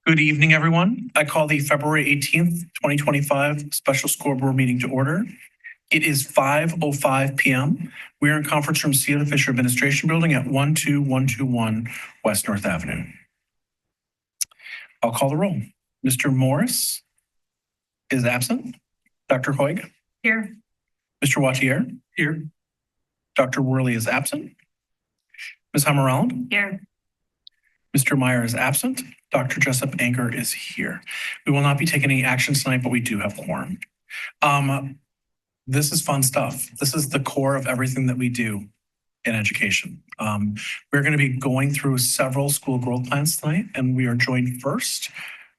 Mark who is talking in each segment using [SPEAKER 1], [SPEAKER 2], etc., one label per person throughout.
[SPEAKER 1] Good evening, everyone. I call the February 18th, 2025 special school board meeting to order. It is 5:05 p.m. We are in conference room C of the Fisher Administration Building at 12121 West North Avenue. I'll call the roll. Mr. Morris is absent. Dr. Hoig?
[SPEAKER 2] Here.
[SPEAKER 1] Mr. Wattier? Here. Dr. Worley is absent. Ms. Hammerald?
[SPEAKER 2] Here.
[SPEAKER 1] Mr. Meyer is absent. Dr. Jessup Anker is here. We will not be taking any actions tonight, but we do have quorum. This is fun stuff. This is the core of everything that we do in education. We're going to be going through several school growth plans tonight, and we are joined first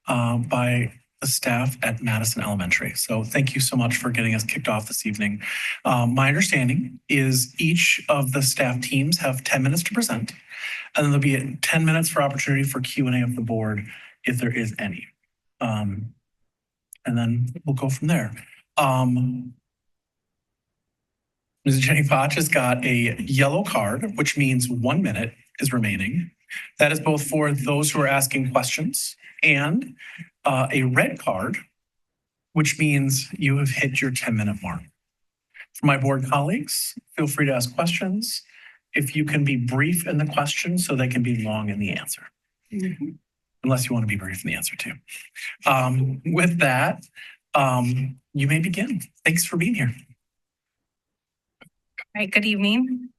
[SPEAKER 1] by the staff at Madison Elementary. So thank you so much for getting us kicked off this evening. My understanding is each of the staff teams have 10 minutes to present, and then there'll be 10 minutes for opportunity for Q&A of the board if there is any. And then we'll go from there. Ms. Jenny Potch has got a yellow card, which means 1 minute is remaining. That is both for those who are asking questions and a red card, which means you have hit your 10-minute mark. For my board colleagues, feel free to ask questions. If you can be brief in the question so they can be long in the answer. Unless you want to be brief in the answer too. With that, you may begin. Thanks for being here.
[SPEAKER 2] All right, good evening.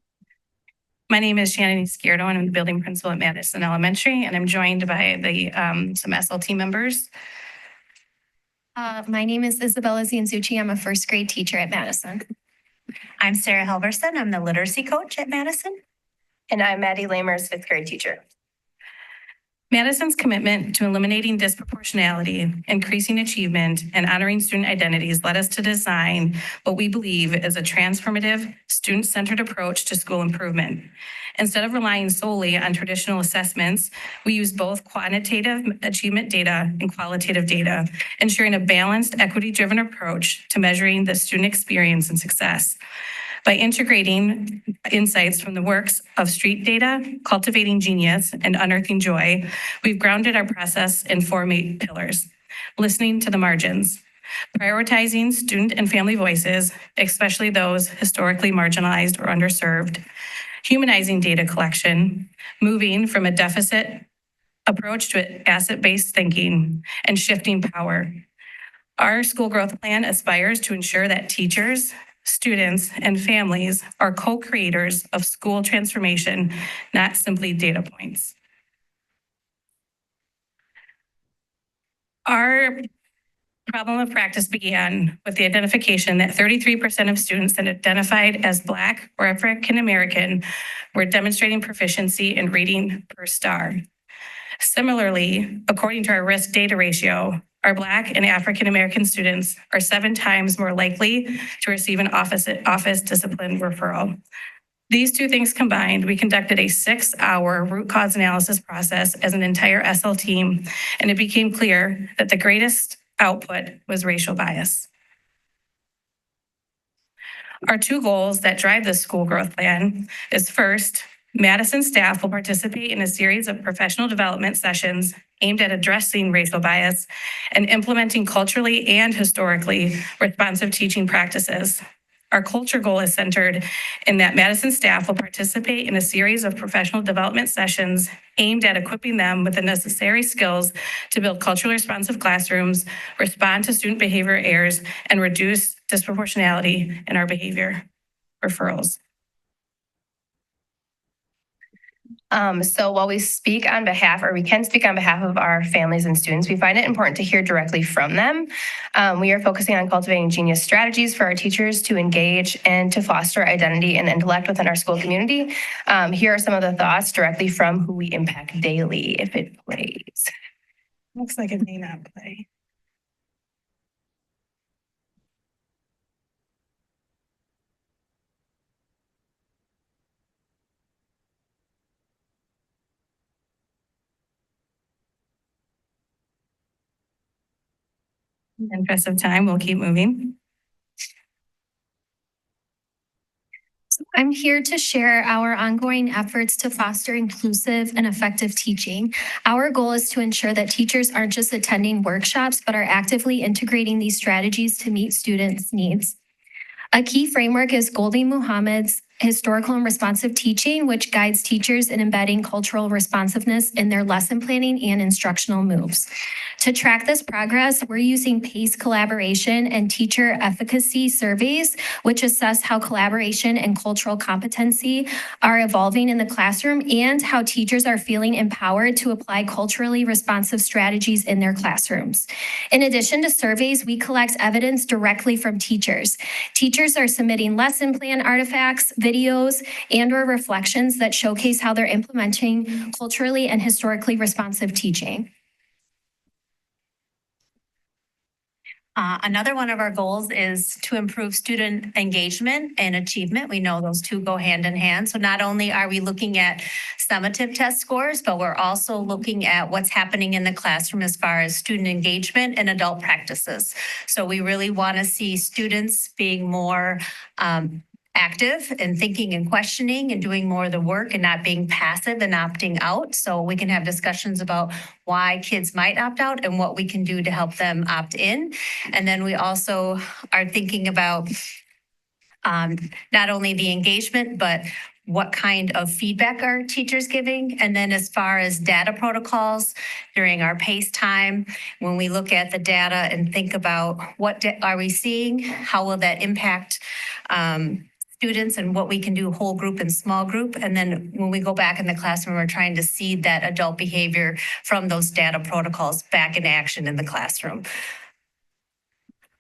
[SPEAKER 2] My name is Shannon Izquierdo, and I'm the building principal at Madison Elementary, and I'm joined by the some SLT members.
[SPEAKER 3] My name is Isabella Zianzucci. I'm a first grade teacher at Madison.
[SPEAKER 4] I'm Sarah Helverson. I'm the literacy coach at Madison.
[SPEAKER 5] And I'm Maddie Lamers, fifth grade teacher.
[SPEAKER 2] Madison's commitment to eliminating disproportionality, increasing achievement, and honoring student identities led us to design what we believe is a transformative, student-centered approach to school improvement. Instead of relying solely on traditional assessments, we use both quantitative achievement data and qualitative data, ensuring a balanced, equity-driven approach to measuring the student experience and success. By integrating insights from the works of street data, cultivating genius, and unearthing joy, we've grounded our process in 4 main pillars: listening to the margins, prioritizing student and family voices, especially those historically marginalized or underserved, humanizing data collection, moving from a deficit approach to asset-based thinking, and shifting power. Our school growth plan aspires to ensure that teachers, students, and families are co-creators of school transformation, not simply data points. Our problem of practice began with the identification that 33% of students that identified as Black or African American were demonstrating proficiency in reading per star. Similarly, according to our risk data ratio, our Black and African American students are 7 times more likely to receive an office discipline referral. These 2 things combined, we conducted a 6-hour root cause analysis process as an entire SL team, and it became clear that the greatest output was racial bias. Our 2 goals that drive this school growth plan is first, Madison staff will participate in a series of professional development sessions aimed at addressing racial bias and implementing culturally and historically responsive teaching practices. Our culture goal is centered in that Madison staff will participate in a series of professional development sessions aimed at equipping them with the necessary skills to build culturally responsive classrooms, respond to student behavior errors, and reduce disproportionality in our behavior referrals.
[SPEAKER 5] So while we speak on behalf, or we can speak on behalf of our families and students, we find it important to hear directly from them. We are focusing on cultivating genius strategies for our teachers to engage and to foster identity and intellect within our school community. Here are some of the thoughts directly from who we impact daily, if it plays.
[SPEAKER 2] Looks like it may not play. In the interest of time, we'll keep moving.
[SPEAKER 3] I'm here to share our ongoing efforts to foster inclusive and effective teaching. Our goal is to ensure that teachers aren't just attending workshops, but are actively integrating these strategies to meet students' needs. A key framework is Goldie Muhammad's Historical and Responsive Teaching, which guides teachers in embedding cultural responsiveness in their lesson planning and instructional moves. To track this progress, we're using PACE collaboration and teacher efficacy surveys, which assess how collaboration and cultural competency are evolving in the classroom and how teachers are feeling empowered to apply culturally responsive strategies in their classrooms. In addition to surveys, we collect evidence directly from teachers. Teachers are submitting lesson plan artifacts, videos, and/or reflections that showcase how they're implementing culturally and historically responsive teaching.
[SPEAKER 4] Another one of our goals is to improve student engagement and achievement. We know those two go hand in hand. So not only are we looking at summative test scores, but we're also looking at what's happening in the classroom as far as student engagement and adult practices. So we really want to see students being more active and thinking and questioning and doing more of the work and not being passive and opting out. So we can have discussions about why kids might opt out and what we can do to help them opt in. And then we also are thinking about not only the engagement, but what kind of feedback are teachers giving? And then as far as data protocols during our PACE time, when we look at the data and think about what are we seeing, how will that impact students and what we can do whole group and small group. And then when we go back in the classroom, we're trying to see that adult behavior from those data protocols back in action in the classroom.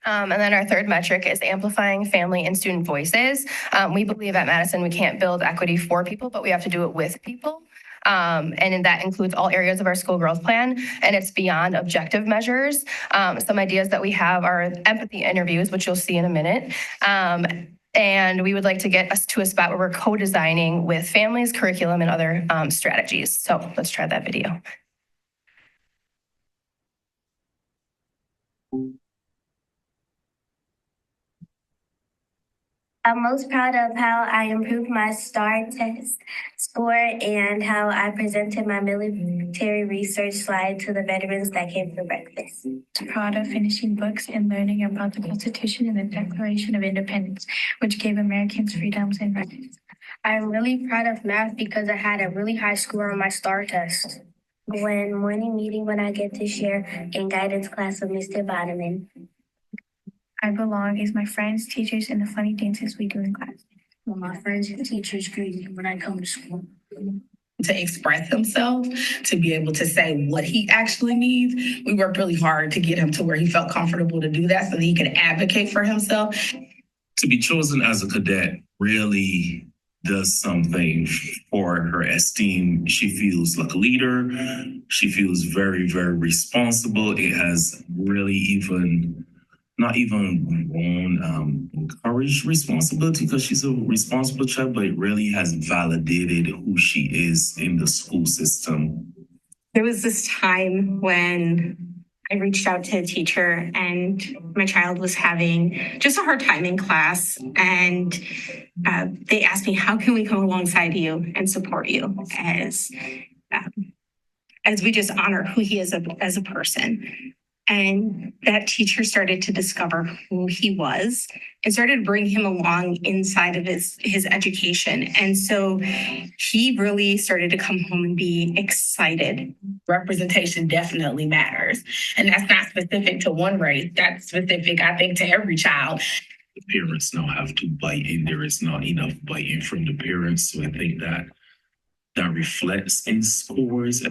[SPEAKER 5] And then our third metric is amplifying family and student voices. We believe at Madison, we can't build equity for people, but we have to do it with people. And that includes all areas of our school growth plan, and it's beyond objective measures. Some ideas that we have are empathy interviews, which you'll see in a minute. And we would like to get us to a spot where we're co-designing with families, curriculum, and other strategies. So let's try that video.
[SPEAKER 6] I'm most proud of how I improved my STAR test score and how I presented my military research slide to the veterans that came for breakfast.
[SPEAKER 7] I'm proud of finishing books and learning about the Constitution and the Declaration of Independence, which gave Americans freedoms and rights.
[SPEAKER 6] I'm really proud of math because I had a really high score on my STAR test. When morning meeting, when I get to share in guidance class with Mr. Bodeman.
[SPEAKER 7] I belong is my friends, teachers, and the funny dances we do in class.
[SPEAKER 6] When my friends and teachers greet me when I come to school.
[SPEAKER 8] To express himself, to be able to say what he actually needs. We worked really hard to get him to where he felt comfortable to do that so that he could advocate for himself.
[SPEAKER 9] To be chosen as a cadet really does something for her esteem. She feels like a leader. She feels very, very responsible. It has really not even grown encouraged responsibility because she's a responsible child, but it really has validated who she is in the school system.
[SPEAKER 10] There was this time when I reached out to a teacher and my child was having just a hard time in class. And they asked me, how can we come alongside you and support you as we just honor who he is as a person. And that teacher started to discover who he was and started to bring him along inside of his education. And so he really started to come home and be excited.
[SPEAKER 8] Representation definitely matters. And that's not specific to one race. That's specific, I think, to every child.
[SPEAKER 9] The parents now have to bite in. There is not enough biting from the parents. So I think that reflects in scores.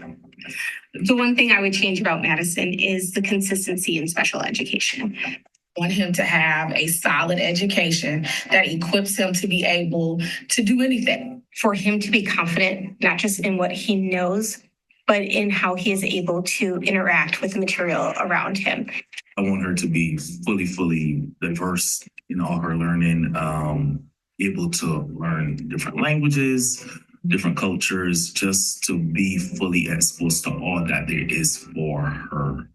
[SPEAKER 10] The one thing I would change about Madison is the consistency in special education.
[SPEAKER 8] I want him to have a solid education that equips him to be able to do anything.
[SPEAKER 10] For him to be confident, not just in what he knows, but in how he is able to interact with the material around him.
[SPEAKER 9] I want her to be fully diverse in all her learning, able to learn different languages, different cultures, just to be fully exposed to all that there is for her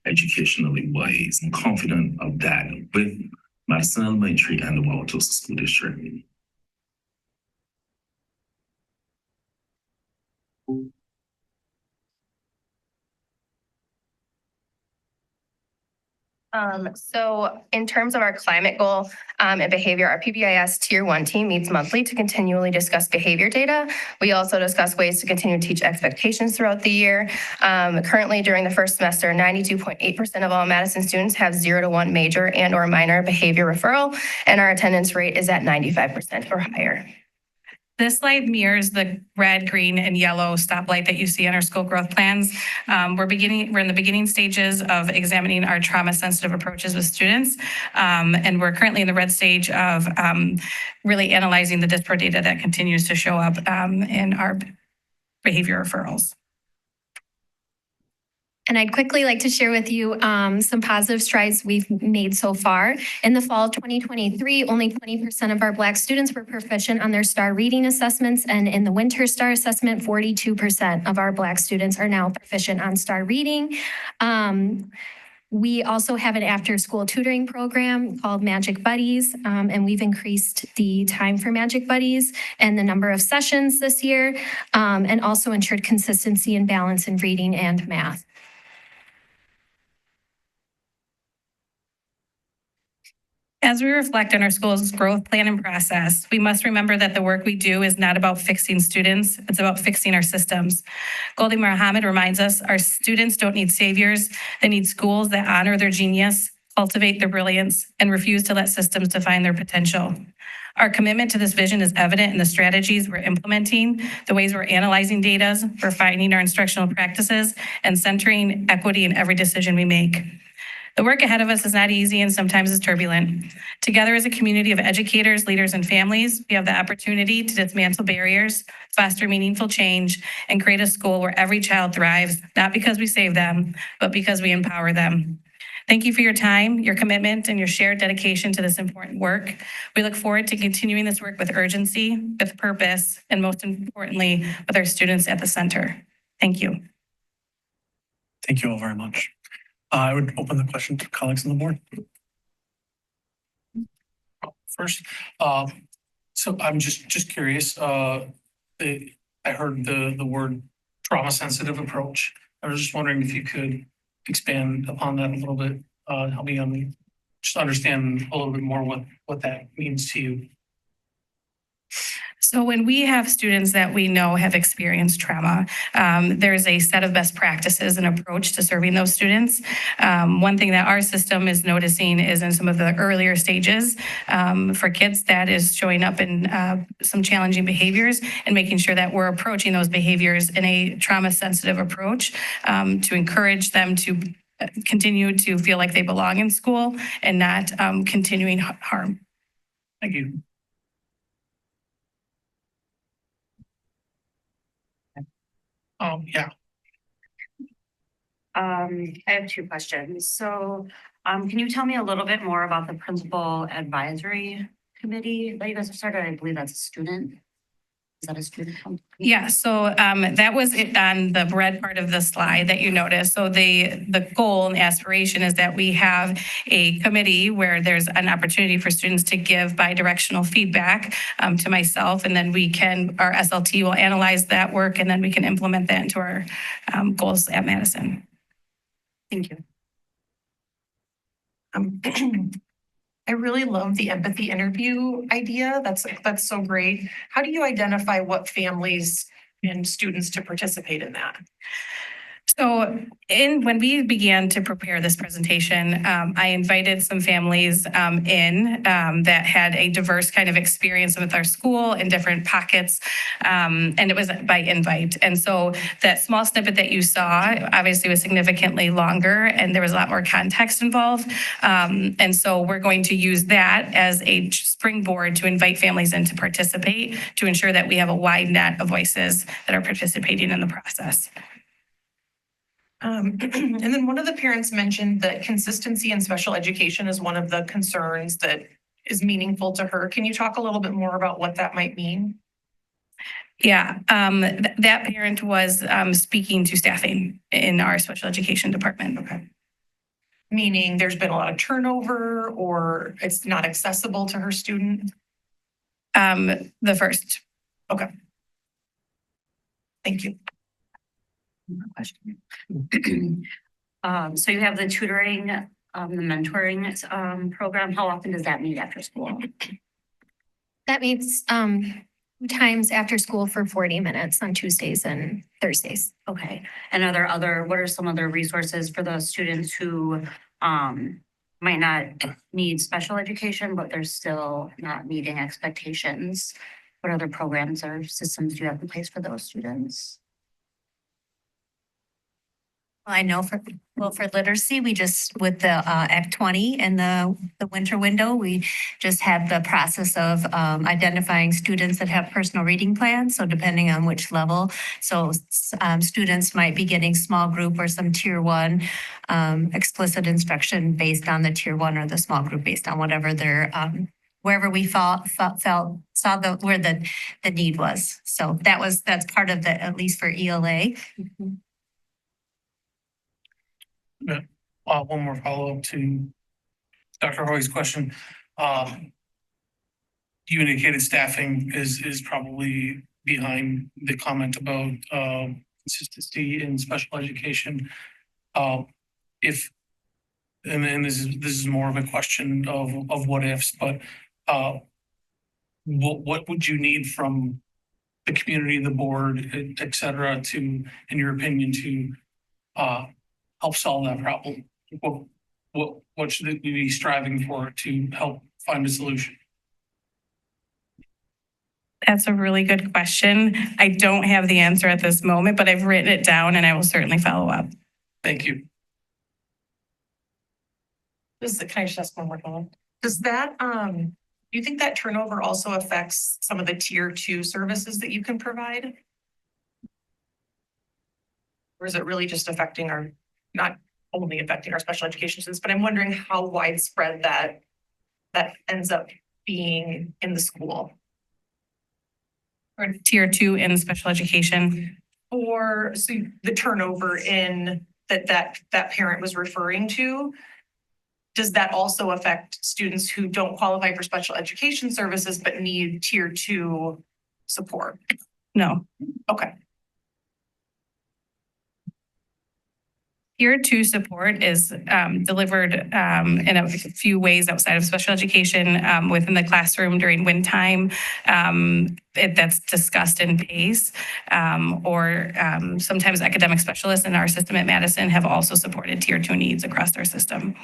[SPEAKER 9] educationally wise. I'm confident of that with Madison Elementary and the Wauwatosa School District.
[SPEAKER 5] So in terms of our climate goal and behavior, our PBIS Tier 1 team meets monthly to continually discuss behavior data. We also discuss ways to continue to teach expectations throughout the year. Currently, during the first semester, 92.8% of all Madison students have 0 to 1 major and or minor behavior referral, and our attendance rate is at 95% or higher.
[SPEAKER 2] This slide mirrors the red, green, and yellow stoplight that you see in our school growth plans. We're in the beginning stages of examining our trauma-sensitive approaches with students, and we're currently in the red stage of really analyzing the disparate data that continues to show up in our behavior referrals.
[SPEAKER 3] And I'd quickly like to share with you some positive strides we've made so far. In the fall of 2023, only 20% of our Black students were proficient on their STAR reading assessments. And in the winter STAR assessment, 42% of our Black students are now proficient on STAR reading. We also have an after-school tutoring program called Magic Buddies, and we've increased the time for Magic Buddies and the number of sessions this year, and also ensured consistency and balance in reading and math.
[SPEAKER 2] As we reflect on our school's growth plan and process, we must remember that the work we do is not about fixing students, it's about fixing our systems. Goldie Muhammad reminds us our students don't need saviors, they need schools that honor their genius, cultivate their brilliance, and refuse to let systems define their potential. Our commitment to this vision is evident in the strategies we're implementing, the ways we're analyzing data, refining our instructional practices, and centering equity in every decision we make. The work ahead of us is not easy and sometimes is turbulent. Together as a community of educators, leaders, and families, we have the opportunity to dismantle barriers, foster meaningful change, and create a school where every child thrives, not because we save them, but because we empower them. Thank you for your time, your commitment, and your shared dedication to this important work. We look forward to continuing this work with urgency, with purpose, and most importantly, with our students at the center. Thank you.
[SPEAKER 1] Thank you all very much. I would open the question to colleagues on the board. First, so I'm just curious. I heard the word trauma-sensitive approach. I was just wondering if you could expand upon that a little bit. Help me just understand a little bit more what that means to you.
[SPEAKER 2] So when we have students that we know have experienced trauma, there's a set of best practices and approach to serving those students. One thing that our system is noticing is in some of the earlier stages for kids that is showing up in some challenging behaviors and making sure that we're approaching those behaviors in a trauma-sensitive approach to encourage them to continue to feel like they belong in school and not continuing harm.
[SPEAKER 1] Thank you. Yeah.
[SPEAKER 11] I have 2 questions. So, can you tell me a little bit more about the principal advisory committee that you guys have started? I believe that's a student. Is that a student?
[SPEAKER 2] Yeah, so that was it on the red part of the slide that you noticed. So the goal and the aspiration is that we have a committee where there's an opportunity for students to give bi-directional feedback to myself, and then our SLT will analyze that work, and then we can implement that into our goals at Madison.
[SPEAKER 11] Thank you.
[SPEAKER 12] I really love the empathy interview idea. That's so great. How do you identify what families and students to participate in that?
[SPEAKER 2] So when we began to prepare this presentation, I invited some families in that had a diverse kind of experience with our school in different pockets, and it was by invite. And so that small snippet that you saw obviously was significantly longer, and there was a lot more context involved. And so we're going to use that as a springboard to invite families in to participate, to ensure that we have a wide net of voices that are participating in the process.
[SPEAKER 12] And then one of the parents mentioned that consistency in special education is one of the concerns that is meaningful to her. Can you talk a little bit more about what that might mean?
[SPEAKER 2] Yeah, that parent was speaking to staffing in our special education department.
[SPEAKER 12] Okay. Meaning there's been a lot of turnover or it's not accessible to her student?
[SPEAKER 2] The first.
[SPEAKER 12] Okay. Thank you.
[SPEAKER 11] Question. So you have the tutoring the mentoring program, how often does that meet after school?
[SPEAKER 3] That means times after school for 40 minutes on Tuesdays and Thursdays.
[SPEAKER 11] Okay, and what are some other resources for those students who might not need special education, but they're still not meeting expectations? What other programs or systems do you have in place for those students?
[SPEAKER 4] I know for literacy, we just, with the Act 20 and the winter window, we just have the process of identifying students that have personal reading plans. So depending on which level, so students might be getting small group or some tier 1 explicit instruction based on the tier 1 or the small group based on whatever their wherever we saw where the need was. So that's part of the, at least for ELA.
[SPEAKER 1] One more follow-up to Dr. Hoy's question. You indicated staffing is probably behind the comment about consistency in special education. If and this is more of a question of what ifs, but what would you need from the community, the board, et cetera, to, in your opinion, to help solve that problem? What should we be striving for to help find a solution?
[SPEAKER 2] That's a really good question. I don't have the answer at this moment, but I've written it down and I will certainly follow up.
[SPEAKER 1] Thank you.
[SPEAKER 12] Can I just ask one more thing? Does that, do you think that turnover also affects some of the tier 2 services that you can provide? Or is it really just affecting not only affecting our special education students, but I'm wondering how widespread that ends up being in the school?
[SPEAKER 2] Or tier 2 in special education.
[SPEAKER 12] Or so the turnover in that parent was referring to, does that also affect students who don't qualify for special education services but need tier 2 support?
[SPEAKER 2] No.
[SPEAKER 12] Okay.
[SPEAKER 2] Tier 2 support is delivered in a few ways outside of special education within the classroom during win time. That's discussed in PACE, or sometimes academic specialists in our system at Madison have also supported tier 2 needs across their system.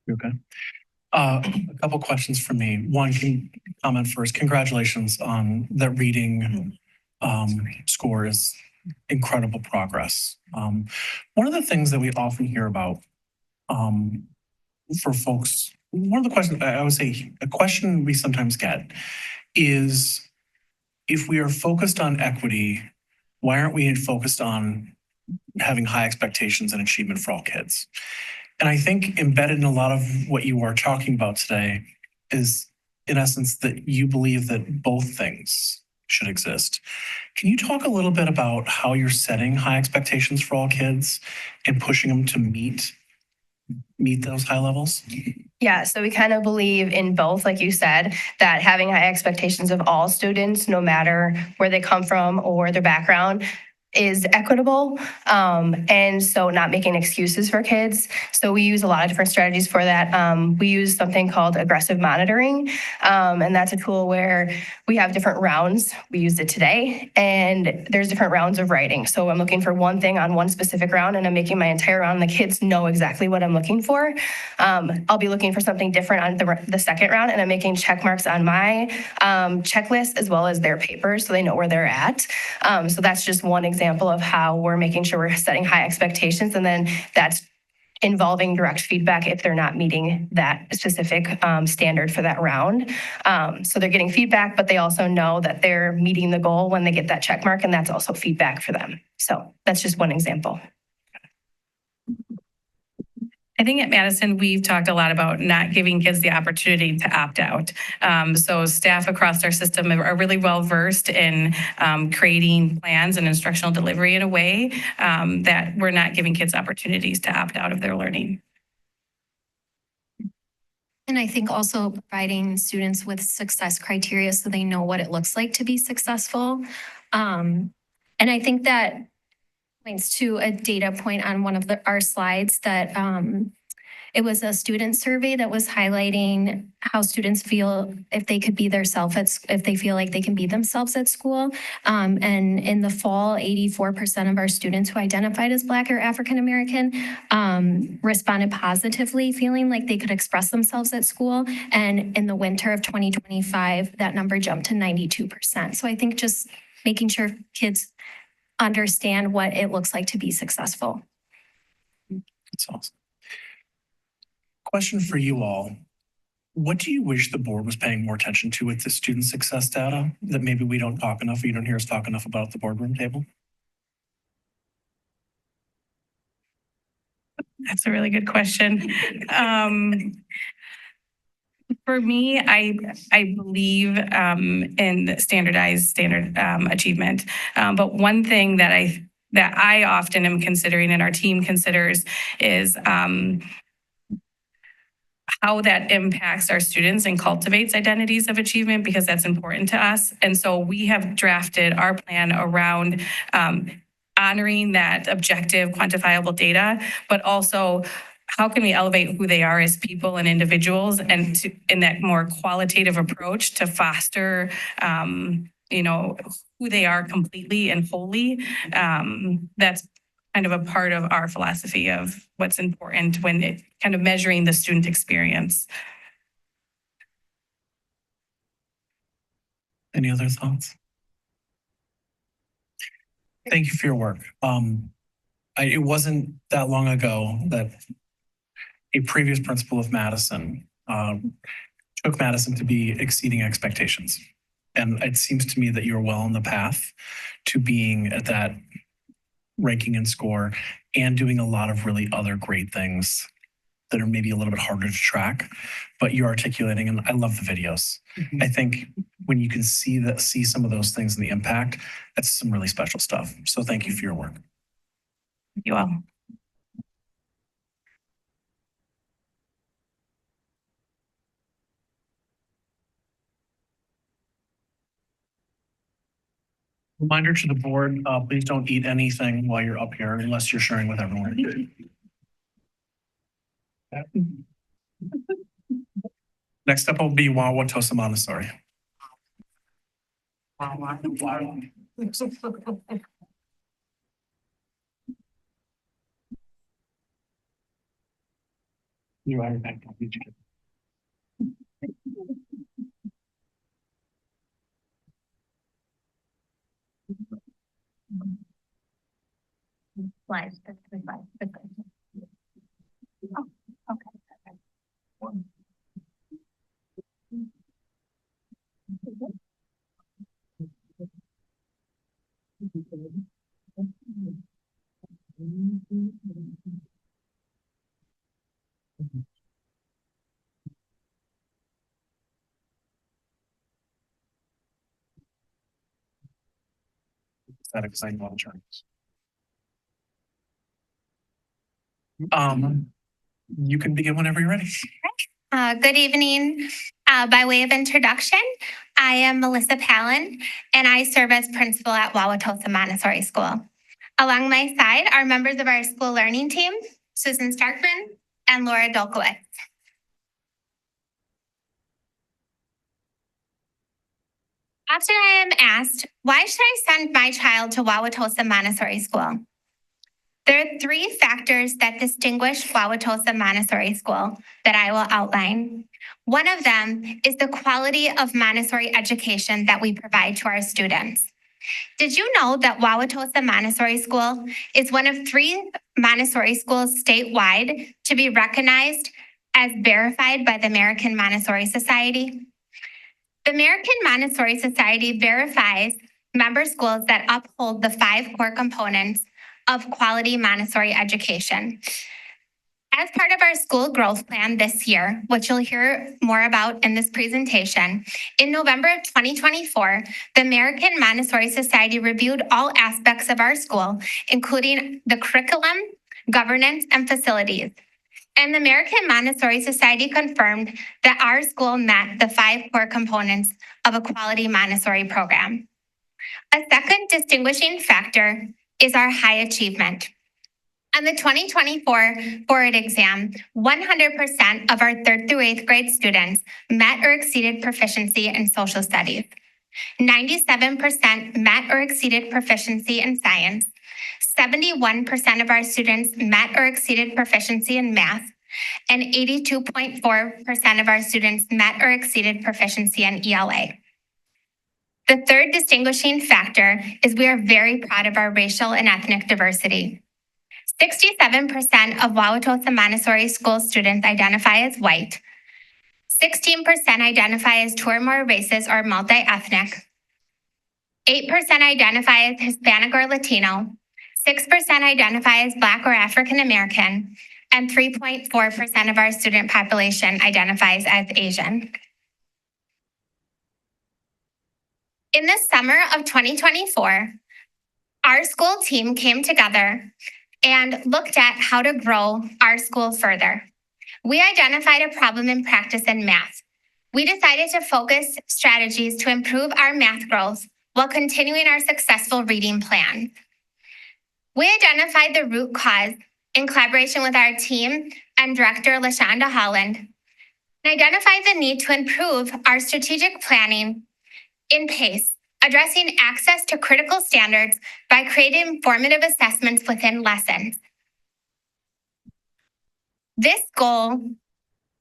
[SPEAKER 1] Okay. A couple questions for me. One, can comment first. Congratulations on the reading score is incredible progress. One of the things that we often hear about for folks, one of the questions I would say, a question we sometimes get is, if we are focused on equity, why aren't we focused on having high expectations and achievement for all kids? And I think embedded in a lot of what you are talking about today is, in essence, that you believe that both things should exist. Can you talk a little bit about how you're setting high expectations for all kids and pushing them to meet those high levels?
[SPEAKER 5] Yeah, so we kind of believe in both, like you said, that having high expectations of all students, no matter where they come from or their background, is equitable, and so not making excuses for kids. So we use a lot of different strategies for that. We use something called aggressive monitoring, and that's a tool where we have different rounds. We used it today, and there's different rounds of writing. So I'm looking for one thing on one specific round, and I'm making my entire round, and the kids know exactly what I'm looking for. I'll be looking for something different on the second round, and I'm making check marks on my checklist as well as their papers, so they know where they're at. So that's just one example of how we're making sure we're setting high expectations, and then that's involving direct feedback if they're not meeting that specific standard for that round. So they're getting feedback, but they also know that they're meeting the goal when they get that check mark, and that's also feedback for them. So that's just one example.
[SPEAKER 2] I think at Madison, we've talked a lot about not giving kids the opportunity to opt out. So staff across our system are really well versed in creating plans and instructional delivery in a way that we're not giving kids opportunities to opt out of their learning.
[SPEAKER 3] And I think also providing students with success criteria so they know what it looks like to be successful. And I think that points to a data point on one of our slides that it was a student survey that was highlighting how students feel if they could be themselves if they feel like they can be themselves at school. And in the fall, 84% of our students who identified as Black or African American responded positively, feeling like they could express themselves at school. And in the winter of 2025, that number jumped to 92%. So I think just making sure kids understand what it looks like to be successful.
[SPEAKER 1] That's awesome. Question for you all. What do you wish the board was paying more attention to with the student success data that maybe we don't talk enough, or you don't hear us talk enough about at the boardroom table?
[SPEAKER 2] That's a really good question. For me, I believe in standardized achievement. But one thing that I often am considering and our team considers is how that impacts our students and cultivates identities of achievement, because that's important to us. And so we have drafted our plan around honoring that objective, quantifiable data, but also how can we elevate who they are as people and individuals, and in that more qualitative approach to foster, who they are completely and wholly. That's kind of a part of our philosophy of what's important when it kind of measuring the student experience.
[SPEAKER 1] Any other thoughts? Thank you for your work. It wasn't that long ago that a previous principal of Madison took Madison to be exceeding expectations. And it seems to me that you're well on the path to being at that ranking and score and doing a lot of really other great things that are maybe a little bit harder to track, but you're articulating, and I love the videos. Mm-hmm. I think when you can see some of those things and the impact, that's some really special stuff. So thank you for your work.
[SPEAKER 2] Thank you all.
[SPEAKER 1] Reminder to the board, please don't eat anything while you're up here unless you're sharing with everyone. Next up will be Wauwatosa Montessori. You are back.
[SPEAKER 4] Slides. Oh, okay.
[SPEAKER 1] That exciting lot of journals. You can begin whenever you're ready.
[SPEAKER 13] Good evening. By way of introduction, I am Melissa Palin, and I serve as principal at Wauwatosa Montessori School. Along my side are members of our school learning team, Susan Starkman and Laura Dolkowitz. Often I am asked, why should I send my child to Wauwatosa Montessori School? There are three factors that distinguish Wauwatosa Montessori School that I will outline. One of them is the quality of Montessori education that we provide to our students. Did you know that Wauwatosa Montessori School is one of 3 Montessori schools statewide to be recognized as verified by the American Montessori Society? The American Montessori Society verifies member schools that uphold the 5 core components of quality Montessori education. As part of our school growth plan this year, which you'll hear more about in this presentation, in November of 2024, the American Montessori Society reviewed all aspects of our school, including the curriculum, governance, and facilities. And the American Montessori Society confirmed that our school met the 5 core components of a quality Montessori program. A second distinguishing factor is our high achievement. On the 2024 board exam, 100% of our 3rd through 8th grade students met or exceeded proficiency in social studies. 97% met or exceeded proficiency in science. 71% of our students met or exceeded proficiency in math, and 82.4% of our students met or exceeded proficiency in ELA. The third distinguishing factor is we are very proud of our racial and ethnic diversity. 67% of Wauwatosa Montessori School students identify as white. 16% identify as two or more races or multi-ethnic. 8% identify as Hispanic or Latino. 6% identify as Black or African American. And 3.4% of our student population identifies as Asian. In the summer of 2024, our school team came together and looked at how to grow our school further. We identified a problem in practice in math. We decided to focus strategies to improve our math growth while continuing our successful reading plan. We identified the root cause in collaboration with our team and director, LaShonda Holland, and identified the need to improve our strategic planning in PACE, addressing access to critical standards by creating formative assessments within lessons. This goal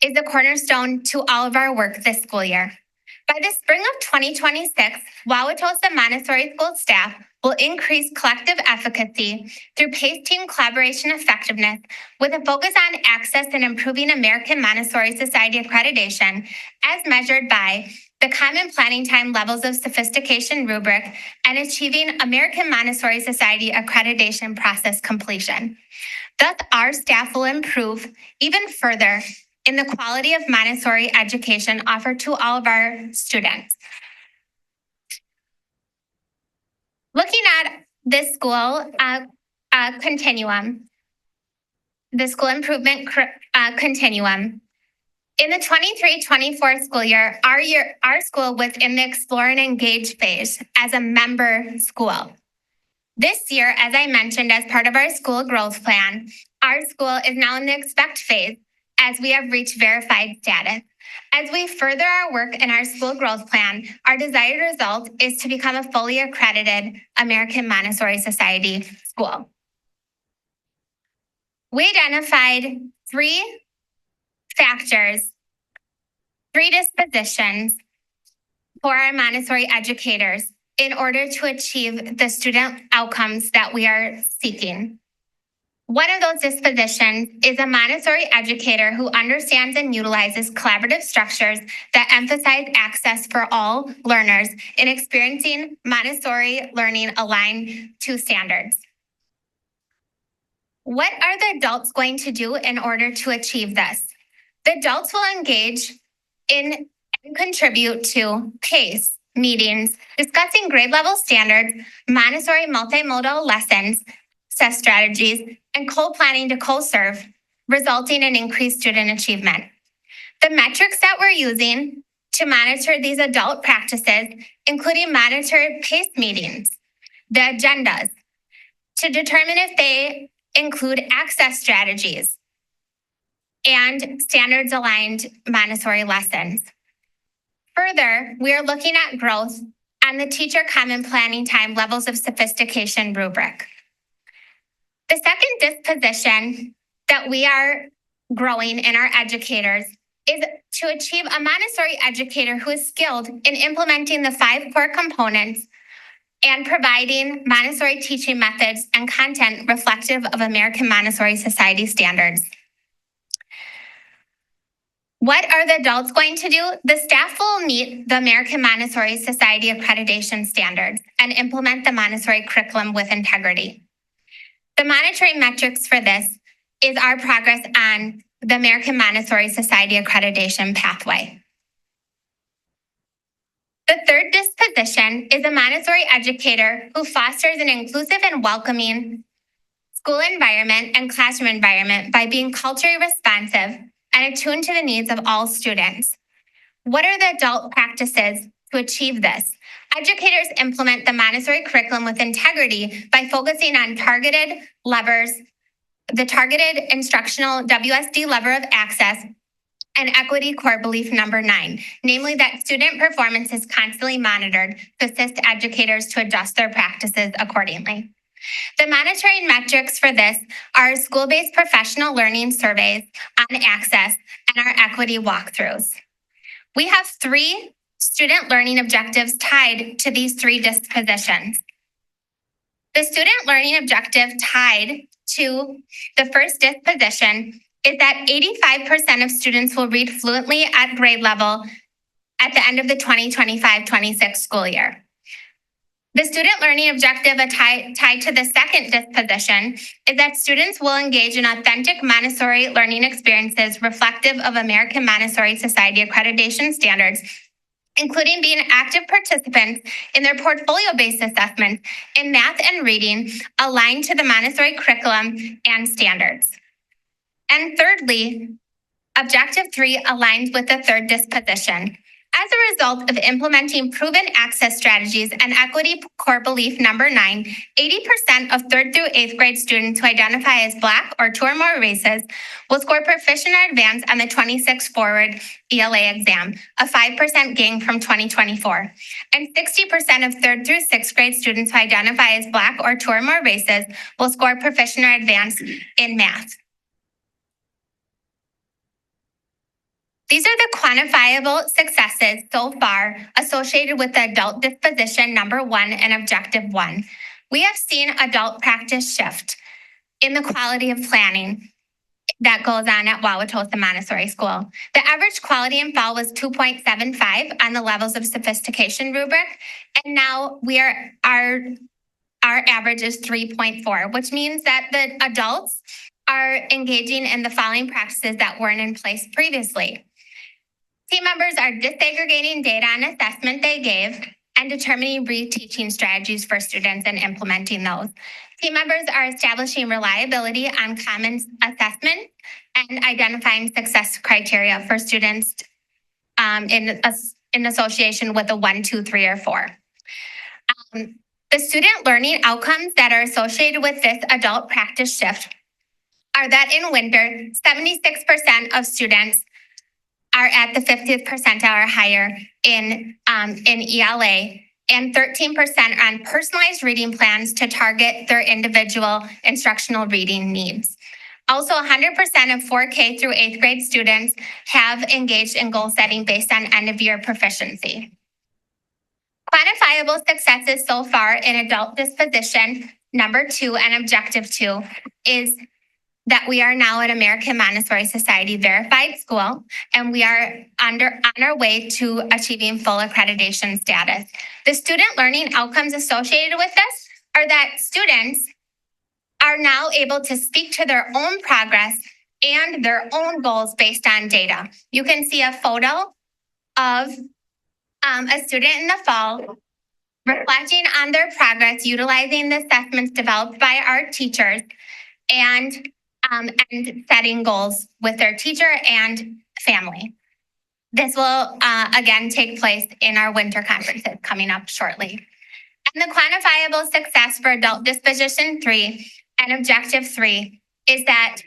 [SPEAKER 13] is the cornerstone to all of our work this school year. By the spring of 2026, Wauwatosa Montessori School staff will increase collective efficacy through PACE team collaboration effectiveness with a focus on access and improving American Montessori Society accreditation as measured by the Common Planning Time Levels of Sophistication rubric and achieving American Montessori Society accreditation process completion. Thus, our staff will improve even further in the quality of Montessori education offered to all of our students. Looking at this school continuum, the school improvement continuum, in the 23-24 school year, our school was in the explore and engage phase as a member school. This year, as I mentioned, as part of our school growth plan, our school is now in the expect phase as we have reached verified status. As we further our work in our school growth plan, our desired result is to become a fully accredited American Montessori Society school. We identified 3 factors, 3 dispositions for our Montessori educators in order to achieve the student outcomes that we are seeking. One of those dispositions is a Montessori educator who understands and utilizes collaborative structures that emphasize access for all learners in experiencing Montessori learning aligned to standards. What are the adults going to do in order to achieve this? The adults will engage in and contribute to PACE meetings, discussing grade level standards, Montessori multimodal lessons, success strategies, and co-planning to co-serve, resulting in increased student achievement. The metrics that we're using to monitor these adult practices, including monitor PACE meetings, the agendas, to determine if they include access strategies and standards aligned Montessori lessons. Further, we are looking at growth on the teacher common planning time levels of sophistication rubric. The second disposition that we are growing in our educators is to achieve a Montessori educator who is skilled in implementing the 5 core components and providing Montessori teaching methods and content reflective of American Montessori Society standards. What are the adults going to do? The staff will meet the American Montessori Society accreditation standards and implement the Montessori curriculum with integrity. The monitoring metrics for this is our progress on the American Montessori Society accreditation pathway. The third disposition is a Montessori educator who fosters an inclusive and welcoming school environment and classroom environment by being culturally responsive and attuned to the needs of all students. What are the adult practices to achieve this? Educators implement the Montessori curriculum with integrity by focusing on targeted levers, the targeted instructional WSD lever of access, and equity core belief number 9, namely that student performance is constantly monitored to assist educators to adjust their practices accordingly. The monitoring metrics for this are school-based professional learning surveys on access and our equity walkthroughs. We have 3 student learning objectives tied to these 3 dispositions. The student learning objective tied to the first disposition is that 85% of students will read fluently at grade level at the end of the 2025-26 school year. The student learning objective tied to the second disposition is that students will engage in authentic Montessori learning experiences reflective of American Montessori Society accreditation standards, including being active participants in their portfolio-based assessments in math and reading aligned to the Montessori curriculum and standards. And thirdly, objective 3 aligns with the third disposition. As a result of implementing proven access strategies and equity core belief number 9, 80% of 3rd through 8th grade students who identify as Black or 2 or more races will score proficient or advanced on the 26 Forward ELA exam, a 5% gain from 2024. And 60% of 3rd through 6th grade students who identify as Black or 2 or more races will score proficient or advanced in math. These are the quantifiable successes so far associated with the adult disposition number 1 and objective 1. We have seen adult practice shift in the quality of planning that goes on at Wauwatosa Montessori School. The average quality in fall was 2.75 on the levels of sophistication rubric, and now our average is 3.4, which means that the adults are engaging in the following practices that weren't in place previously. Team members are disaggregating data and assessment they gave and determining reteaching strategies for students and implementing those. Team members are establishing reliability on common assessment and identifying success criteria for students in association with a 1, 2, 3, or 4. The student learning outcomes that are associated with this adult practice shift are that in winter, 76% of students are at the 50th percentile or higher in ELA, and 13% on personalized reading plans to target their individual instructional reading needs. Also, 100% of 4K through 8th grade students have engaged in goal setting based on end of year proficiency. Quantifiable successes so far in adult disposition number 2 and objective 2 is that we are now an American Montessori Society verified school, and we are on our way to achieving full accreditation status. The student learning outcomes associated with this are that students are now able to speak to their own progress and their own goals based on data. You can see a photo of a student in the fall reflecting on their progress, utilizing the assessments developed by our teachers, and setting goals with their teacher and family. This will again take place in our winter conferences coming up shortly. And the quantifiable success for adult disposition 3 and objective 3 is that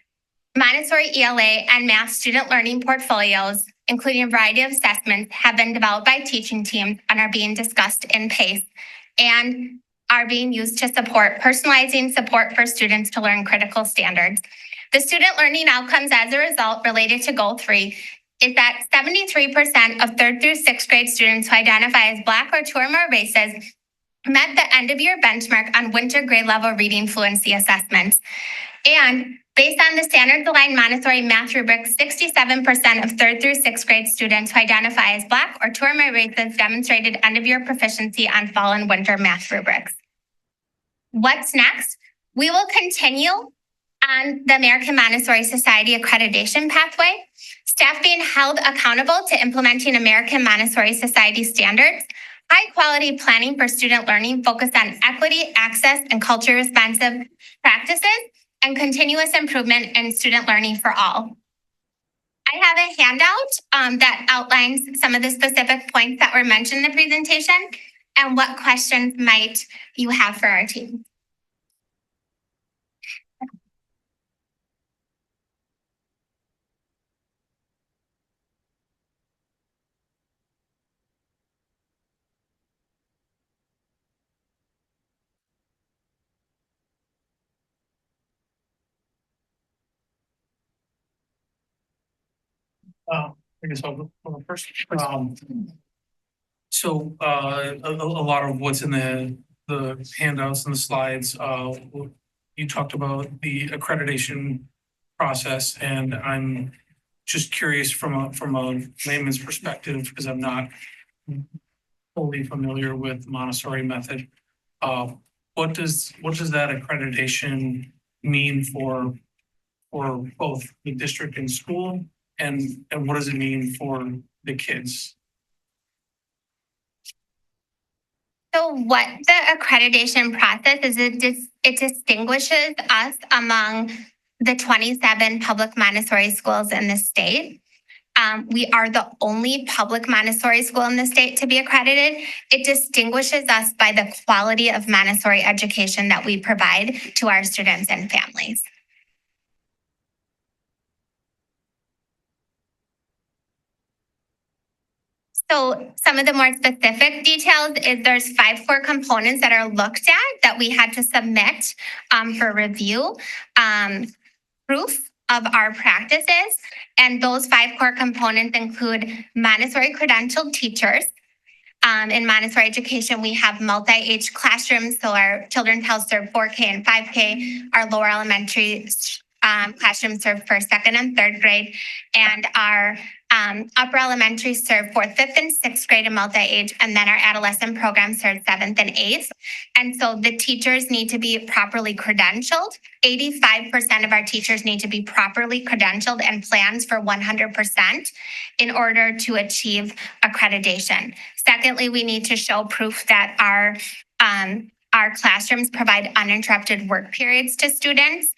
[SPEAKER 13] Montessori ELA and math student learning portfolios, including a variety of assessments, have been developed by teaching teams and are being discussed in PACE and are being used to support personalizing support for students to learn critical standards. The student learning outcomes as a result related to goal 3 is that 73% of 3rd through 6th grade students who identify as Black or 2 or more races met the end of year benchmark on winter grade level reading fluency assessments. And based on the standards aligned Montessori math rubric, 67% of 3rd through 6th grade students who identify as Black or 2 or more races demonstrated end of year proficiency on fall and winter math rubrics. What's next? We will continue on the American Montessori Society accreditation pathway, staff being held accountable to implementing American Montessori Society standards, high quality planning for student learning focused on equity, access, and culture responsive practices, and continuous improvement in student learning for all. I have a handout that outlines some of the specific points that were mentioned in the presentation. And what questions might you have for our team?
[SPEAKER 1] I guess I'll go first. So a lot of what's in the handouts and the slides, you talked about the accreditation process, and I'm just curious from a layman's perspective, because I'm not fully familiar with Montessori method. What does that accreditation mean for both the district and school, and what does it mean for the kids?
[SPEAKER 13] So what the accreditation process is, it distinguishes us among the 27 public Montessori schools in the state. We are the only public Montessori school in the state to be accredited. It distinguishes us by the quality of Montessori education that we provide to our students and families. So some of the more specific details is there's 5 core components that are looked at that we had to submit for review, proof of our practices. And those 5 core components include Montessori credentialed teachers. In Montessori education, we have multi-age classrooms. So our children's health serve 4K and 5K. Our lower elementary classrooms serve first, second, and third grade. And our upper elementary serve 4th, 5th, and 6th grade in multi-age. And then our adolescent program serves 7th and 8th. And so the teachers need to be properly credentialed. 85% of our teachers need to be properly credentialed and plans for 100% in order to achieve accreditation. Secondly, we need to show proof that our classrooms provide uninterrupted work periods to students,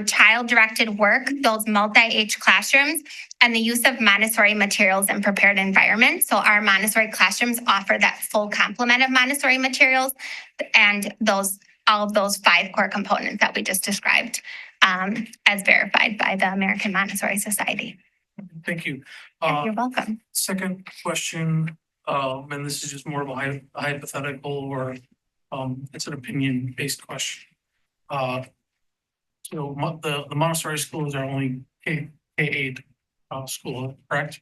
[SPEAKER 13] child-directed work, those multi-age classrooms, and the use of Montessori materials and prepared environments. So our Montessori classrooms offer that full complement of Montessori materials and all of those 5 core components that we just described as verified by the American Montessori Society.
[SPEAKER 1] Thank you.
[SPEAKER 13] You're welcome.
[SPEAKER 1] Second question, and this is just more of a hypothetical, or it's an opinion-based question. The Montessori schools are only K-8 school, correct?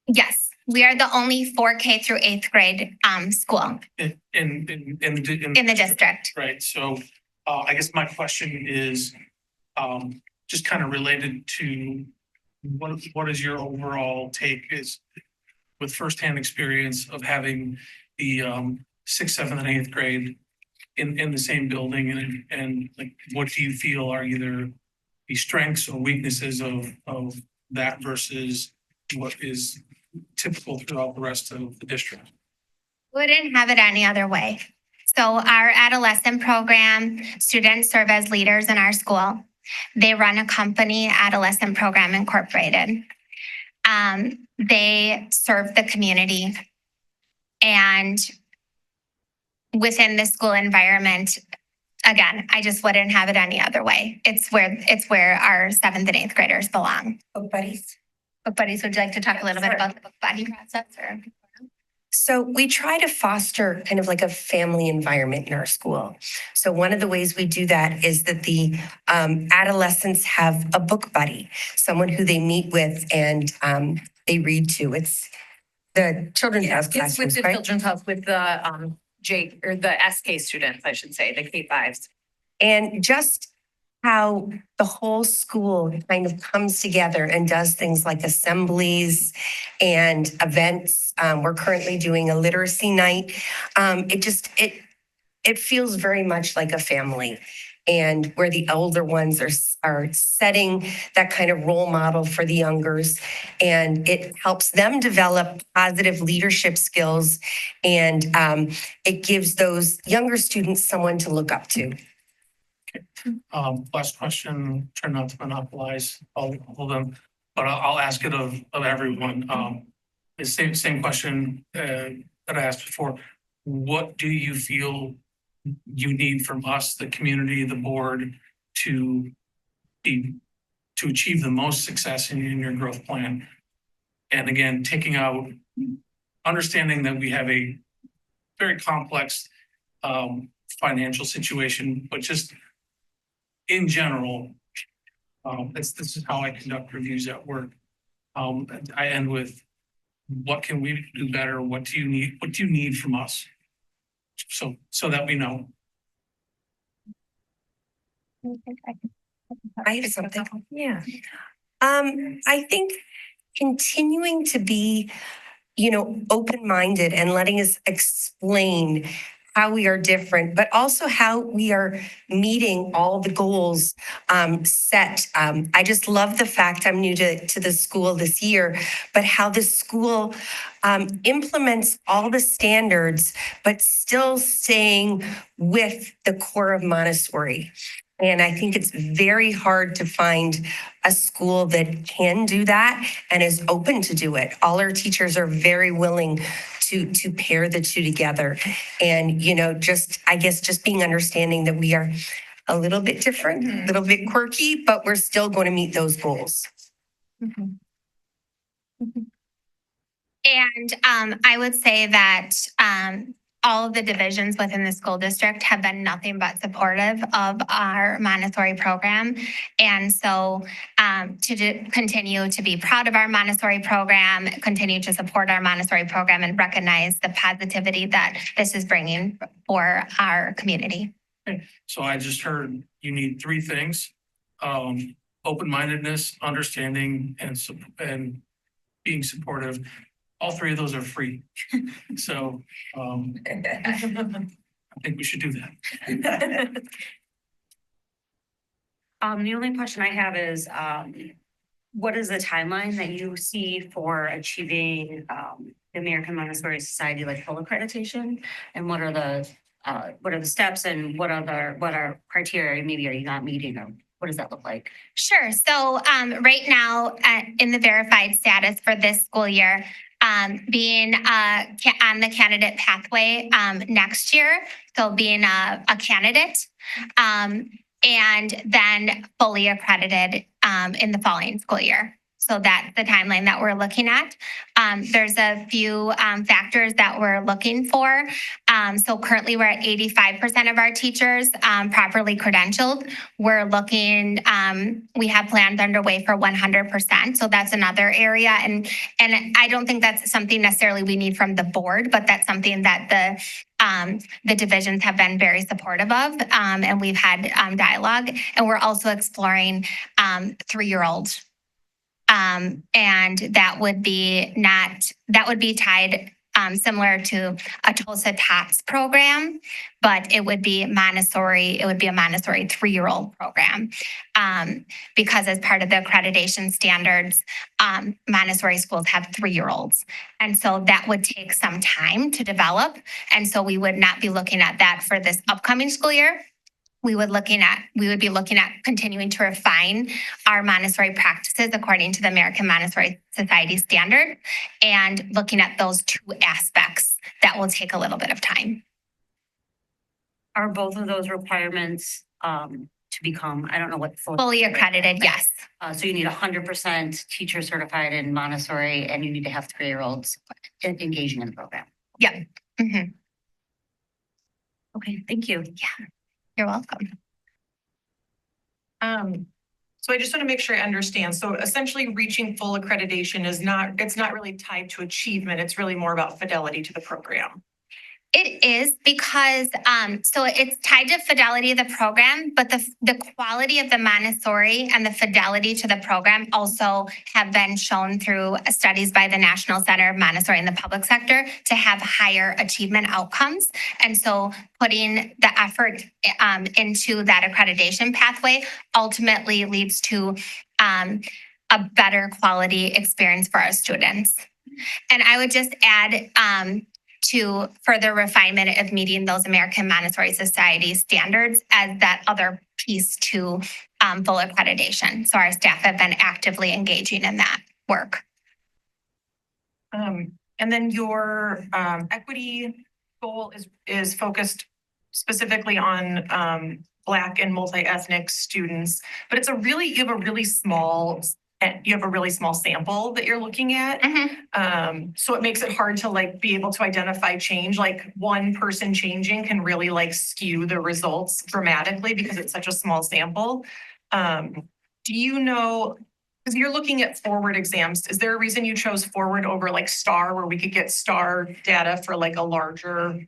[SPEAKER 13] Yes, we are the only 4K through 8th grade school
[SPEAKER 1] In
[SPEAKER 13] in the district.
[SPEAKER 1] Right. So I guess my question is just kind of related to what is your overall take is with firsthand experience of having the 6th, 7th, and 8th grade in the same building, and like what do you feel are either the strengths or weaknesses of that versus what is typical throughout the rest of the district?
[SPEAKER 13] Wouldn't have it any other way. So our adolescent program, students serve as leaders in our school. They run a company, Adolescent Program Incorporated. They serve the community. And within the school environment, again, I just wouldn't have it any other way. It's where our 7th and 8th graders belong. Book buddies. Book buddies, would you like to talk a little bit about the book buddy process?
[SPEAKER 14] So we try to foster kind of like a family environment in our school. So one of the ways we do that is that the adolescents have a book buddy, someone who they meet with and they read to. It's the children's house
[SPEAKER 15] It's
[SPEAKER 14] classrooms,
[SPEAKER 15] with the
[SPEAKER 14] right?
[SPEAKER 15] children's house with the the SK students, I should say, the K-5s.
[SPEAKER 14] And just how the whole school kind of comes together and does things like assemblies and events. We're currently doing a literacy night. It feels very much like a family, and where the older ones are setting that kind of role model for the youngers, and it helps them develop positive leadership skills, and it gives those younger students someone to look up to.
[SPEAKER 1] Last question, try not to monopolize all of them, but I'll ask it of everyone. The same question that I asked before. what do you feel you need from us, the community, the board, to to achieve the most success in your growth plan? And again, taking out, understanding that we have a very complex financial situation, but just in general, this is how I conduct reviews at work. I end with, what can we do better? What do you need? What do you need from us? So that we know.
[SPEAKER 14] I have something. Yeah. I think continuing to be, open-minded and letting us explain how we are different, but also how we are meeting all the goals set. I just love the fact, I'm new to the school this year, but how the school implements all the standards, but still staying with the core of Montessori. And I think it's very hard to find a school that can do that and is open to do it. All our teachers are very willing to pair the two together. And, just being understanding that we are a little bit different, a little bit quirky, but we're still going to meet those goals.
[SPEAKER 13] And I would say that all of the divisions within the school district have been nothing but supportive of our Montessori program. And so continue to be proud of our Montessori program, continue to support our Montessori program, and recognize the positivity that this is bringing for our community.
[SPEAKER 1] So I just heard you need three things: open-mindedness, understanding, and being supportive. All three of those are free. So I think we should do that.
[SPEAKER 11] The only question I have is, what is the timeline that you see for achieving the American Montessori Society full accreditation? And what are the steps, and what are criteria maybe are you not meeting, or what does that look like?
[SPEAKER 13] Sure. So right now in the verified status for this school year, being on the candidate pathway next year, so being a candidate, and then fully accredited in the following school year. So that's the timeline that we're looking at. There's a few factors that we're looking for. So currently we're at 85% of our teachers properly credentialed. We're looking, we have plans underway for 100%. So that's another area. And I don't think that's something necessarily we need from the board, but that's something that the divisions have been very supportive of. And we've had dialogue, and we're also exploring 3-year-olds. And that would be tied similar to a Tulsa TOPS program, but it would be Montessori. It would be a Montessori 3-year-old program, because as part of the accreditation standards, Montessori schools have 3-year-olds, and so that would take some time to develop. And so we would not be looking at that for this upcoming school year. We would be looking at continuing to refine our Montessori practices according to the American Montessori Society standard, and looking at those two aspects. That will take a little bit of time.
[SPEAKER 11] Are both of those requirements to become, I don't know what.
[SPEAKER 13] Fully accredited, yes.
[SPEAKER 11] So you need 100% teacher certified in Montessori, and you need to have 3-year-olds engaging in the program.
[SPEAKER 13] Yeah. Mm-hmm.
[SPEAKER 11] Okay, thank you.
[SPEAKER 13] Yeah. You're welcome.
[SPEAKER 12] So I just want to make sure I understand. So essentially reaching full accreditation it's not really tied to achievement. It's really more about fidelity to the program.
[SPEAKER 13] It is because, so it's tied to fidelity of the program, but the quality of the Montessori and the fidelity to the program also have been shown through studies by the National Center of Montessori in the public sector to have higher achievement outcomes. And so putting the effort into that accreditation pathway ultimately leads to a better quality experience for our students. And I would just add, to further refinement of meeting those American Montessori Society standards as that other piece to full accreditation. So our staff have been actively engaging in that work.
[SPEAKER 12] And then your equity goal is focused specifically on Black and multi-ethnic students, but it's you have a really small sample that you're looking at. So it makes it hard to like be able to identify change. Like one person changing can really like skew the results dramatically because it's such a small sample. Do you know, because you're looking at forward exams, is there a reason you chose forward over like STAR, where we could get STAR data for like a larger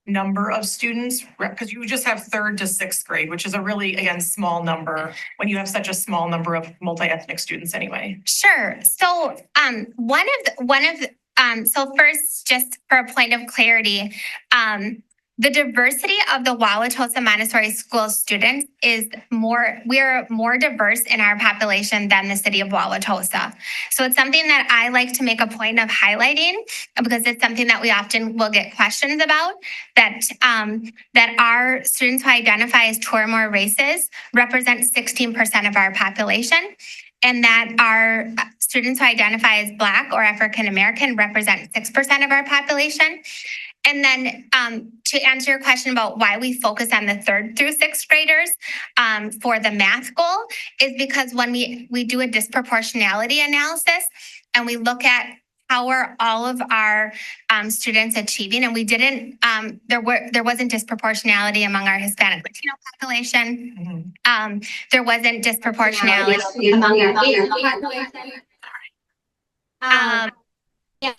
[SPEAKER 12] number of students? Because you just have 3rd to 6th grade, which is a really, again, small number when you have such a small number of multi-ethnic students anyway.
[SPEAKER 13] Sure. So so first, just for a point of clarity, the diversity of the Wauwatosa Montessori School students we are more diverse in our population than the city of Wauwatosa. So it's something that I like to make a point of highlighting because it's something that we often will get questions about, that our students who identify as two or more races represent 16% of our population, and that our students who identify as Black or African American represent 6% of our population. And then to answer your question about why we focus on the 3rd through 6th graders for the math goal is because when we do a disproportionality analysis and we look at how are all of our students achieving, and we didn't, there wasn't disproportionality among our Hispanic Latino population. There wasn't disproportionality among our Asian population.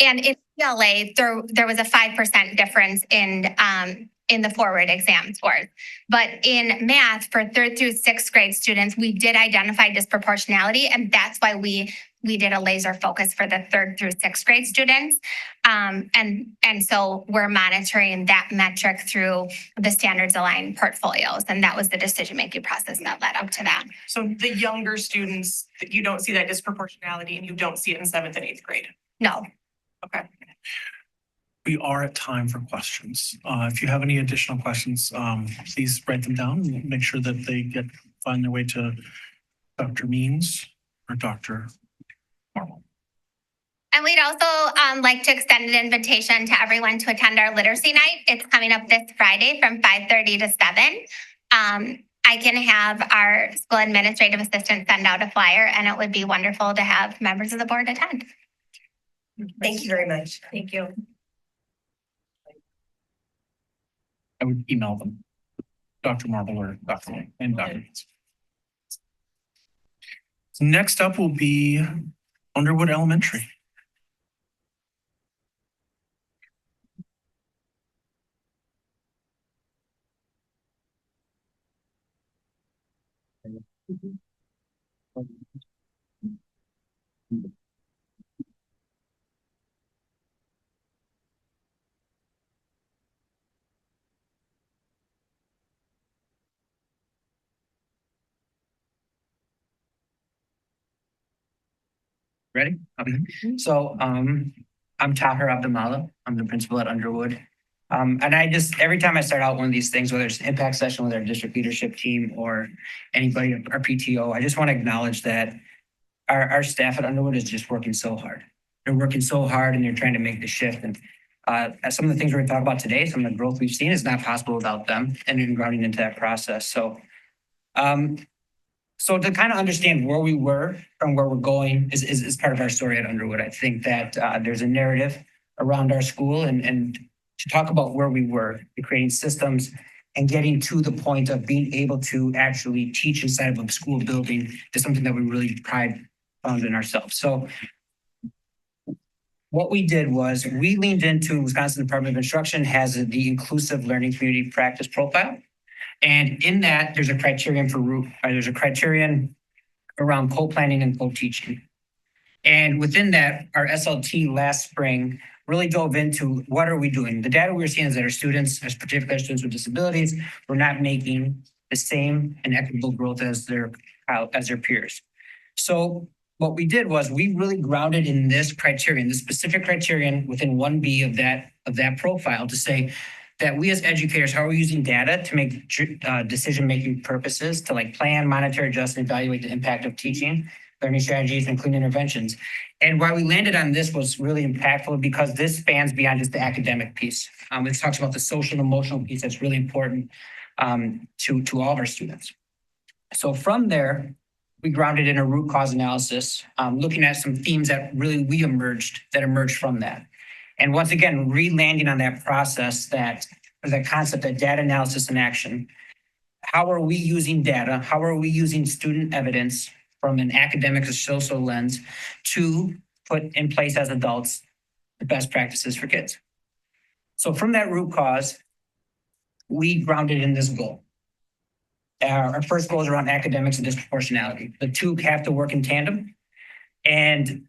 [SPEAKER 13] And in CLA, there was a 5% difference in the forward exam scores. But in math, for 3rd through 6th grade students, we did identify disproportionality, and that's why we did a laser focus for the 3rd through 6th grade students. And so we're monitoring that metric through the standards aligned portfolios, and that was the decision-making process that led up to that.
[SPEAKER 12] So the younger students, you don't see that disproportionality, and you don't see it in 7th and 8th grade?
[SPEAKER 13] No.
[SPEAKER 12] Okay.
[SPEAKER 1] We are at time for questions. If you have any additional questions, please write them down and make sure that they find their way to Dr. Means or Dr. Marble.
[SPEAKER 13] And we'd also like to extend an invitation to everyone to attend our literacy night. It's coming up this Friday from 5:30 to 7. I can have our school administrative assistant send out a flyer, and it would be wonderful to have members of the board attend.
[SPEAKER 14] Thank you very much.
[SPEAKER 12] Thank you.
[SPEAKER 1] I would email them, Dr. Marble or Dr. Lang and Dr. Means. Next up will be Underwood Elementary.
[SPEAKER 16] Ready? Okay. So I'm Tahir Abdamala. I'm the principal at Underwood. And I just, every time I start out one of these things, whether it's an impact session with our district leadership team or anybody, our PTO, I just want to acknowledge that our staff at Underwood is just working so hard. They're working so hard and they're trying to make the shift. And some of the things we're going to talk about today, some of the growth we've seen is not possible without them and then grounding into that process. So to kind of understand where we were and where we're going is part of our story at Underwood. I think that there's a narrative around our school and to talk about where we were, creating systems and getting to the point of being able to actually teach inside of a school building is something that we really found in ourselves. So what we did was we leaned into Wisconsin Department of Instruction has the Inclusive Learning Community Practice Profile. And in that, there's a criterion around co-planning and co-teaching. And within that, our SLT last spring really dove into what are we doing? The data we're seeing is that our students, particularly students with disabilities, were not making the same and equitable growth as their peers. So what we did was we really grounded in this criterion, this specific criterion within 1B of that profile to say that we as educators, how are we using data to make decision-making purposes to like plan, monitor, adjust, and evaluate the impact of teaching learning strategies, and clean interventions. And why we landed on this was really impactful because this spans beyond just the academic piece. It talks about the social and emotional piece that's really important to all of our students. So from there, we grounded in a root cause analysis, looking at some themes that really emerged from that. And once again, re-landing on that process that concept of data analysis and action. How are we using data? How are we using student evidence from an academic and social lens to put in place as adults the best practices for kids? So from that root cause, we grounded in this goal. Our first goal is around academics and disproportionality. The two have to work in tandem. And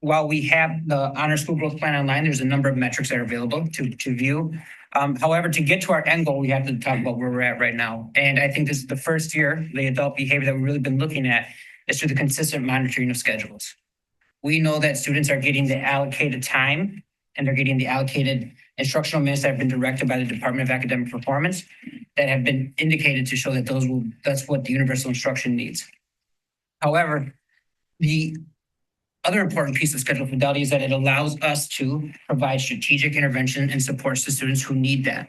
[SPEAKER 16] while we have the Honor School Growth Plan online, there's a number of metrics that are available to view. However, to get to our end goal, we have to talk about where we're at right now. And I think this is the first year, the adult behavior that we've really been looking at is through the consistent monitoring of schedules. We know that students are getting the allocated time and they're getting the allocated instructional minutes that have been directed by the Department of Academic Performance that have been indicated to show that that's what the universal instruction needs. However, the other important piece of schedule fidelity is that it allows us to provide strategic intervention and supports to students who need that.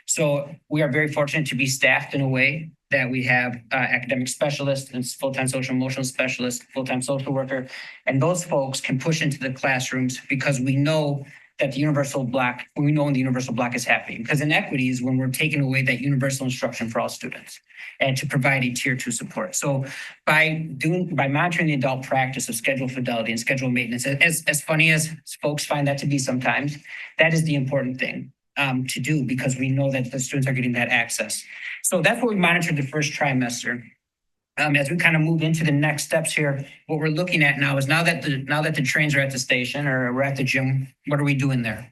[SPEAKER 16] So we are very fortunate to be staffed in a way that we have academic specialists and full-time social emotional specialists, full-time social worker, and those folks can push into the classrooms because we know that the universal block, when the universal block is happening. Because inequity is when we're taking away that universal instruction for all students and to provide a tier 2 support. So by monitoring the adult practice of schedule fidelity and schedule maintenance, as funny as folks find that to be sometimes, that is the important thing to do because we know that the students are getting that access. So that's what we monitored the first trimester. As we kind of move into the next steps here, what we're looking at now is now that the trains are at the station or we're at the gym, what are we doing there?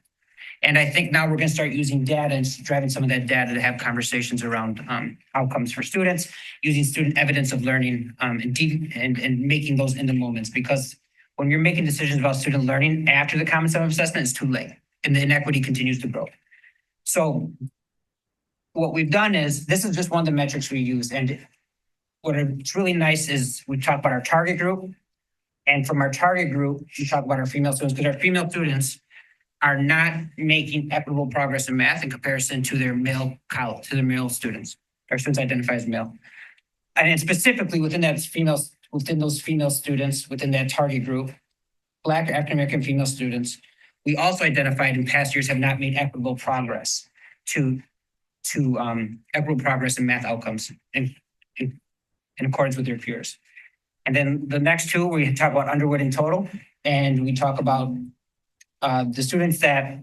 [SPEAKER 16] And I think now we're going to start using data and driving some of that data to have conversations around outcomes for students, using student evidence of learning and making those in the moments. Because when you're making decisions about student learning after the Common Sum Assessment, it's too late and the inequity continues to grow. So what we've done is, this is just one of the metrics we use. And what's really nice is we talk about our target group. And from our target group, we talk about our female students because our female students are not making equitable progress in math in comparison to their male students. Our students identify as male. And specifically within those female students, within that target group, Black or African American female students, we also identified in past years have not made equitable progress to equitable progress in math outcomes in accordance with their peers. And then the next two, we talk about Underwood in total, and we talk about the students that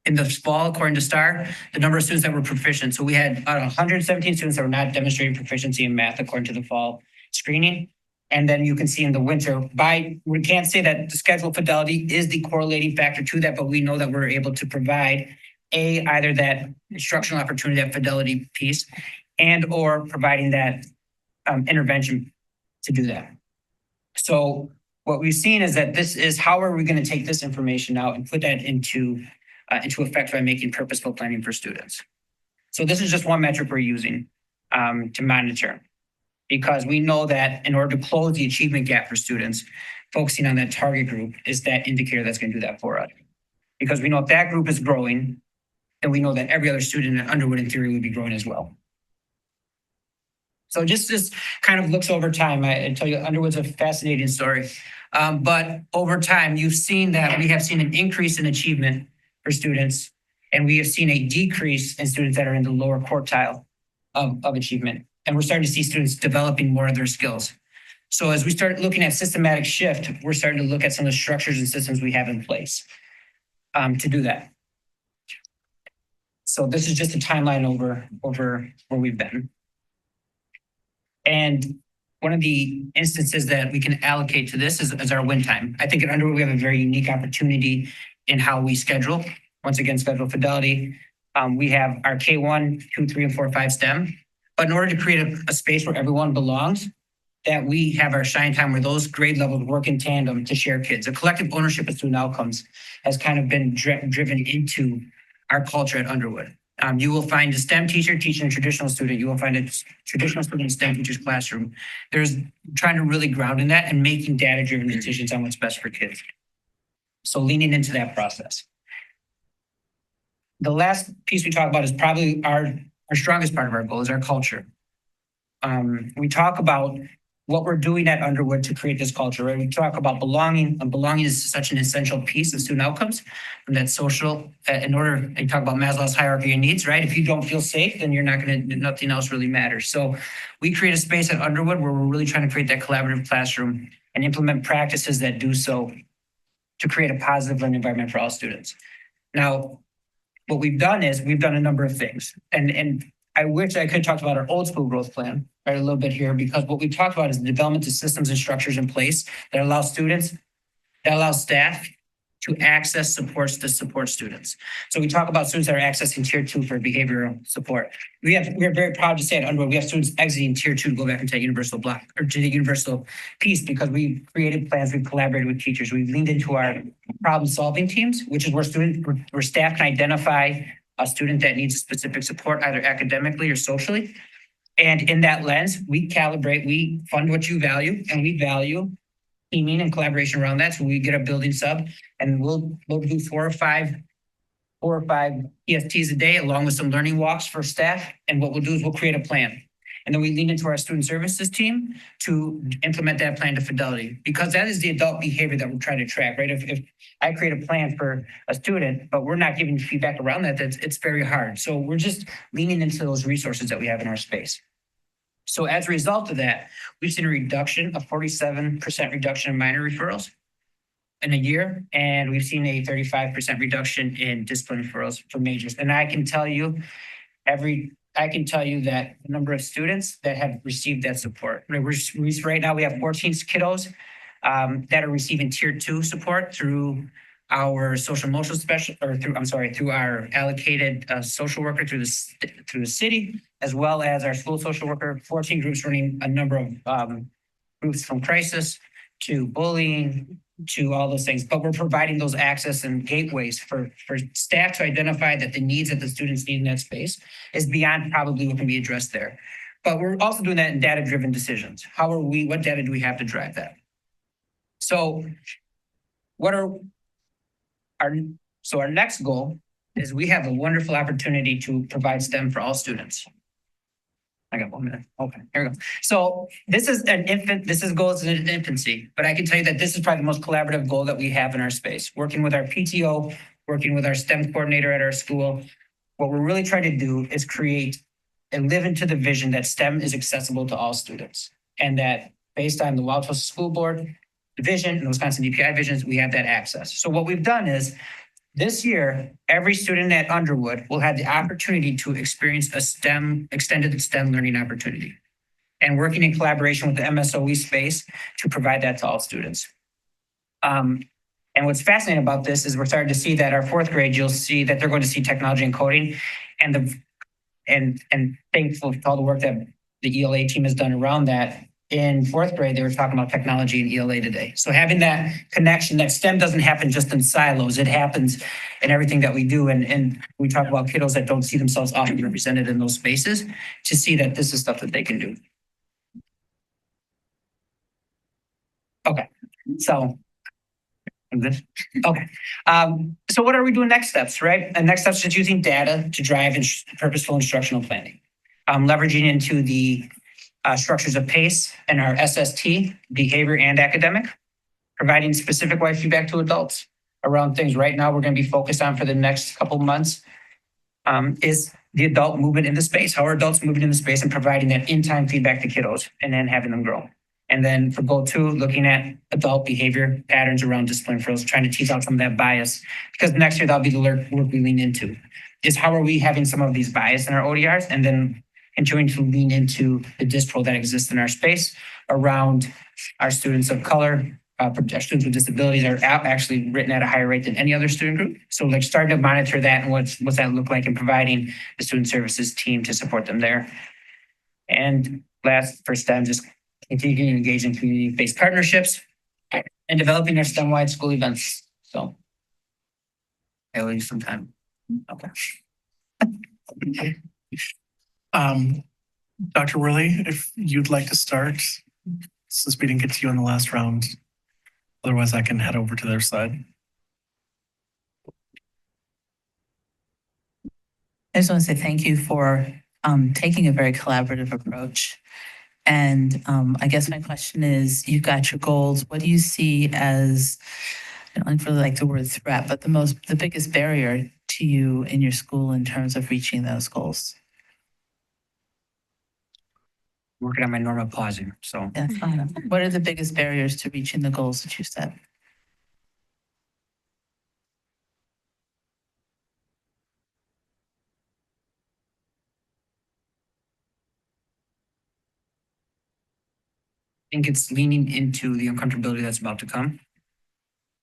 [SPEAKER 16] in the fall, according to STAR, the number of students that were proficient. So we had 117 students that were not demonstrating proficiency in math according to the fall screening. And then you can see in the winter, we can't say that the schedule fidelity is the correlating factor to that, but we know that we're able to provide either that instructional opportunity, that fidelity piece, and or providing that intervention to do that. So what we've seen is that this is how are we going to take this information now and put that into effect by making purposeful planning for students. So this is just one metric we're using to monitor, because we know that in order to close the achievement gap for students, focusing on that target group is that indicator that's going to do that for us. Because we know if that group is growing, then we know that every other student at Underwood in theory would be growing as well. So just this kind of looks over time. I tell you, Underwood's a fascinating story. But over time, you've seen that we have seen an increase in achievement for students, and we have seen a decrease in students that are in the lower quartile of achievement. And we're starting to see students developing more of their skills. So as we start looking at systematic shift, we're starting to look at some of the structures and systems we have in place to do that. So this is just a timeline over where we've been. And one of the instances that we can allocate to this is our win time. I think at Underwood, we have a very unique opportunity in how we schedule. Once again, schedule fidelity. We have our K1, 2, 3, and 4, 5 STEM. But in order to create a space where everyone belongs, that we have our shine time where those grade levels work in tandem to share kids. A collective ownership of student outcomes has kind of been driven into our culture at Underwood. You will find a STEM teacher teaching a traditional student. You will find a traditional student in a STEM teacher's classroom. There's trying to really ground in that and making data-driven decisions on what's best for kids. So leaning into that process. The last piece we talk about is probably our strongest part of our goal is our culture. We talk about what we're doing at Underwood to create this culture, right? We talk about belonging, and belonging is such an essential piece of student outcomes from that social, in order, you talk about Maslow's hierarchy of needs, right? If you don't feel safe, then you're not nothing else really matters. So we create a space at Underwood where we're really trying to create that collaborative classroom and implement practices that do so to create a positive learning environment for all students. Now, what we've done is we've done a number of things, and I wish I could talk about our old school growth plan, right, a little bit here, because what we talked about is the development of systems and structures in place that allow students, that allow staff to access supports to support students. So we talk about students that are accessing tier 2 for behavioral support. We're very proud to say at Underwood, we have students exiting tier 2 to go back into that universal block or to the universal piece because we created plans, we've collaborated with teachers, we've leaned into our problem solving teams, which is where staff can identify a student that needs specific support, either academically or socially. And in that lens, we calibrate, we fund what you value, and we value teaming and collaboration around that. So we get a building sub and we'll do four or five ESTs a day along with some learning walks for staff. And what we'll do is we'll create a plan. And then we lean into our student services team to implement that plan to fidelity, because that is the adult behavior that we're trying to track, right? If I create a plan for a student, but we're not giving feedback around that, it's very hard. So we're just leaning into those resources that we have in our space. So as a result of that, we've seen a reduction of 47% reduction in minor referrals in a year, and we've seen a 35% reduction in discipline referrals for majors. And I can tell you that the number of students that have received that support. Right now we have 14 kiddos that are receiving tier 2 support through our social emotional through our allocated social worker through the city, as well as our school social worker, 14 groups running a number of groups from crisis to bullying to all those things. But we're providing those access and gateways for staff to identify that the needs that the students need in that space is beyond probably what can be addressed there. But we're also doing that in data-driven decisions. What data do we have to drive that? So our next goal is we have a wonderful opportunity to provide STEM for all students. I got 1 minute. Okay, here we go. So this is goals in infancy, but I can tell you that this is probably the most collaborative goal that we have in our space. Working with our PTO, working with our STEM coordinator at our school, what we're really trying to do is create and live into the vision that STEM is accessible to all students. And that based on the Wauwatosa School Board vision and Wisconsin DPI visions, we have that access. So what we've done is this year, every student at Underwood will have the opportunity to experience a extended STEM learning opportunity, and working in collaboration with the MSOE space to provide that to all students. And what's fascinating about this is we're starting to see that our 4th grade, you'll see that they're going to see technology and coding, and thankful for all the work that the ELA team has done around that. In 4th grade, they were talking about technology and ELA today. So having that connection, that STEM doesn't happen just in silos. It happens in everything that we do. And we talk about kiddos that don't see themselves often represented in those spaces to see that this is stuff that they can do. Okay, so I'm good. Okay. So what are we doing next steps, right? And next steps is using data to drive purposeful instructional planning. Leveraging into the structures of PACE and our SST, behavior and academic, providing specific white feedback to adults around things right now we're going to be focused on for the next couple months is the adult movement in the space. How are adults moving in the space and providing that in-time feedback to kiddos and then having them grow. And then for goal 2, looking at adult behavior patterns around discipline referrals, trying to tease out some of that bias, because next year that'll be the work we lean into, is how are we having some of these bias in our ODRs, and then continuing to lean into the dispro that exists in our space around our students of color, our students with disabilities are actually written at a higher rate than any other student group. So like starting to monitor that and what's that look like, and providing the student services team to support them there. And last, for STEM, just continuing to engage in community-based partnerships and developing our STEM-wide school events. So I will use some time. Okay.
[SPEAKER 1] Dr. Worley, if you'd like to start, since we didn't get to you in the last round. Otherwise, I can head over to their side.
[SPEAKER 17] I just want to say thank you for taking a very collaborative approach. And I guess my question is, you've got your goals. What do you see as, I don't really like the word threat, but the biggest barrier to you in your school in terms of reaching those goals?
[SPEAKER 16] Working on my normal pausing, so.
[SPEAKER 17] That's fine. What are the biggest barriers to reaching the goals that you set?
[SPEAKER 16] I think it's leaning into the uncomfortability that's about to come.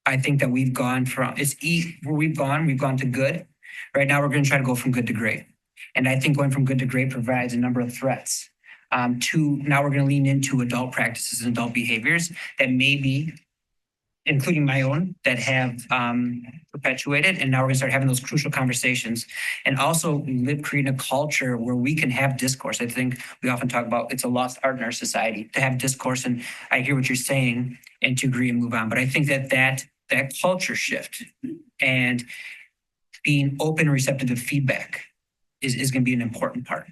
[SPEAKER 16] I think that we've gone from, where we've gone to good. Right now, we're going to try to go from good to great. And I think going from good to great provides a number of threats. Now we're going to lean into adult practices and adult behaviors that maybe, including my own, that have perpetuated. And now we're going to start having those crucial conversations and also creating a culture where we can have discourse. I think we often talk about it's a lost art in our society to have discourse. And I hear what you're saying and to agree and move on. But I think that culture shift and being open and receptive to feedback is going to be an important part.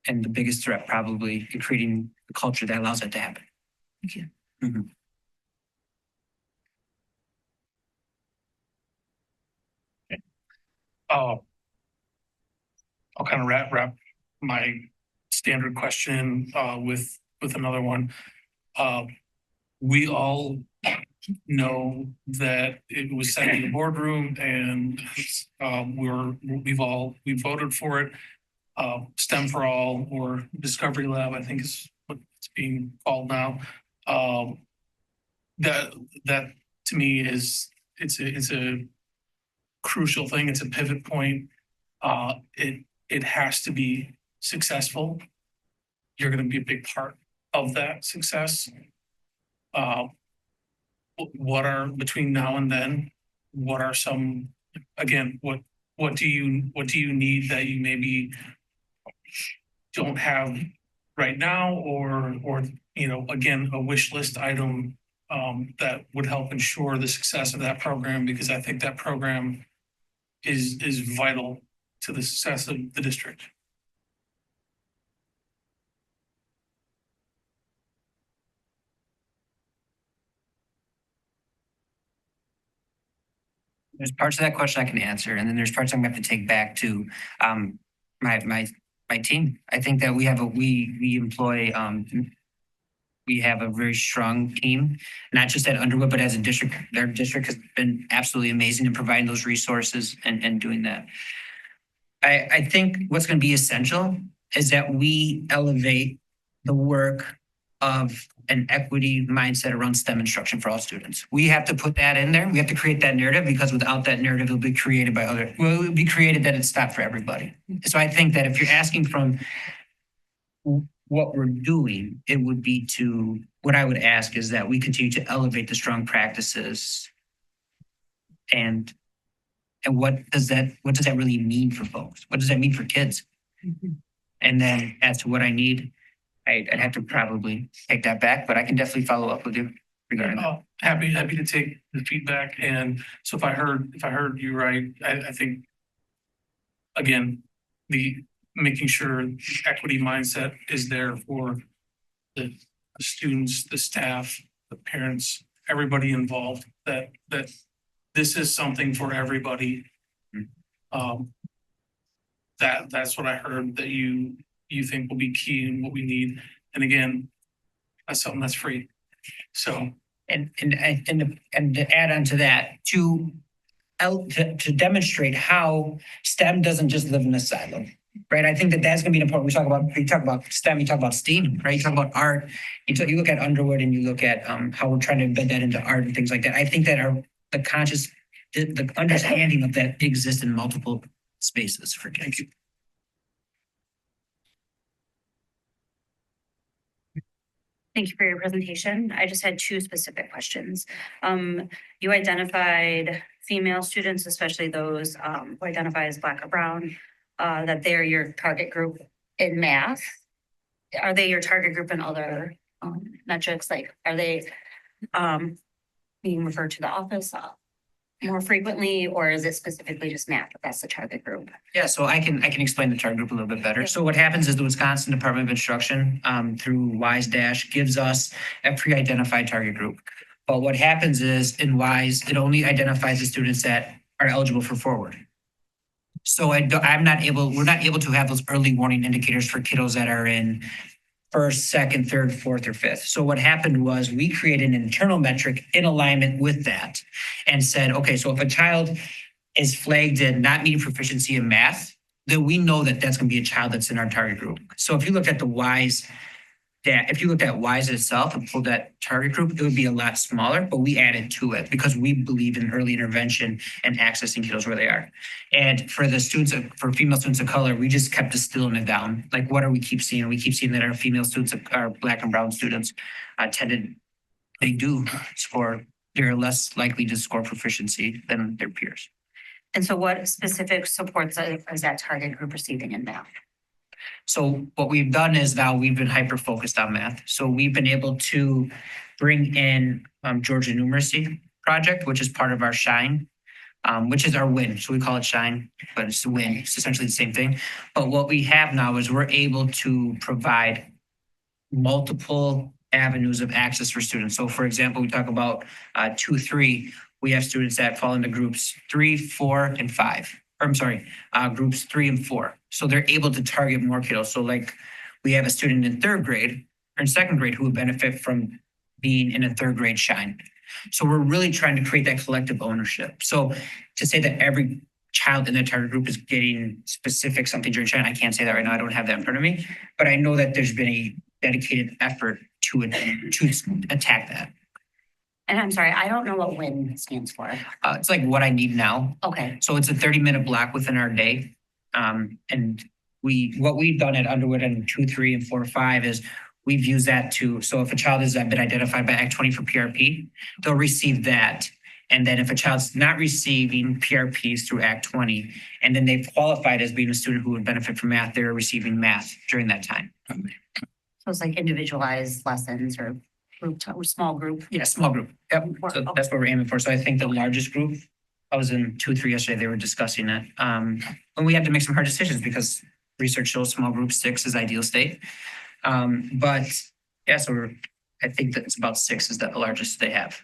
[SPEAKER 16] And the biggest threat probably in creating a culture that allows that to happen.
[SPEAKER 17] Thank you.
[SPEAKER 16] Mm-hmm.
[SPEAKER 1] I'll kind of wrap my standard question with another one. We all know that it was said in the boardroom, and we voted for it. STEM for all, or Discovery Lab, I think is what it's being called now. That to me is it's a crucial thing. It's a pivot point. It has to be successful. You're going to be a big part of that success. What are between now and then? What are some, again, what do you need that you maybe don't have right now, or again, a wish list item that would help ensure the success of that program, because I think that program is vital to the success of the district.
[SPEAKER 16] There's parts of that question I can answer, and then there's parts I'm going to have to take back to my team. I think that we have we have a very strong team, not just at Underwood, but as a district. Their district has been absolutely amazing in providing those resources and doing that. I think what's going to be essential is that we elevate the work of an equity mindset around STEM instruction for all students. We have to put that in there. We have to create that narrative, because without that narrative, it'll be created by it will be created that it's not for everybody. So I think that if you're asking from what we're doing, it would be what I would ask is that we continue to elevate the strong practices and what does that really mean for folks? What does that mean for kids? Mm-hmm. And then as to what I need, I'd have to probably take that back, but I can definitely follow up with you regarding that.
[SPEAKER 1] Happy to take the feedback. And so if I heard you right, I think again, the making sure equity mindset is there for the students, the staff, the parents, everybody involved, that this is something for everybody. That's what I heard that you think will be key and what we need. And again, that's something that's free. So
[SPEAKER 16] and to add on to that, to demonstrate how STEM doesn't just live in a silo. Right, I think that's going to be important. You talk about STEM, you talk about STEAM, right? You talk about art. You look at Underwood, and you look at how we're trying to embed that into art and things like that. I think that the understanding of that exists in multiple spaces for kids.
[SPEAKER 11] Thank you for your presentation. I just had two specific questions. You identified female students, especially those who identify as Black or Brown. that they're your target group in math. Are they your target group in other metrics? Like, are they being referred to the office more frequently, or is it specifically just math? That's the target group.
[SPEAKER 16] Yeah, so I can explain the target group a little bit better. So what happens is the Wisconsin Department of Instruction through WSD gives us a pre-identified target group. But what happens is in WISE, it only identifies the students that are eligible for forward. So we're not able to have those early warning indicators for kiddos that are in first, second, third, fourth, or fifth. So what happened was we created an internal metric in alignment with that and said, okay, so if a child is flagged in not meeting proficiency in math, then we know that that's going to be a child that's in our target group. So if you look at the WISE, if you looked at WISE itself and pulled that target group, it would be a lot smaller, but we added to it because we believe in early intervention and accessing kiddos where they are. And for the students, for female students of color, we just kept distilling it down. Like, what do we keep seeing? We keep seeing that our female students, our Black and brown students, they do score, they're less likely to score proficiency than their peers.
[SPEAKER 11] And so what specific supports is that target group receiving in math?
[SPEAKER 16] So what we've done is now we've been hyper-focused on math. So we've been able to bring in Georgia Numeracy Project, which is part of our SHINE, which is our WIN. So we call it SHINE, but it's the WIN. It's essentially the same thing. But what we have now is we're able to provide multiple avenues of access for students. So for example, we talk about 2-3. We have students that fall into groups 3, 4, and 5. Groups 3 and 4. So they're able to target more kiddos. So like we have a student in third grade or in second grade who would benefit from being in a third grade SHINE. So we're really trying to create that collective ownership. So to say that every child in that target group is getting specific something during SHINE, I can't say that right now. I don't have that in front of me, but I know that there's been a dedicated effort to attack that.
[SPEAKER 11] And I'm sorry, I don't know what WIN stands for.
[SPEAKER 16] It's like what I need now.
[SPEAKER 11] Okay.
[SPEAKER 16] So it's a 30-minute block within our day. And what we've done at Underwood and 2, 3, and 4, 5 is we've used that so if a child has been identified by Act 20 for PRP, they'll receive that. And then if a child's not receiving PRPs through Act 20, and then they've qualified as being a student who would benefit from math, they're receiving math during that time.
[SPEAKER 11] So it's like individualized lessons or small group.
[SPEAKER 16] Yeah, small group. Yep. So that's what we're aiming for. So I think the largest group, I was in 2, 3 yesterday, they were discussing it. And we had to make some hard decisions because research shows small group 6 is ideal state. But yeah, so I think that it's about 6 is the largest they have.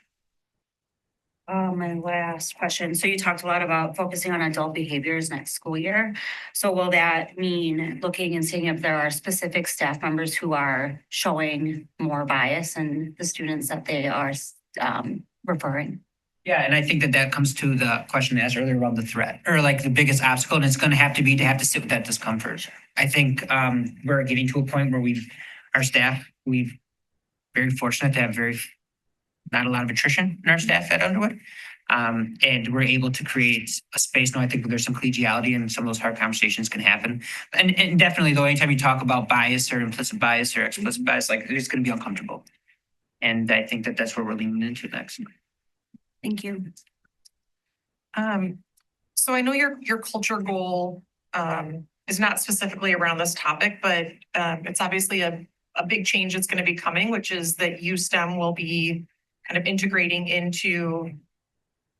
[SPEAKER 11] My last question. So you talked a lot about focusing on adult behaviors next school year. So will that mean looking and seeing if there are specific staff members who are showing more bias in the students that they are referring?
[SPEAKER 16] Yeah, and I think that comes to the question asked earlier around the threat or like the biggest obstacle, and it's going to have to sit with that discomfort. I think we're getting to a point where we're very fortunate to have not a lot of attrition in our staff at Underwood. And we're able to create a space. Now, I think there's some collegiality and some of those hard conversations can happen. And definitely, though, anytime you talk about bias or implicit bias or explicit bias, like it's going to be uncomfortable. And I think that's where we're leaning into next.
[SPEAKER 11] Thank you.
[SPEAKER 12] So I know your culture goal is not specifically around this topic, but it's obviously a big change that's going to be coming, which is that USTEM will be kind of integrating into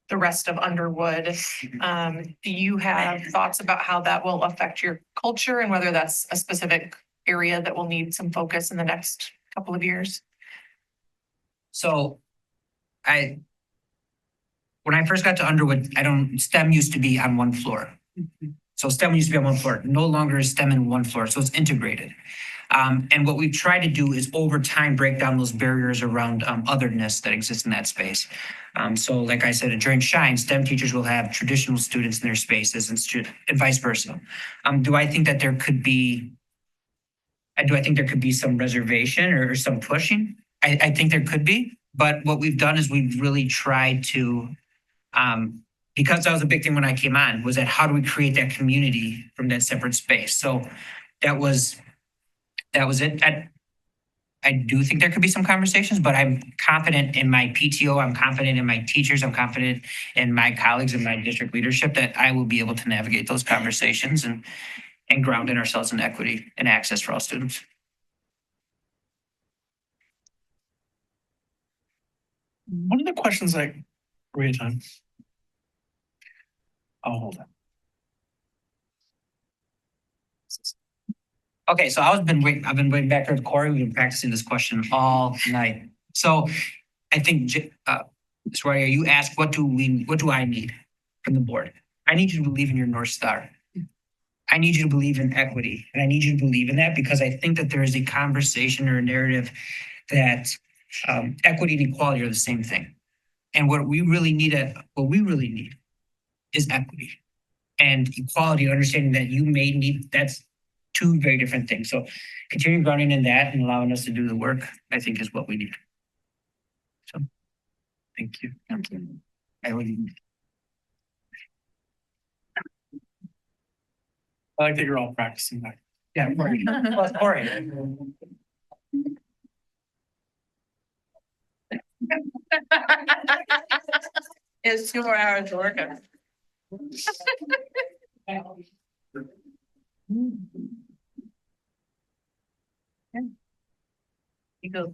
[SPEAKER 12] the rest of Underwood. Do you have thoughts about how that will affect your culture and whether that's a specific area that will need some focus in the next couple of years?
[SPEAKER 16] So when I first got to Underwood, STEM used to be on one floor. So STEM used to be on one floor. No longer is STEM in one floor, so it's integrated. And what we've tried to do is over time break down those barriers around otherness that exist in that space. So like I said, during SHINE, STEM teachers will have traditional students in their spaces and vice versa. Do I think that there could be some reservation or some pushing? I think there could be, but what we've done is we've really tried to, because that was a big thing when I came on, was that how do we create that community from that separate space? So that was it. I do think there could be some conversations, but I'm confident in my PTO, I'm confident in my teachers, I'm confident in my colleagues and my district leadership that I will be able to navigate those conversations and ground in ourselves in equity and access for all students.
[SPEAKER 1] One of the questions wait a time. Oh, hold on.
[SPEAKER 16] Okay, so I've been waiting back there with Corey. We've been practicing this question all night. So I think, Ms. Royer, you asked, what do I need from the board? I need you to believe in your North Star. I need you to believe in equity. And I need you to believe in that because I think that there is a conversation or a narrative that equity and equality are the same thing. And what we really need is equity and equality, understanding that you may need, that's two very different things. So continue grounding in that and allowing us to do the work, I think is what we need. So
[SPEAKER 1] thank you.
[SPEAKER 16] Thank you. I
[SPEAKER 1] like that you're all practicing that.
[SPEAKER 16] Yeah, Corey. Well, Corey.
[SPEAKER 15] It's 2 more hours working. You go.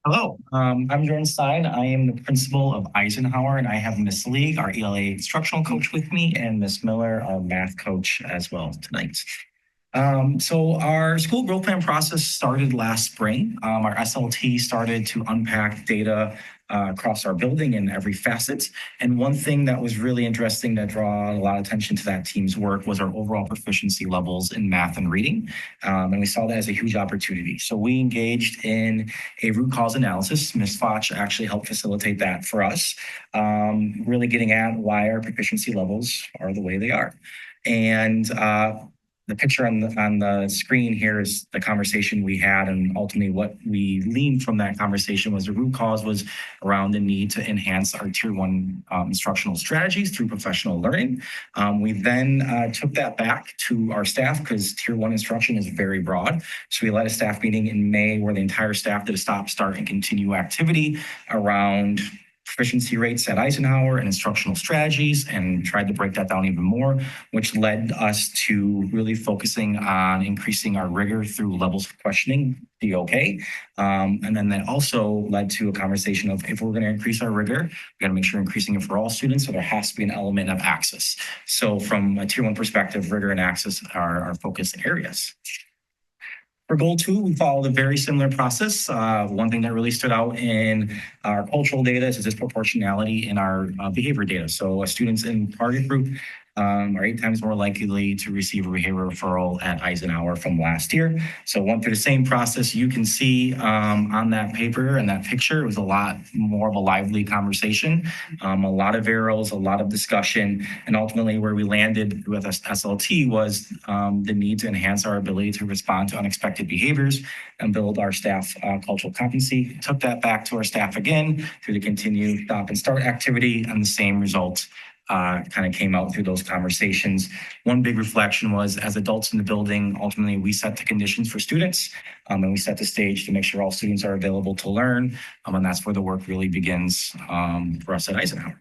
[SPEAKER 18] Hello, I'm Jordan Stein. I am the principal of Eisenhower, and I have Miss Lee, our ELA instructional coach with me, and Miss Miller, our math coach as well tonight. So our school growth plan process started last spring. Our SLT started to unpack data across our building in every facet. And one thing that was really interesting that draw a lot of attention to that team's work was our overall proficiency levels in math and reading. And we saw that as a huge opportunity. So we engaged in a root cause analysis. Ms. Foch actually helped facilitate that for us, really getting at why our proficiency levels are the way they are. And the picture on the screen here is the conversation we had, and ultimately what we leaned from that conversation was the root cause was around the need to enhance our Tier 1 instructional strategies through professional learning. We then took that back to our staff because Tier 1 instruction is very broad. So we led a staff meeting in May where the entire staff did a stop, start, and continue activity around proficiency rates at Eisenhower and instructional strategies, and tried to break that down even more, which led us to really focusing on increasing our rigor through levels of questioning, okay. And then that also led to a conversation of if we're going to increase our rigor, we got to make sure we're increasing it for all students. So there has to be an element of access. So from a Tier 1 perspective, rigor and access are our focus areas. For goal 2, we followed a very similar process. One thing that really stood out in our cultural data is disproportionality in our behavior data. So students in target group are 8 times more likely to receive a behavior referral at Eisenhower from last year. So went through the same process. You can see on that paper and that picture, it was a lot more of a lively conversation, a lot of arrows, a lot of discussion, and ultimately where we landed with SLT was the need to enhance our ability to respond to unexpected behaviors and build our staff cultural competency. Took that back to our staff again through the continued stop and start activity, and the same results kind of came out through those conversations. One big reflection was, as adults in the building, ultimately we set the conditions for students, and we set the stage to make sure all students are available to learn, and that's where the work really begins for us at Eisenhower.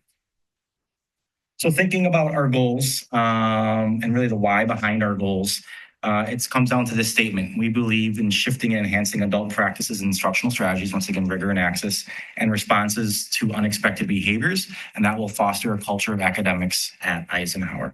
[SPEAKER 18] So thinking about our goals and really the why behind our goals, it comes down to this statement. We believe in shifting and enhancing adult practices and instructional strategies, once again, rigor and access, and responses to unexpected behaviors, and that will foster a culture of academics at Eisenhower.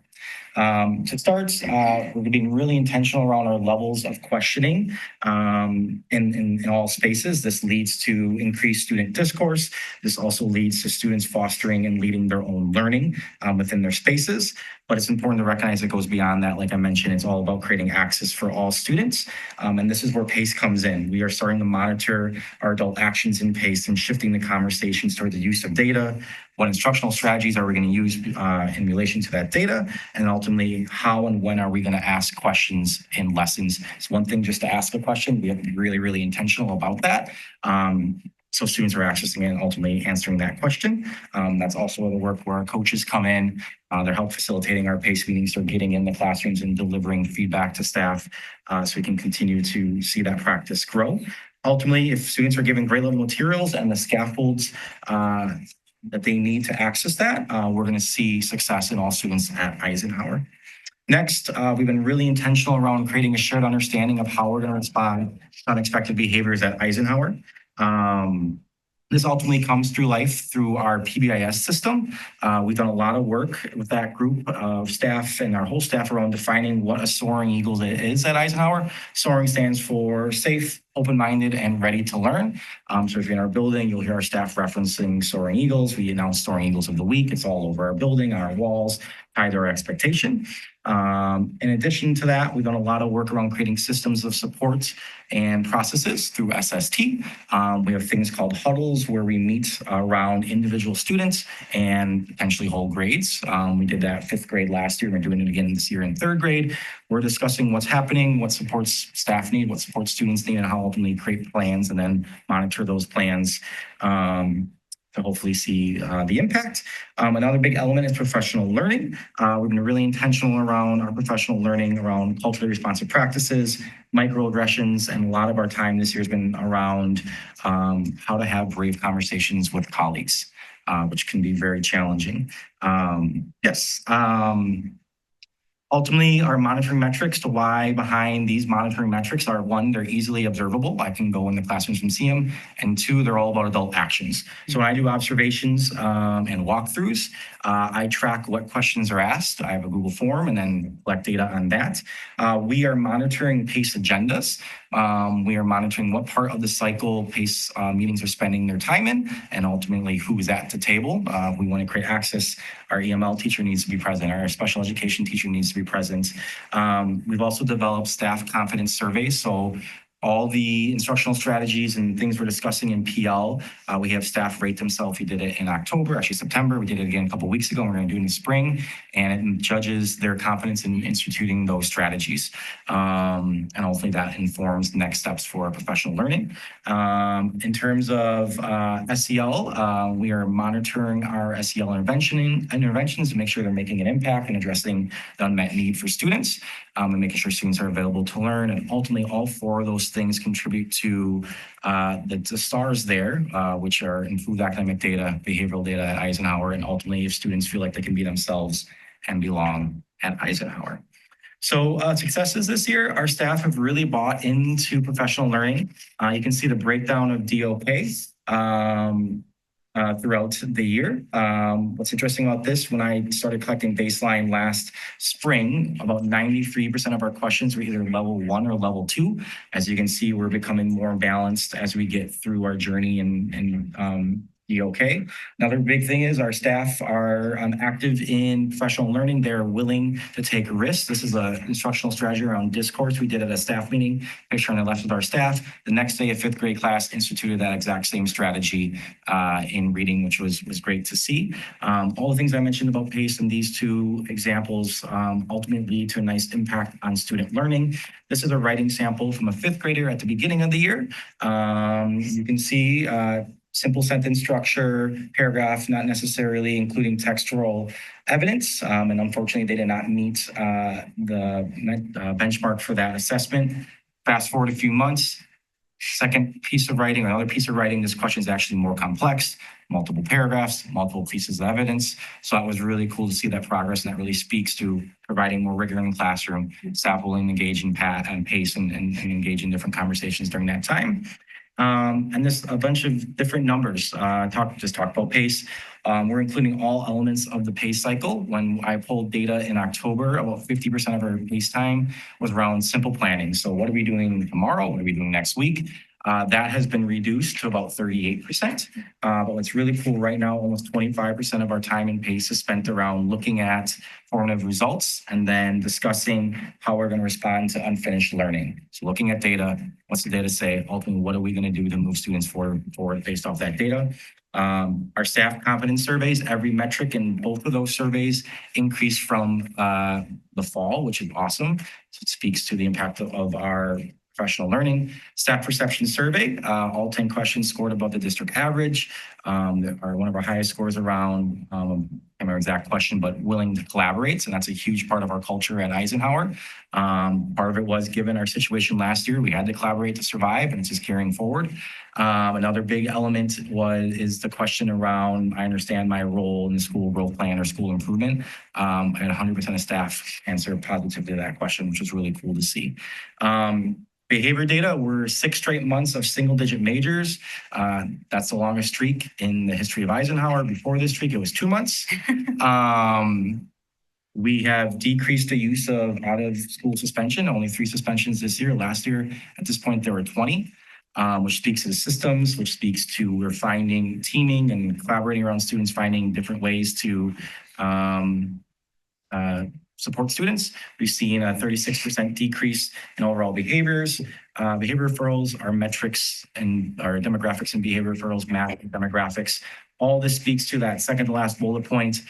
[SPEAKER 18] To start, we're being really intentional around our levels of questioning in all spaces. This leads to increased student discourse. This also leads to students fostering and leading their own learning within their spaces. But it's important to recognize it goes beyond that. Like I mentioned, it's all about creating access for all students. And this is where PACE comes in. We are starting to monitor our adult actions in PACE and shifting the conversations toward the use of data, what instructional strategies are we going to use in relation to that data, and ultimately how and when are we going to ask questions in lessons. It's one thing just to ask a question. We have to be really, really intentional about that. So students are accessing it and ultimately answering that question. That's also the work where our coaches come in. They're help facilitating our PACE meetings. They're getting in the classrooms and delivering feedback to staff so we can continue to see that practice grow. Ultimately, if students are given grade level materials and the scaffolds that they need to access that, we're going to see success in all students at Eisenhower. Next, we've been really intentional around creating a shared understanding of how we're going to respond to unexpected behaviors at Eisenhower. This ultimately comes through life through our PBIS system. We've done a lot of work with that group of staff and our whole staff around defining what a soaring eagle is at Eisenhower. Soaring stands for safe, open-minded, and ready to learn. So if you're in our building, you'll hear our staff referencing soaring eagles. We announce soaring eagles of the week. It's all over our building, our walls, tied to our expectation. In addition to that, we've done a lot of work around creating systems of support and processes through SST. We have things called huddles where we meet around individual students and potentially whole grades. We did that 5th grade last year. We're doing it again this year in 3rd grade. We're discussing what's happening, what supports staff need, what supports students need, and how ultimately create plans and then monitor those plans to hopefully see the impact. Another big element is professional learning. We've been really intentional around our professional learning, around culturally responsive practices, microaggressions, and a lot of our time this year has been around how to have brave conversations with colleagues, which can be very challenging. Ultimately, our monitoring metrics, the why behind these monitoring metrics are 1, they're easily observable. I can go in the classrooms and see them. And 2, they're all about adult actions. So when I do observations and walkthroughs, I track what questions are asked. I have a Google form and then collect data on that. We are monitoring PACE agendas. We are monitoring what part of the cycle PACE meetings are spending their time in, and ultimately who is at the table. We want to create access. Our EML teacher needs to be present. Our special education teacher needs to be present. We've also developed staff confidence surveys. So all the instructional strategies and things we're discussing in PL, we have staff rate themselves. We did it in October, actually September. We did it again a couple of weeks ago. And we're going to do it in the spring, and it judges their confidence in instituting those strategies. And hopefully that informs the next steps for professional learning. In terms of SEL, we are monitoring our SEL interventions to make sure they're making an impact and addressing the unmet need for students, and making sure students are available to learn. And ultimately, all 4 of those things contribute to the stars there, which are improved academic data, behavioral data at Eisenhower, and ultimately if students feel like they can be themselves and belong at Eisenhower. So successes this year, our staff have really bought into professional learning. You can see the breakdown of DOK throughout the year. What's interesting about this, when I started collecting baseline last spring, about 93% of our questions were either level 1 or level 2. As you can see, we're becoming more balanced as we get through our journey and DOK. Another big thing is our staff are active in professional learning. They're willing to take risks. This is an instructional strategy around discourse. We did at a staff meeting, picture on the left with our staff. The next day, a 5th grade class instituted that exact same strategy in reading, which was great to see. All the things I mentioned about PACE in these 2 examples ultimately lead to a nice impact on student learning. This is a writing sample from a 5th grader at the beginning of the year. You can see simple sentence structure, paragraph, not necessarily including textual evidence. And unfortunately, they did not meet the benchmark for that assessment. Fast forward a few months, second piece of writing, another piece of writing, this question is actually more complex, multiple paragraphs, multiple pieces of evidence. So it was really cool to see that progress, and that really speaks to providing more rigor in the classroom, staff will engage in PACE and engage in different conversations during that time. And this a bunch of different numbers. Talk about PACE. We're including all elements of the PACE cycle. When I pulled data in October, about 50% of our PACE time was around simple planning. So what are we doing tomorrow? What are we doing next week? That has been reduced to about 38%. But what's really cool right now, almost 25% of our time and pace is spent around looking at formative results and then discussing how we're going to respond to unfinished learning. So looking at data, what's the data say? Ultimately, what are we going to do to move students forward based off that data? Our staff confidence surveys, every metric in both of those surveys increased from the fall, which is awesome. So it speaks to the impact of our professional learning. Staff perception survey, all 10 questions scored above the district average. One of our highest scores around, I can't remember exact question, but willing to collaborate. And that's a huge part of our culture at Eisenhower. Part of it was given our situation last year, we had to collaborate to survive, and it's just carrying forward. Another big element is the question around, I understand my role in the school growth plan or school improvement. And 100% of staff answered positively to that question, which was really cool to see. Behavior data, we're 6 straight months of single-digit majors. That's the longest streak in the history of Eisenhower. Before this streak, it was 2 months. We have decreased the use of out-of-school suspension, only 3 suspensions this year. Last year, at this point, there were 20, which speaks to the systems, which speaks to we're finding teaming and collaborating around students, finding different ways to support students. We've seen a 36% decrease in overall behaviors. Behavior referrals, our metrics and our demographics and behavior referrals, math and demographics. All this speaks to that second to last bullet point,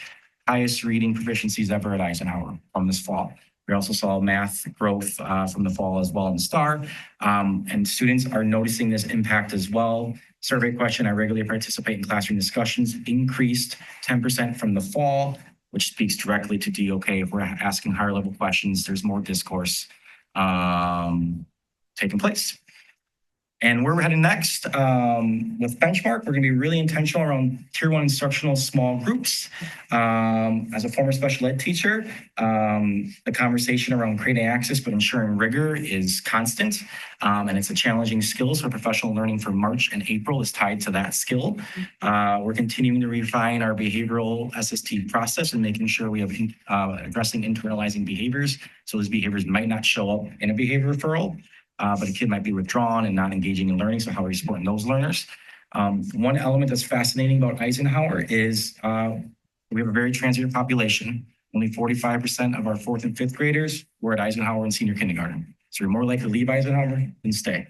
[SPEAKER 18] highest reading proficiencies ever at Eisenhower from this fall. We also saw math growth from the fall as well in STAR. And students are noticing this impact as well. Survey question, I regularly participate in classroom discussions, increased 10% from the fall, which speaks directly to DOK. If we're asking higher level questions, there's more discourse taking place. And where we're heading next with Benchmark, we're going to be really intentional around Tier 1 instructional small groups. As a former special ed teacher, the conversation around creating access but ensuring rigor is constant. And it's a challenging skill. So professional learning for March and April is tied to that skill. We're continuing to refine our behavioral SST process and making sure we have addressing internalizing behaviors. So those behaviors might not show up in a behavior referral. But a kid might be withdrawn and not engaging in learning. So how are we supporting those learners? One element that's fascinating about Eisenhower is we have a very transient population. Only 45% of our 4th and 5th graders were at Eisenhower in senior kindergarten. So you're more likely to leave Eisenhower than stay.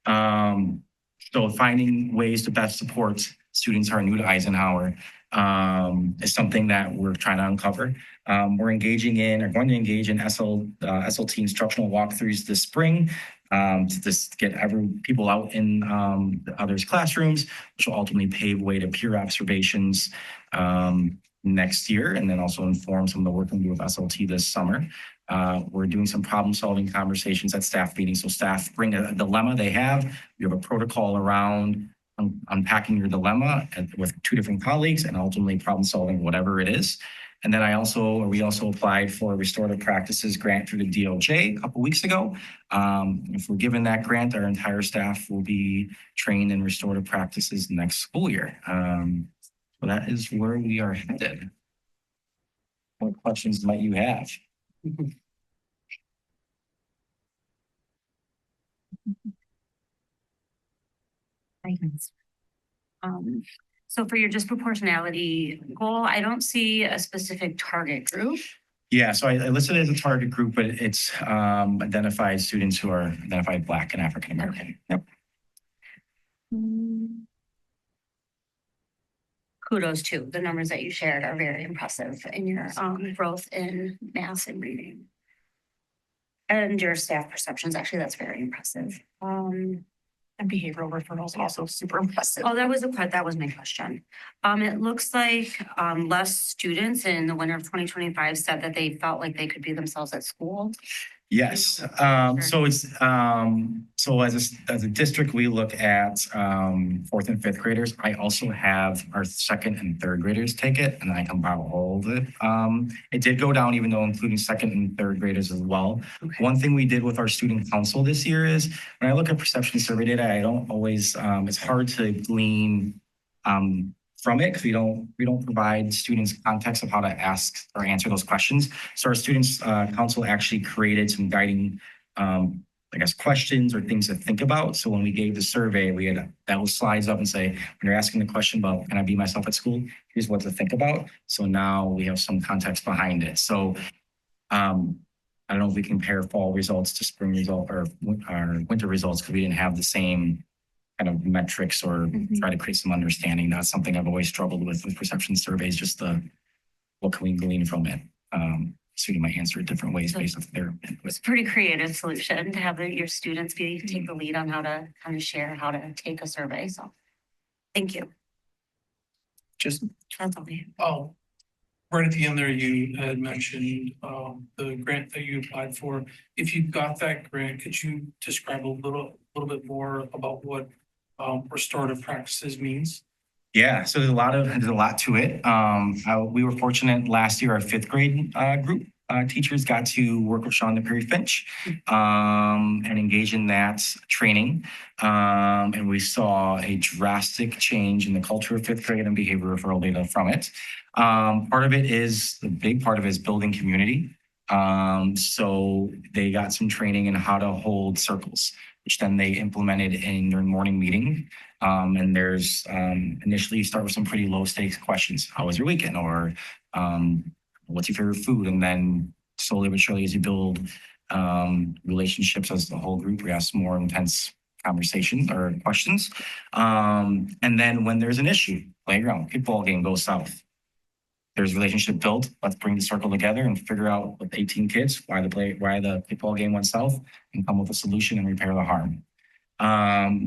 [SPEAKER 18] So finding ways to best support students who are new to Eisenhower is something that we're trying to uncover. We're going to engage in SLT instructional walkthroughs this spring to just get people out in others' classrooms, which will ultimately pave way to peer observations next year, and then also inform some of the work we do with SLT this summer. We're doing some problem-solving conversations at staff meetings. So staff bring a dilemma they have. We have a protocol around unpacking your dilemma with 2 different colleagues and ultimately problem-solving whatever it is. And then we also applied for a restorative practices grant through the DOJ a couple weeks ago. If we're given that grant, our entire staff will be trained in restorative practices next school year. So that is where we are headed. What questions might you have?
[SPEAKER 11] So for your disproportionality goal, I don't see a specific target group.
[SPEAKER 18] Yeah, so I listed it as a target group, but it's identified students who are identified Black and African American. Yep.
[SPEAKER 11] Kudos to the numbers that you shared are very impressive in your growth in math and reading. And your staff perceptions, actually, that's very impressive.
[SPEAKER 12] And behavioral referrals also super impressive.
[SPEAKER 11] Oh, that was my question. It looks like less students in the winter of 2025 said that they felt like they could be themselves at school.
[SPEAKER 18] Yes. So it's so as a district, we look at 4th and 5th graders. I also have our 2nd and 3rd graders take it, and I compile all of it. It did go down, even though including 2nd and 3rd graders as well. Okay. One thing we did with our student council this year is when I look at perception survey data, I don't always. It's hard to glean from it because we don't provide students context of how to ask or answer those questions. So our students council actually created some guiding I guess, questions or things to think about. So when we gave the survey, we had those slides up and say, when you're asking the question about, can I be myself at school? Here's what to think about. So now we have some context behind it. So I don't know if we compare fall results to spring result or winter results because we didn't have the same kind of metrics or try to create some understanding. That's something I've always struggled with perception surveys, just what can we glean from it? So you might answer it different ways based on their input.
[SPEAKER 11] It's a pretty creative solution to have your students take the lead on how to kind of share how to take a survey. So thank you.
[SPEAKER 1] Just,
[SPEAKER 11] That's all I have.
[SPEAKER 19] Oh, right at the end there, you had mentioned the grant that you applied for. If you got that grant, could you describe a little bit more about what restorative practices means?
[SPEAKER 18] Yeah, so there's a lot to it. We were fortunate last year, our fifth grade group teachers got to work with Sean Perry Finch and engage in that training. And we saw a drastic change in the culture of fifth grade and behavior referral data from it. The big part of it is building community. So they got some training in how to hold circles, which then they implemented in their morning meeting. And there's initially you start with some pretty low stakes questions. How was your weekend? Or what's your favorite food? And then slowly but surely as you build relationships as the whole group, we ask more intense conversations or questions. And then when there's an issue, playground, kickball game goes south. There's relationship built. Let's bring the circle together and figure out with 18 kids why the kickball game went south and come with a solution and repair the harm.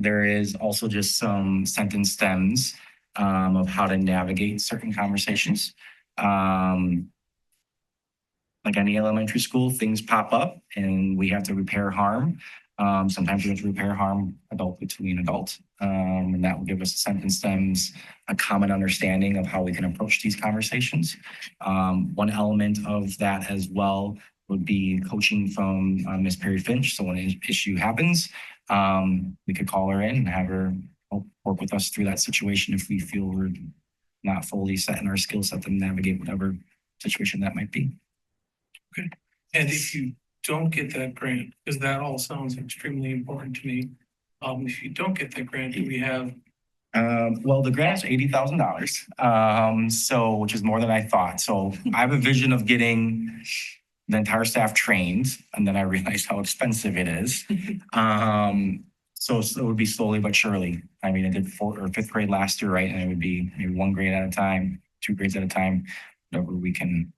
[SPEAKER 18] There is also just some sentence stems of how to navigate certain conversations. Like any elementary school, things pop up and we have to repair harm. Sometimes we have to repair harm adult between adults. And that will give us sentence stems, a common understanding of how we can approach these conversations. One element of that as well would be coaching from Ms. Perry Finch. So when an issue happens, we could call her in and have her work with us through that situation if we feel we're not fully set in our skill set to navigate whatever situation that might be.
[SPEAKER 19] Okay. And if you don't get that grant, because that all sounds extremely important to me. If you don't get that grant, do we have?
[SPEAKER 18] Well, the grant is $80,000, so which is more than I thought. So I have a vision of getting the entire staff trained, and then I realized how expensive it is. So it would be slowly but surely. I mean, I did fourth or fifth grade last year, right? And it would be maybe one grade at a time, 2 grades at a time, whatever we can.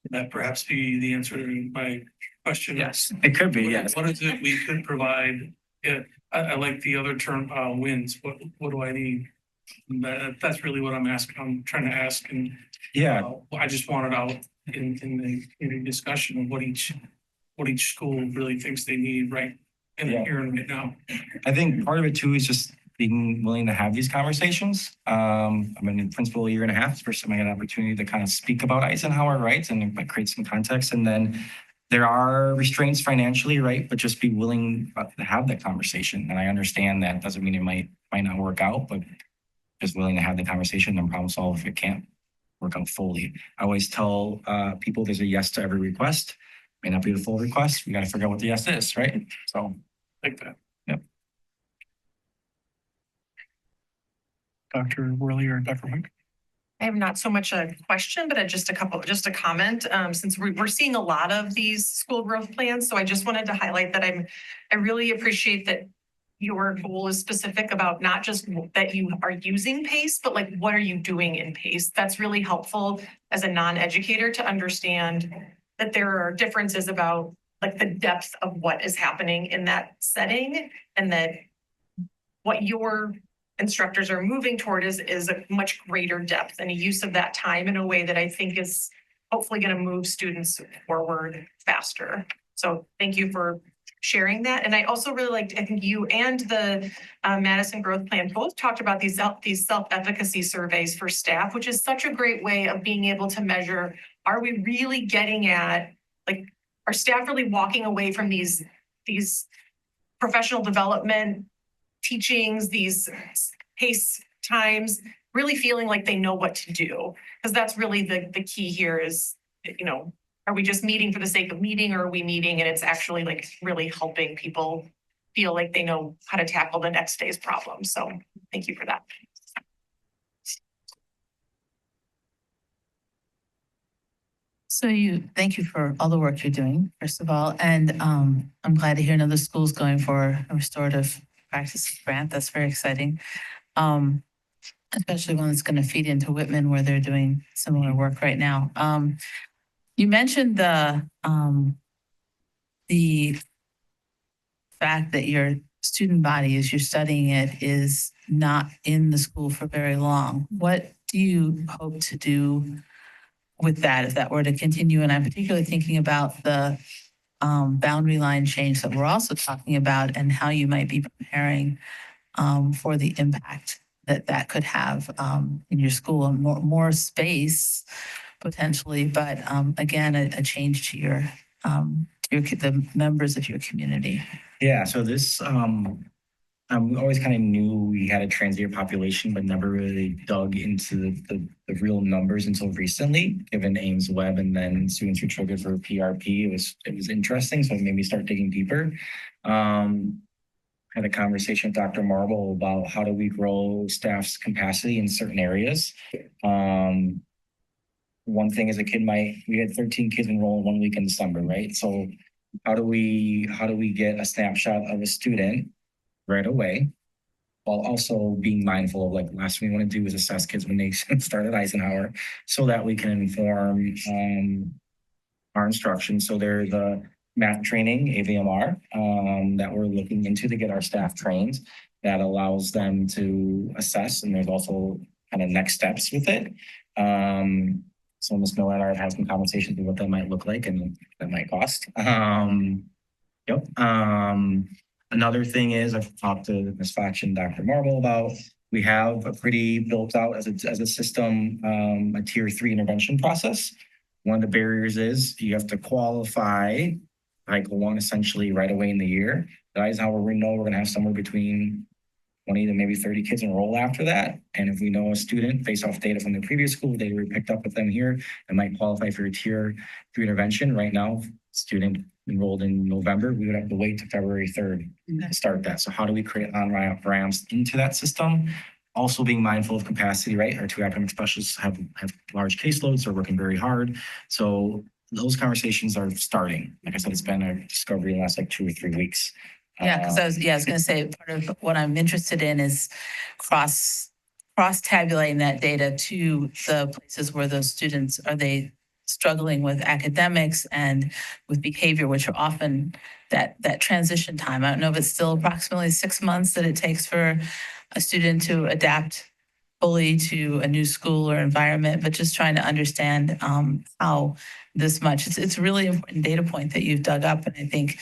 [SPEAKER 19] That perhaps be the answer to my question.
[SPEAKER 18] Yes, it could be. Yes.
[SPEAKER 19] What is it we could provide? Yeah, I like the other term, wins. What do I need? That's really what I'm asking. I'm trying to ask, and
[SPEAKER 18] yeah,
[SPEAKER 19] I just wanted out in the discussion of what each school really thinks they need right here and right now.
[SPEAKER 18] I think part of it too is just being willing to have these conversations. I've been in principal a year and a half. It's the first time I got an opportunity to kind of speak about Eisenhower, right? And create some context. And then there are restraints financially, right? But just be willing to have that conversation. And I understand that doesn't mean it might not work out, but just willing to have the conversation and problem solve if it can't work out fully. I always tell people there's a yes to every request. May not be the full request. We got to figure out what the yes is, right? So
[SPEAKER 19] like that.
[SPEAKER 18] Yep.
[SPEAKER 1] Dr. Worley or Dr. Wink?
[SPEAKER 12] I have not so much a question, but just a comment. Since we're seeing a lot of these school growth plans, so I just wanted to highlight that I really appreciate that your goal is specific about not just that you are using PACE, but like what are you doing in PACE? That's really helpful as a non-educator to understand that there are differences about like the depth of what is happening in that setting, and that what your instructors are moving toward is a much greater depth and a use of that time in a way that I think is hopefully going to move students forward faster. So thank you for sharing that. And I also really liked, I think you and the Madison Growth Plan both talked about these self-efficacy surveys for staff, which is such a great way of being able to measure, are we really getting at, like, are staff really walking away from these professional development teachings, these PACE times, really feeling like they know what to do? Because that's really the key here is, you know, are we just meeting for the sake of meeting, or are we meeting and it's actually like really helping people feel like they know how to tackle the next day's problem? So thank you for that.
[SPEAKER 17] So thank you for all the work you're doing, first of all. And I'm glad to hear another school's going for a restorative practices grant. That's very exciting. Especially one that's going to feed into Whitman where they're doing similar work right now. You mentioned the fact that your student body, as you're studying it, is not in the school for very long. What do you hope to do with that if that were to continue? And I'm particularly thinking about the boundary line change that we're also talking about and how you might be preparing for the impact that that could have in your school and more space potentially, but again, a change to the members of your community.
[SPEAKER 18] Yeah, so this, we always kind of knew we had a transient population, but never really dug into the real numbers until recently, given Ames Web and then students who triggered for PRP. It was interesting, so it made me start digging deeper. Had a conversation with Dr. Marble about how do we grow staff's capacity in certain areas. One thing is we had 13 kids enroll in 1 week in December, right? So how do we get a snapshot of a student right away, while also being mindful of, like, last thing we want to do is assess kids when they start at Eisenhower, so that we can inform our instruction. So there's a math training, AVMR, that we're looking into to get our staff trained. That allows them to assess, and there's also kind of next steps with it. So Ms. Miller and I have had some conversations of what that might look like and that might cost. Yep. Another thing is I've talked to Ms. Fotch and Dr. Marble about, we have a pretty built out as a system, a tier 3 intervention process. One of the barriers is you have to qualify cycle 1 essentially right away in the year. At Eisenhower, we know we're going to have somewhere between 20 to maybe 30 kids enroll after that. And if we know a student based off data from the previous school, data we picked up with them here, and might qualify for a tier 3 intervention. Right now, student enrolled in November, we would have to wait to February 3rd to start that. So how do we create on-ramps into that system? Also being mindful of capacity, right? Our 2 academic specialists have large caseloads, they're working very hard. So those conversations are starting. Like I said, it's been a discovery in the last 2 or 3 weeks.
[SPEAKER 17] Yeah, because I was going to say part of what I'm interested in is cross tabulating that data to the places where those students are they struggling with academics and with behavior, which are often that transition time. I don't know if it's still approximately 6 months that it takes for a student to adapt fully to a new school or environment, but just trying to understand how this much. It's a really important data point that you've dug up, and I think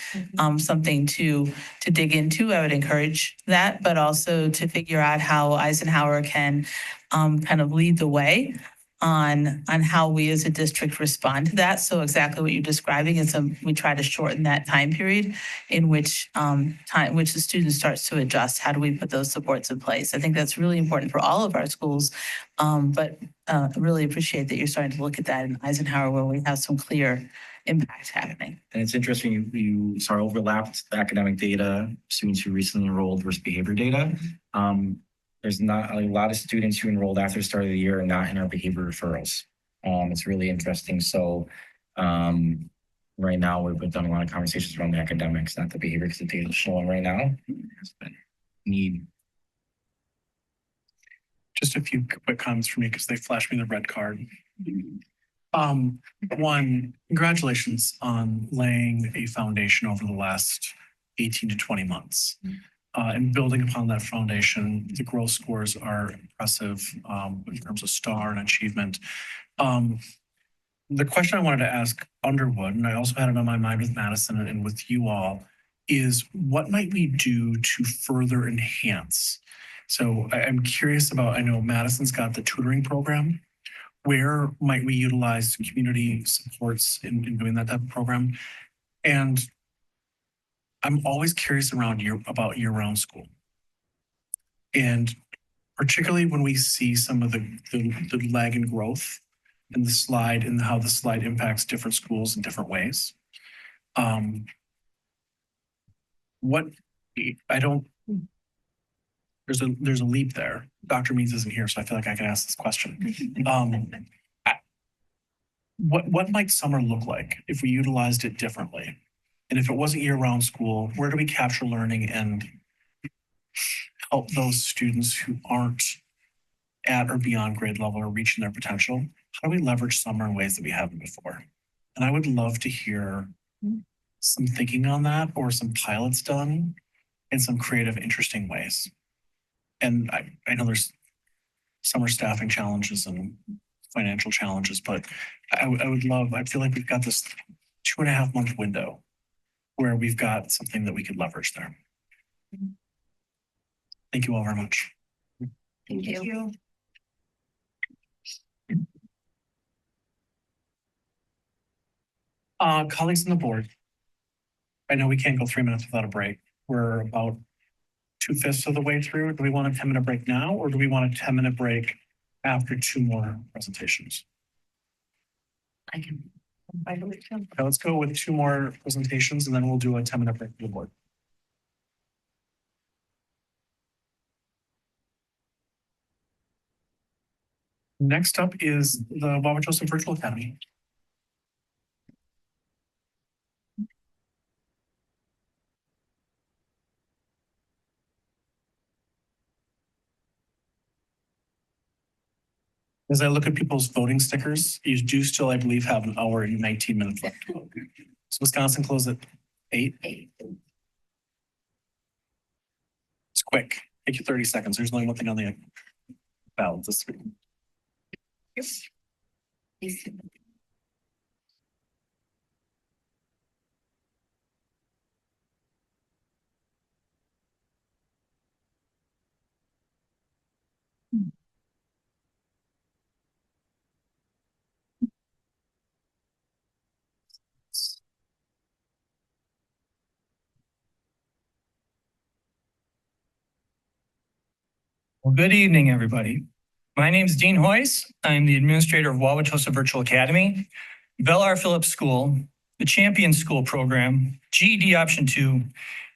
[SPEAKER 17] something to dig into. I would encourage that, but also to figure out how Eisenhower can kind of lead the way on how we as a district respond to that. So exactly what you're describing is we try to shorten that time period in which the student starts to adjust. How do we put those supports in place? I think that's really important for all of our schools, but I really appreciate that you're starting to look at that in Eisenhower where we have some clear impact happening.
[SPEAKER 18] And it's interesting, you saw overlapped the academic data, students who recently enrolled versus behavior data. There's not a lot of students who enrolled after the start of the year and not in our behavior referrals. It's really interesting. So right now we've done a lot of conversations around the academics, not the behavior, because the data is showing right now. Need.
[SPEAKER 1] Just a few quick comments for me because they flashed me the red card. One, congratulations on laying a foundation over the last 18 to 20 months. And building upon that foundation, the growth scores are impressive in terms of STAR and achievement. The question I wanted to ask Underwood, and I also had it on my mind with Madison and with you all, is what might we do to further enhance? So I'm curious about, I know Madison's got the tutoring program. Where might we utilize community supports in doing that type of program? And I'm always curious about year-round school. And particularly when we see some of the lag in growth, in the slide and how the slide impacts different schools in different ways. What, I don't, there's a leap there. Dr. Means isn't here, so I feel like I can ask this question. What might summer look like if we utilized it differently? And if it wasn't year-round school, where do we capture learning and help those students who aren't at or beyond grade level or reaching their potential? How do we leverage summer in ways that we haven't before? And I would love to hear some thinking on that or some pilots done in some creative, interesting ways. And I know there's summer staffing challenges and financial challenges, but I would love, I feel like we've got this 2.5 month window where we've got something that we could leverage there. Thank you all very much.
[SPEAKER 4] Thank you.
[SPEAKER 1] Colleagues on the board, I know we can't go 3 minutes without a break. We're about 2/5 of the way through. Do we want a 10-minute break now, or do we want a 10-minute break after 2 more presentations? Okay, let's go with 2 more presentations and then we'll do a 10-minute break for the board. Next up is the Wauwatosa Virtual Academy. As I look at people's voting stickers, you do still, I believe, have an hour and 19 minutes left to vote. So Wisconsin closed at 8. It's quick. Take you 30 seconds. There's only one thing on the ballot this week.
[SPEAKER 20] Well, good evening, everybody. My name is Dean Hoyce. I'm the administrator of Wauwatosa Virtual Academy, Bell R. Phillips School, the Champion School Program, GED Option 2,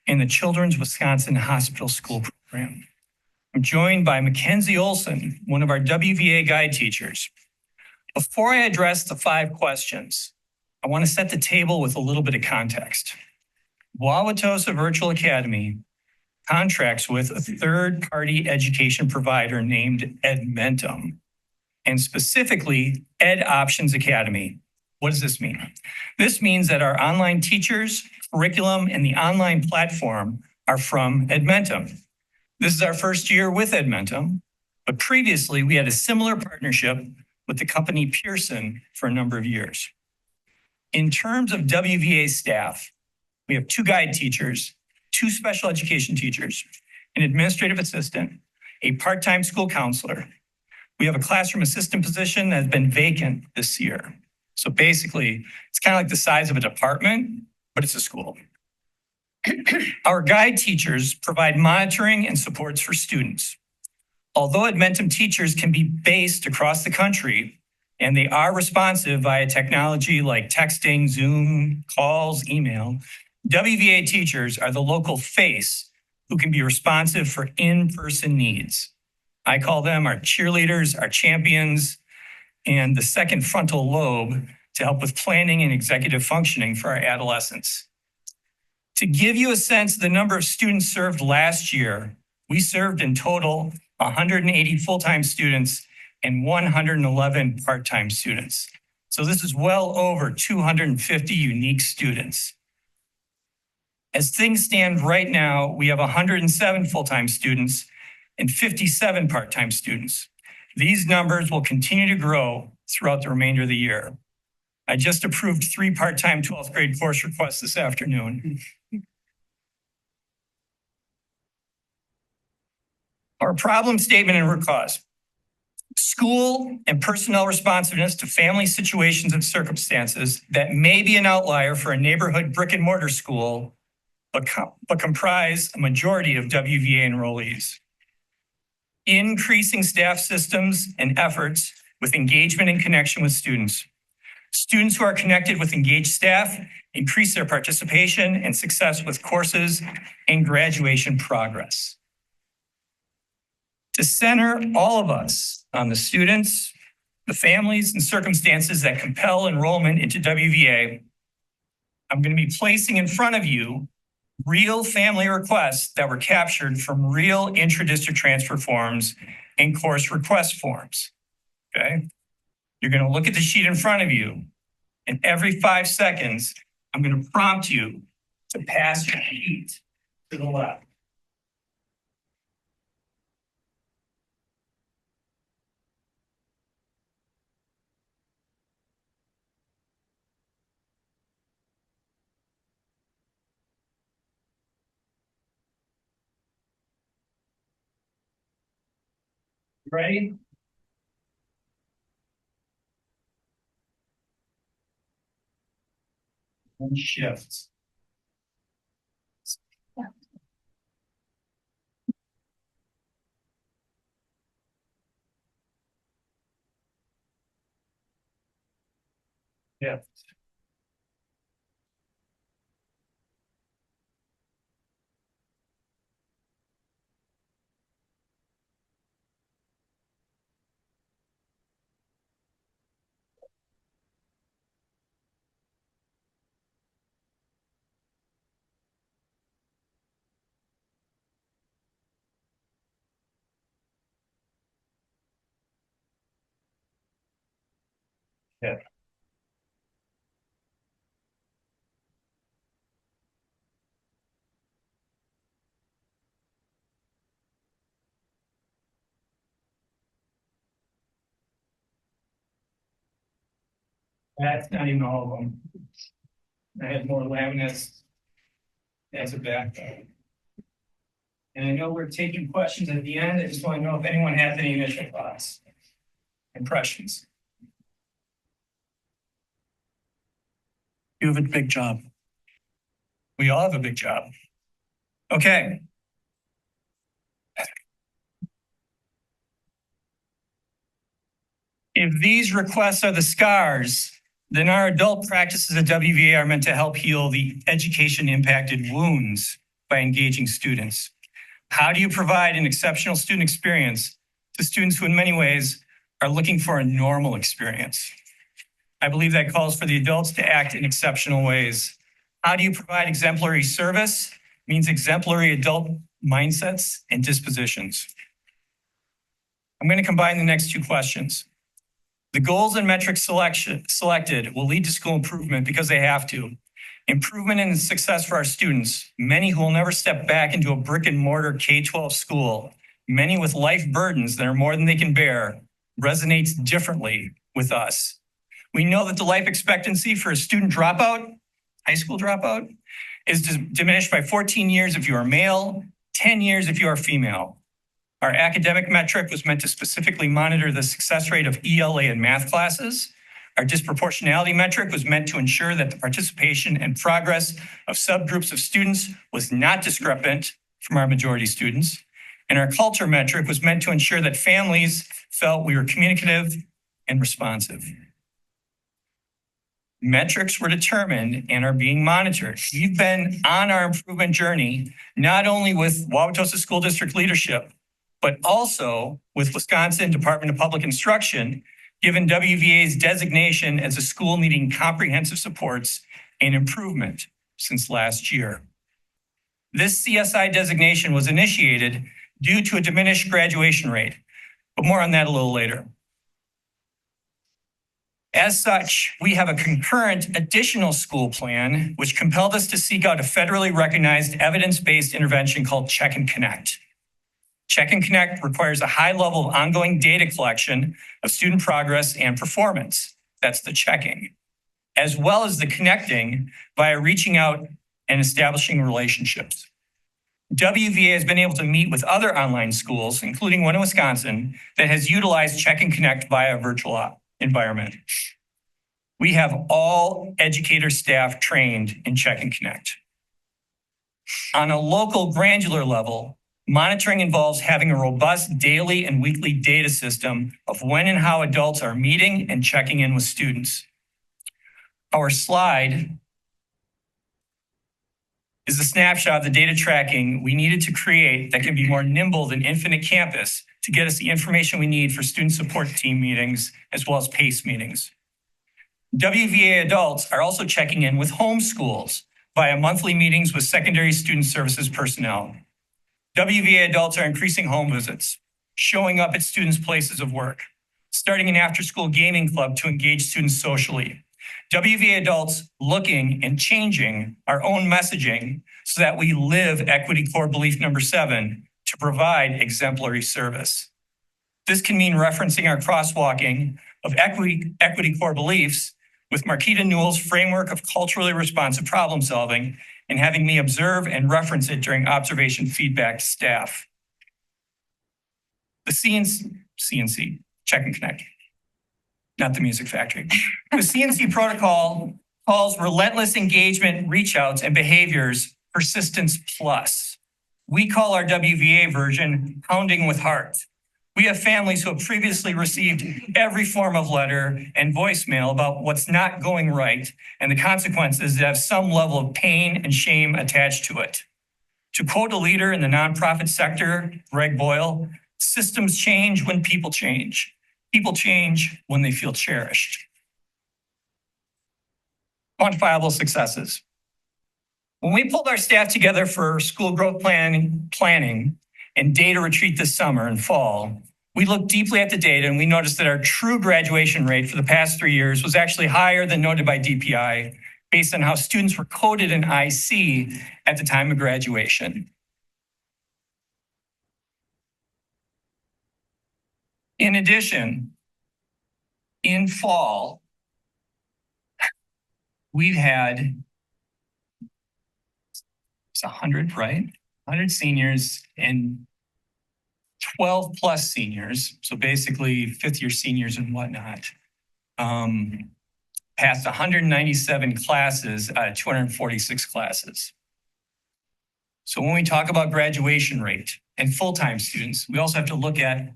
[SPEAKER 20] and the Children's Wisconsin Hospital School Program. I'm joined by Mackenzie Olson, one of our WVA guide teachers. Before I address the 5 questions, I want to set the table with a little bit of context. Wauwatosa Virtual Academy contracts with a third-party education provider named Edmentum, and specifically Ed Options Academy. What does this mean? This means that our online teachers, curriculum, and the online platform are from Edmentum. This is our first year with Edmentum, but previously we had a similar partnership with the company Pearson for a number of years. In terms of WVA staff, we have 2 guide teachers, 2 special education teachers, an administrative assistant, a part-time school counselor. We have a classroom assistant position that has been vacant this year. So basically, it's kind of like the size of a department, but it's a school. Our guide teachers provide monitoring and supports for students. Although Edmentum teachers can be based across the country, and they are responsive via technology like texting, Zoom, calls, email, WVA teachers are the local face who can be responsive for in-person needs. I call them our cheerleaders, our champions, and the second frontal lobe to help with planning and executive functioning for our adolescents. To give you a sense of the number of students served last year, we served in total 180 full-time students and 111 part-time students. So this is well over 250 unique students. As things stand right now, we have 107 full-time students and 57 part-time students. These numbers will continue to grow throughout the remainder of the year. I just approved 3 part-time 12th grade course requests this afternoon. Our problem statement and root cause. School and personnel responsiveness to family situations and circumstances that may be an outlier for a neighborhood brick and mortar school, but comprise a majority of WVA enrollees. Increasing staff systems and efforts with engagement and connection with students. Students who are connected with engaged staff increase their participation and success with courses and graduation progress. To center all of us on the students, the families, and circumstances that compel enrollment into WVA, I'm going to be placing in front of you real family requests that were captured from real intra-district transfer forms and course request forms. Okay? You're going to look at the sheet in front of you, and every 5 seconds, I'm going to prompt you to pass your sheet to the left. Ready? And shift. Shift. Shift. That's not even all of them. I had more laminates as a backup. And I know we're taking questions at the end. I just want to know if anyone has any initial thoughts, impressions.
[SPEAKER 1] You have a big job.
[SPEAKER 20] We all have a big job. Okay. If these requests are the scars, then our adult practices at WVA are meant to help heal the education impacted wounds by engaging students. How do you provide an exceptional student experience to students who in many ways are looking for a normal experience? I believe that calls for the adults to act in exceptional ways. How do you provide exemplary service? Means exemplary adult mindsets and dispositions. I'm going to combine the next two questions. The goals and metrics selected will lead to school improvement because they have to. Improvement and success for our students, many who will never step back into a brick and mortar K-12 school, many with life burdens that are more than they can bear, resonates differently with us. We know that the life expectancy for a student dropout, high school dropout, is diminished by 14 years if you are male, 10 years if you are female. Our academic metric was meant to specifically monitor the success rate of ELA and math classes. Our disproportionality metric was meant to ensure that the participation and progress of subgroups of students was not discrepant from our majority students. And our culture metric was meant to ensure that families felt we were communicative and responsive. Metrics were determined and are being monitored. We've been on our improvement journey, not only with Wauwatosa School District leadership, but also with Wisconsin Department of Public Instruction, given WVA's designation as a school needing comprehensive supports and improvement since last year. This CSI designation was initiated due to a diminished graduation rate, but more on that a little later. As such, we have a concurrent additional school plan, which compelled us to seek out a federally recognized evidence-based intervention called Check and Connect. Check and Connect requires a high level of ongoing data collection of student progress and performance. That's the checking, as well as the connecting via reaching out and establishing relationships. WVA has been able to meet with other online schools, including one in Wisconsin, that has utilized Check and Connect via a virtual environment. We have all educator staff trained in Check and Connect. On a local granular level, Monitoring involves having a robust daily and weekly data system of when and how adults are meeting and checking in with students. Our slide is a snapshot of the data tracking we needed to create that can be more nimble than Infinite Campus to get us the information we need for student support team meetings as well as PACE meetings. WVA adults are also checking in with homeschools via monthly meetings with secondary student services personnel. WVA adults are increasing home visits, showing up at students' places of work, starting an after-school gaming club to engage students socially. WVA adults looking and changing our own messaging so that we live equity core belief number 7 to provide exemplary service. This can mean referencing our crosswalking of equity core beliefs with Marquita Newell's framework of culturally responsive problem solving and having me observe and reference it during observation feedback to staff. The CNC, check and connect, not the music factory. The CNC protocol calls relentless engagement, reach outs, and behaviors persistence plus. We call our WVA version pounding with heart. We have families who have previously received every form of letter and voicemail about what's not going right and the consequences that have some level of pain and shame attached to it. To quote a leader in the nonprofit sector, Greg Boyle, systems change when people change. People change when they feel cherished. Quantifiable successes. When we pulled our staff together for school growth planning and data retreat this summer and fall, we looked deeply at the data and we noticed that our true graduation rate for the past 3 years was actually higher than noted by DPI based on how students were coded in IC at the time of graduation. In addition, in fall, we've had it's 100, right? 100 seniors and 12 plus seniors, so basically fifth year seniors and whatnot, passed 197 classes out of 246 classes. So when we talk about graduation rate and full-time students, we also have to look at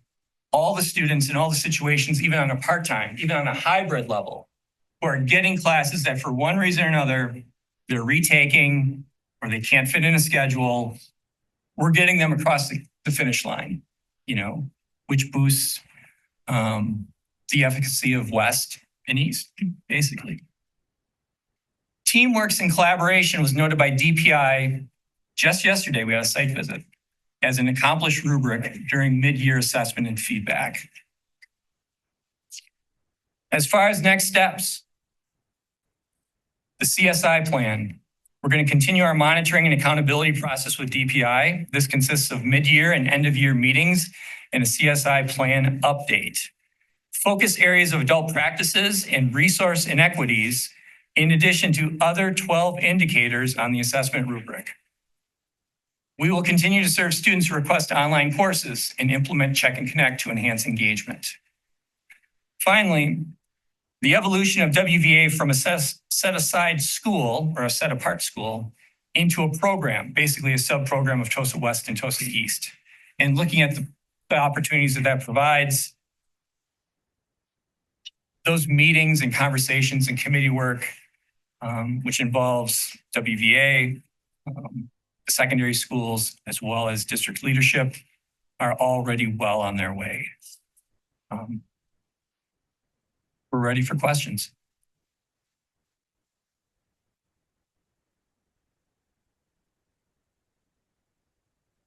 [SPEAKER 20] all the students in all the situations, even on a part-time, even on a hybrid level, who are getting classes that for one reason or another, they're retaking or they can't fit in a schedule. We're getting them across the finish line, which boosts the efficacy of West and East, basically. Teamworks and collaboration was noted by DPI just yesterday. We had a site visit as an accomplished rubric during mid-year assessment and feedback. As far as next steps, the CSI plan. We're going to continue our monitoring and accountability process with DPI. This consists of mid-year and end-of-year meetings and a CSI plan update. Focus areas of adult practices and resource inequities, in addition to other 12 indicators on the assessment rubric. We will continue to serve students who request online courses and implement Check and Connect to enhance engagement. Finally, the evolution of WVA from a set-aside school or a set-apart school into a program, basically a sub-program of TOSA West and TOSA East, and looking at the opportunities that provides, those meetings and conversations and committee work, which involves WVA, secondary schools, as well as district leadership, are already well on their way. We're ready for questions.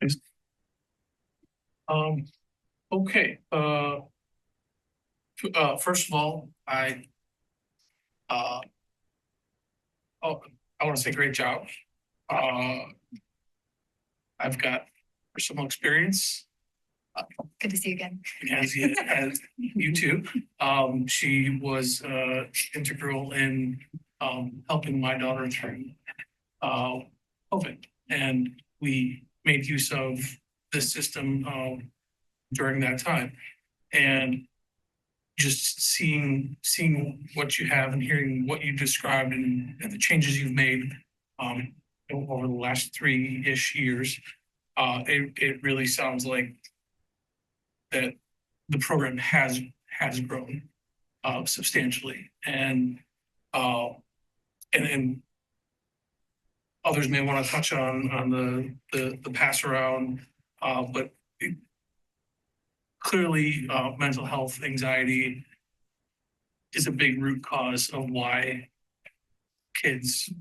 [SPEAKER 19] Please. Okay. First of all, I want to say great job. I've got personal experience.
[SPEAKER 13] Good to see you again.
[SPEAKER 19] As you too. She was integral in helping my daughter through COVID, and we made use of this system during that time. And just seeing what you have and hearing what you described and the changes you've made over the last 3-ish years it really sounds like that the program has grown substantially, and others may want to touch on the pass around, but clearly mental health, anxiety is a big root cause of why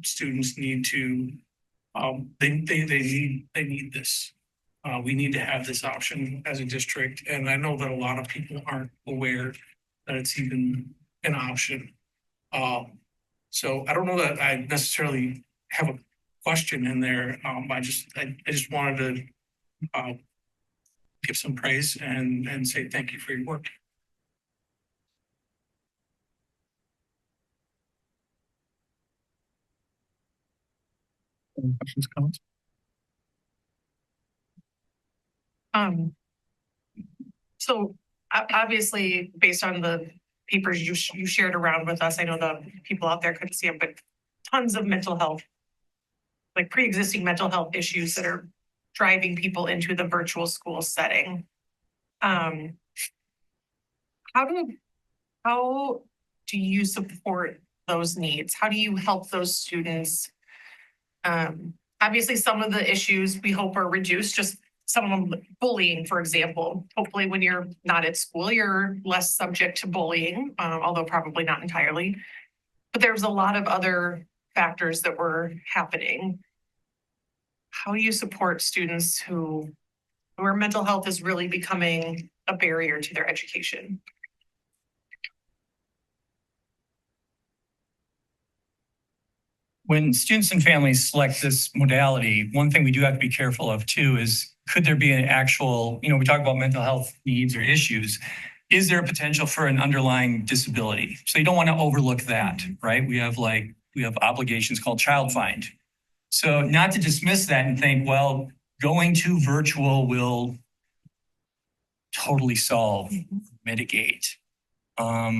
[SPEAKER 19] students need to they need this. We need to have this option as a district, and I know that a lot of people aren't aware that it's even an option. So I don't know that I necessarily have a question in there. I just wanted to give some praise and say thank you for your work. Any questions, comments?
[SPEAKER 12] So obviously, based on the papers you shared around with us, I know the people out there couldn't see them, but tons of mental health, like pre-existing mental health issues that are driving people into the virtual school setting. How do you support those needs? How do you help those students? Obviously, some of the issues we hope are reduced, just some of them, bullying, for example. Hopefully, when you're not at school, you're less subject to bullying, although probably not entirely. But there's a lot of other factors that were happening. How do you support students where mental health is really becoming a barrier to their education?
[SPEAKER 20] When students and families select this modality, one thing we do have to be careful of too is, could there be an actual, we talk about mental health needs or issues. Is there a potential for an underlying disability? So you don't want to overlook that, right? We have obligations called child find. So not to dismiss that and think, well, going to virtual will totally solve, mitigate. How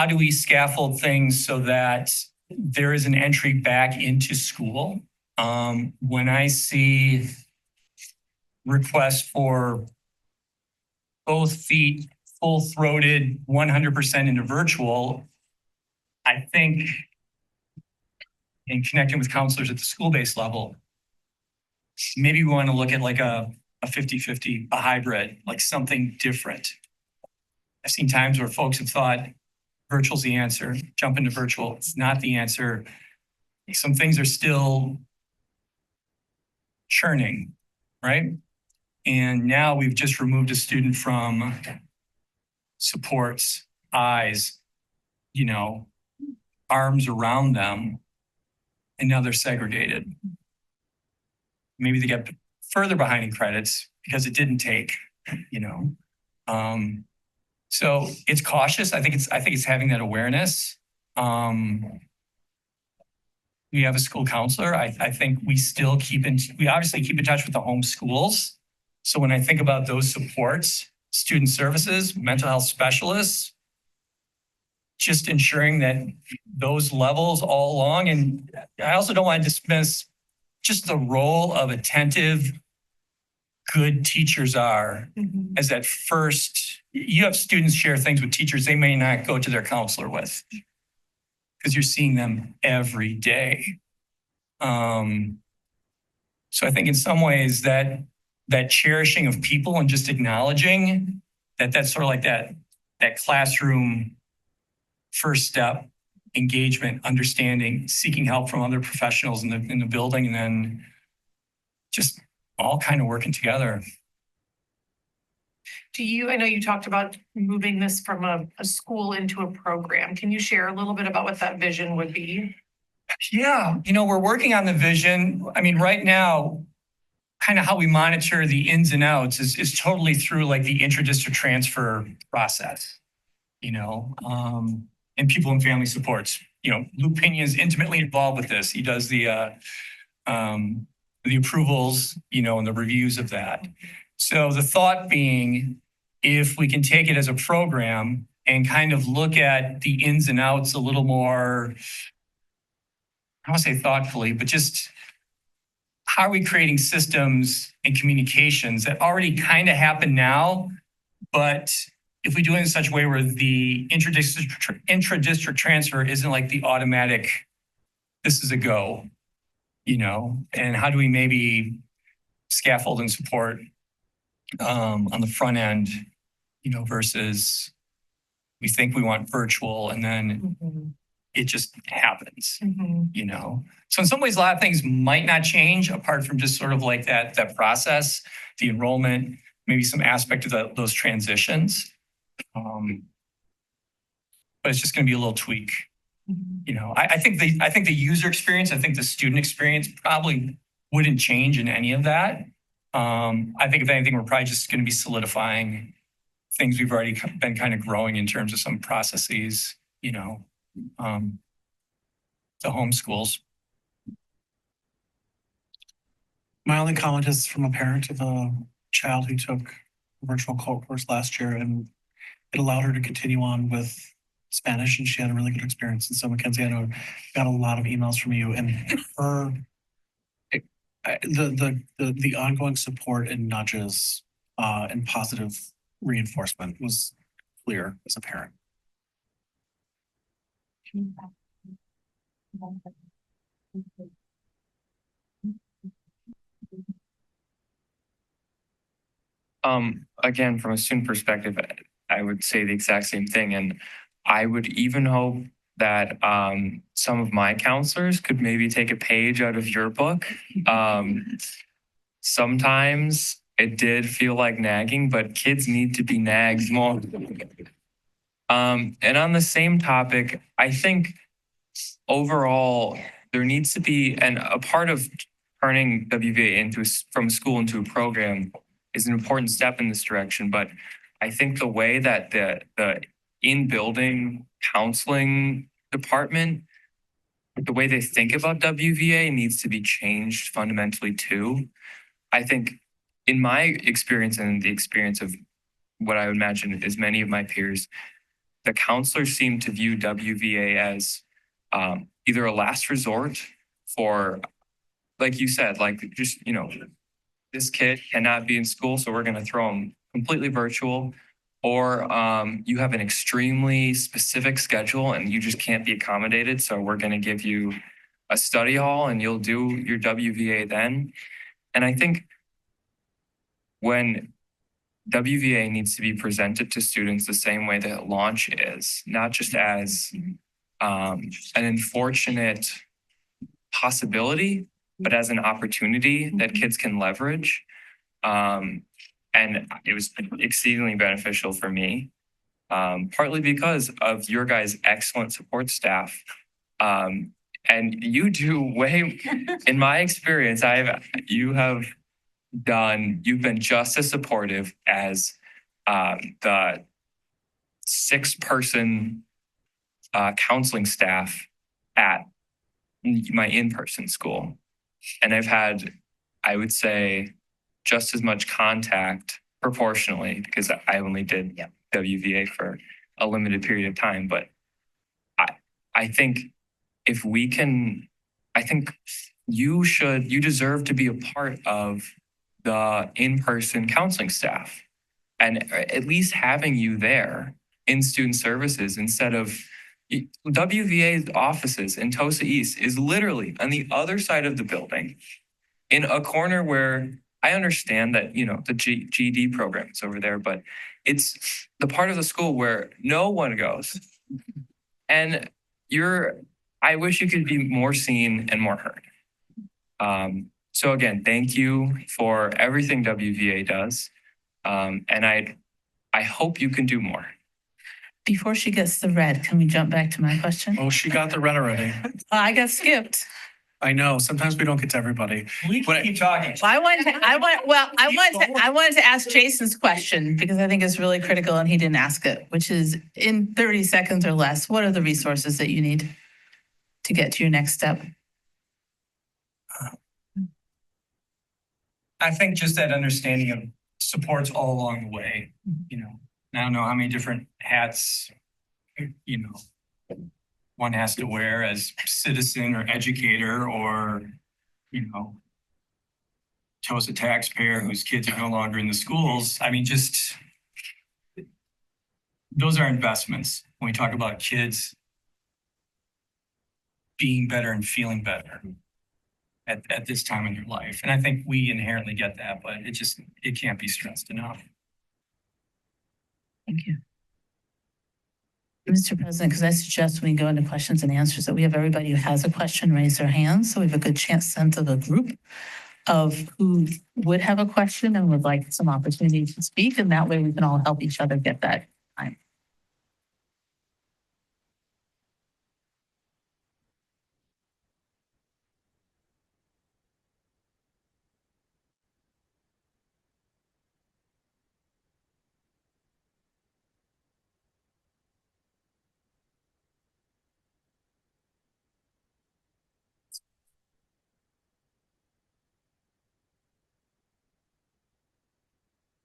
[SPEAKER 20] do we scaffold things so that there is an entry back into school? When I see requests for both feet, full-throated, 100% into virtual, I think in connecting with counselors at the school-based level, maybe we want to look at like a 50-50, a hybrid, like something different. I've seen times where folks have thought virtual's the answer, jump into virtual. It's not the answer. Some things are still churning, right? And now we've just removed a student from supports, eyes, arms around them, and now they're segregated. Maybe they get further behind in credits because it didn't take, So it's cautious. I think it's having that awareness. We have a school counselor. I think we obviously keep in touch with the home schools. So when I think about those supports, student services, mental health specialists, just ensuring that those levels all along. And I also don't want to dismiss just the role of attentive, good teachers are as that first. You have students share things with teachers they may not go to their counselor with because you're seeing them every day. So I think in some ways that cherishing of people and just acknowledging that's sort of like that classroom first step, engagement, understanding, seeking help from other professionals in the building, and then just all kind of working together.
[SPEAKER 12] I know you talked about moving this from a school into a program. Can you share a little bit about what that vision would be?
[SPEAKER 20] Yeah, we're working on the vision. I mean, right now, kind of how we monitor the ins and outs is totally through like the intra-district transfer process, and people and family supports. Lou Pena is intimately involved with this. He does the approvals, and the reviews of that. So the thought being, if we can take it as a program and kind of look at the ins and outs a little more, I don't want to say thoughtfully, but just how are we creating systems and communications that already kind of happen now, but if we do it in such a way where the intra-district transfer isn't like the automatic, this is a go, and how do we maybe scaffold and support on the front end, versus we think we want virtual and then it just happens, So in some ways, a lot of things might not change apart from just sort of like that process, the enrollment, maybe some aspect of those transitions. But it's just going to be a little tweak. I think the user experience, I think the student experience probably wouldn't change in any of that. I think if anything, we're probably just going to be solidifying things we've already been kind of growing in terms of some processes, the home schools.
[SPEAKER 1] My only comment is from a parent of a child who took a virtual course last year, and it allowed her to continue on with Spanish, and she had a really good experience. And so, Mackenzie, I know got a lot of emails from you, and her the ongoing support and nudges and positive reinforcement was clear as a parent.
[SPEAKER 21] Again, from a student perspective, I would say the exact same thing. And I would even hope that some of my counselors could maybe take a page out of your book. Sometimes it did feel like nagging, but kids need to be nagged more. And on the same topic, I think overall, there needs to be, and a part of turning WVA from a school into a program is an important step in this direction. But I think the way that the in-building counseling department, the way they think about WVA needs to be changed fundamentally too. I think in my experience and the experience of what I would imagine is many of my peers, the counselors seem to view WVA as either a last resort for, like you said, like just, this kid cannot be in school, so we're going to throw him completely virtual. Or you have an extremely specific schedule and you just can't be accommodated, so we're going to give you a study hall and you'll do your WVA then. And I think when WVA needs to be presented to students the same way that launch is, not just as an unfortunate possibility, but as an opportunity that kids can leverage. And it was exceedingly beneficial for me, partly because of your guys' excellent support staff. And you do way, in my experience, you've been just as supportive as the 6-person counseling staff at my in-person school. And I've had, I would say, just as much contact proportionally, because I only did WVA for a limited period of time. But I think if we can, I think you deserve to be a part of the in-person counseling staff, and at least having you there in student services instead of WVA's offices in Tosa East is literally on the other side of the building in a corner where I understand that, the GED program is over there, but it's the part of the school where no one goes. And I wish you could be more seen and more heard. So again, thank you for everything WVA does. And I hope you can do more.
[SPEAKER 17] Before she gets the red, can we jump back to my question?
[SPEAKER 1] Oh, she got the red already.
[SPEAKER 17] I got skipped.
[SPEAKER 1] I know. Sometimes we don't get to everybody.
[SPEAKER 20] We keep talking.
[SPEAKER 17] I wanted to ask Jason's question because I think it's really critical and he didn't ask it, which is in 30 seconds or less, what are the resources that you need to get to your next step?
[SPEAKER 20] I think just that understanding of supports all along the way, I don't know how many different hats, one has to wear as citizen or educator or, Wauwatosa taxpayer whose kids are no longer in the schools. I mean, just those are investments when we talk about kids being better and feeling better at this time in their life. And I think we inherently get that, but it can't be stressed enough.
[SPEAKER 17] Thank you. Mr. President, because I suggest when we go into questions and answers that we have everybody who has a question raise their hand, so we have a good sense of a group of who would have a question and would like some opportunity to speak, and that way we can all help each other get that time.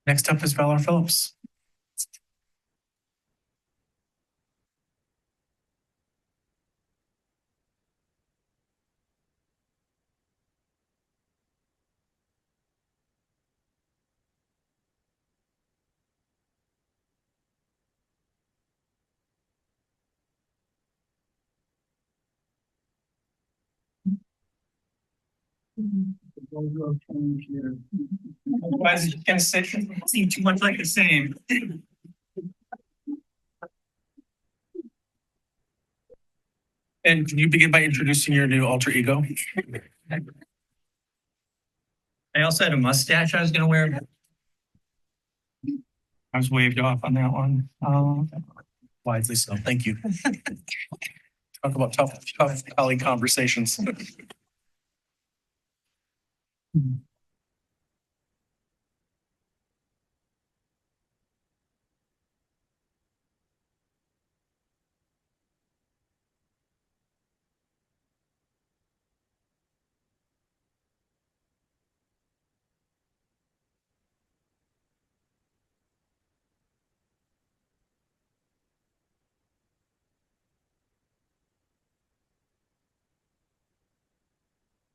[SPEAKER 1] Next up is Valor Phillips.
[SPEAKER 20] Otherwise, it's gonna seem too much like the same.
[SPEAKER 1] And can you begin by introducing your new alter ego?
[SPEAKER 20] I also had a mustache I was gonna wear. I was waved off on that one.
[SPEAKER 1] Wisely so. Thank you. Talk about tough colleague conversations.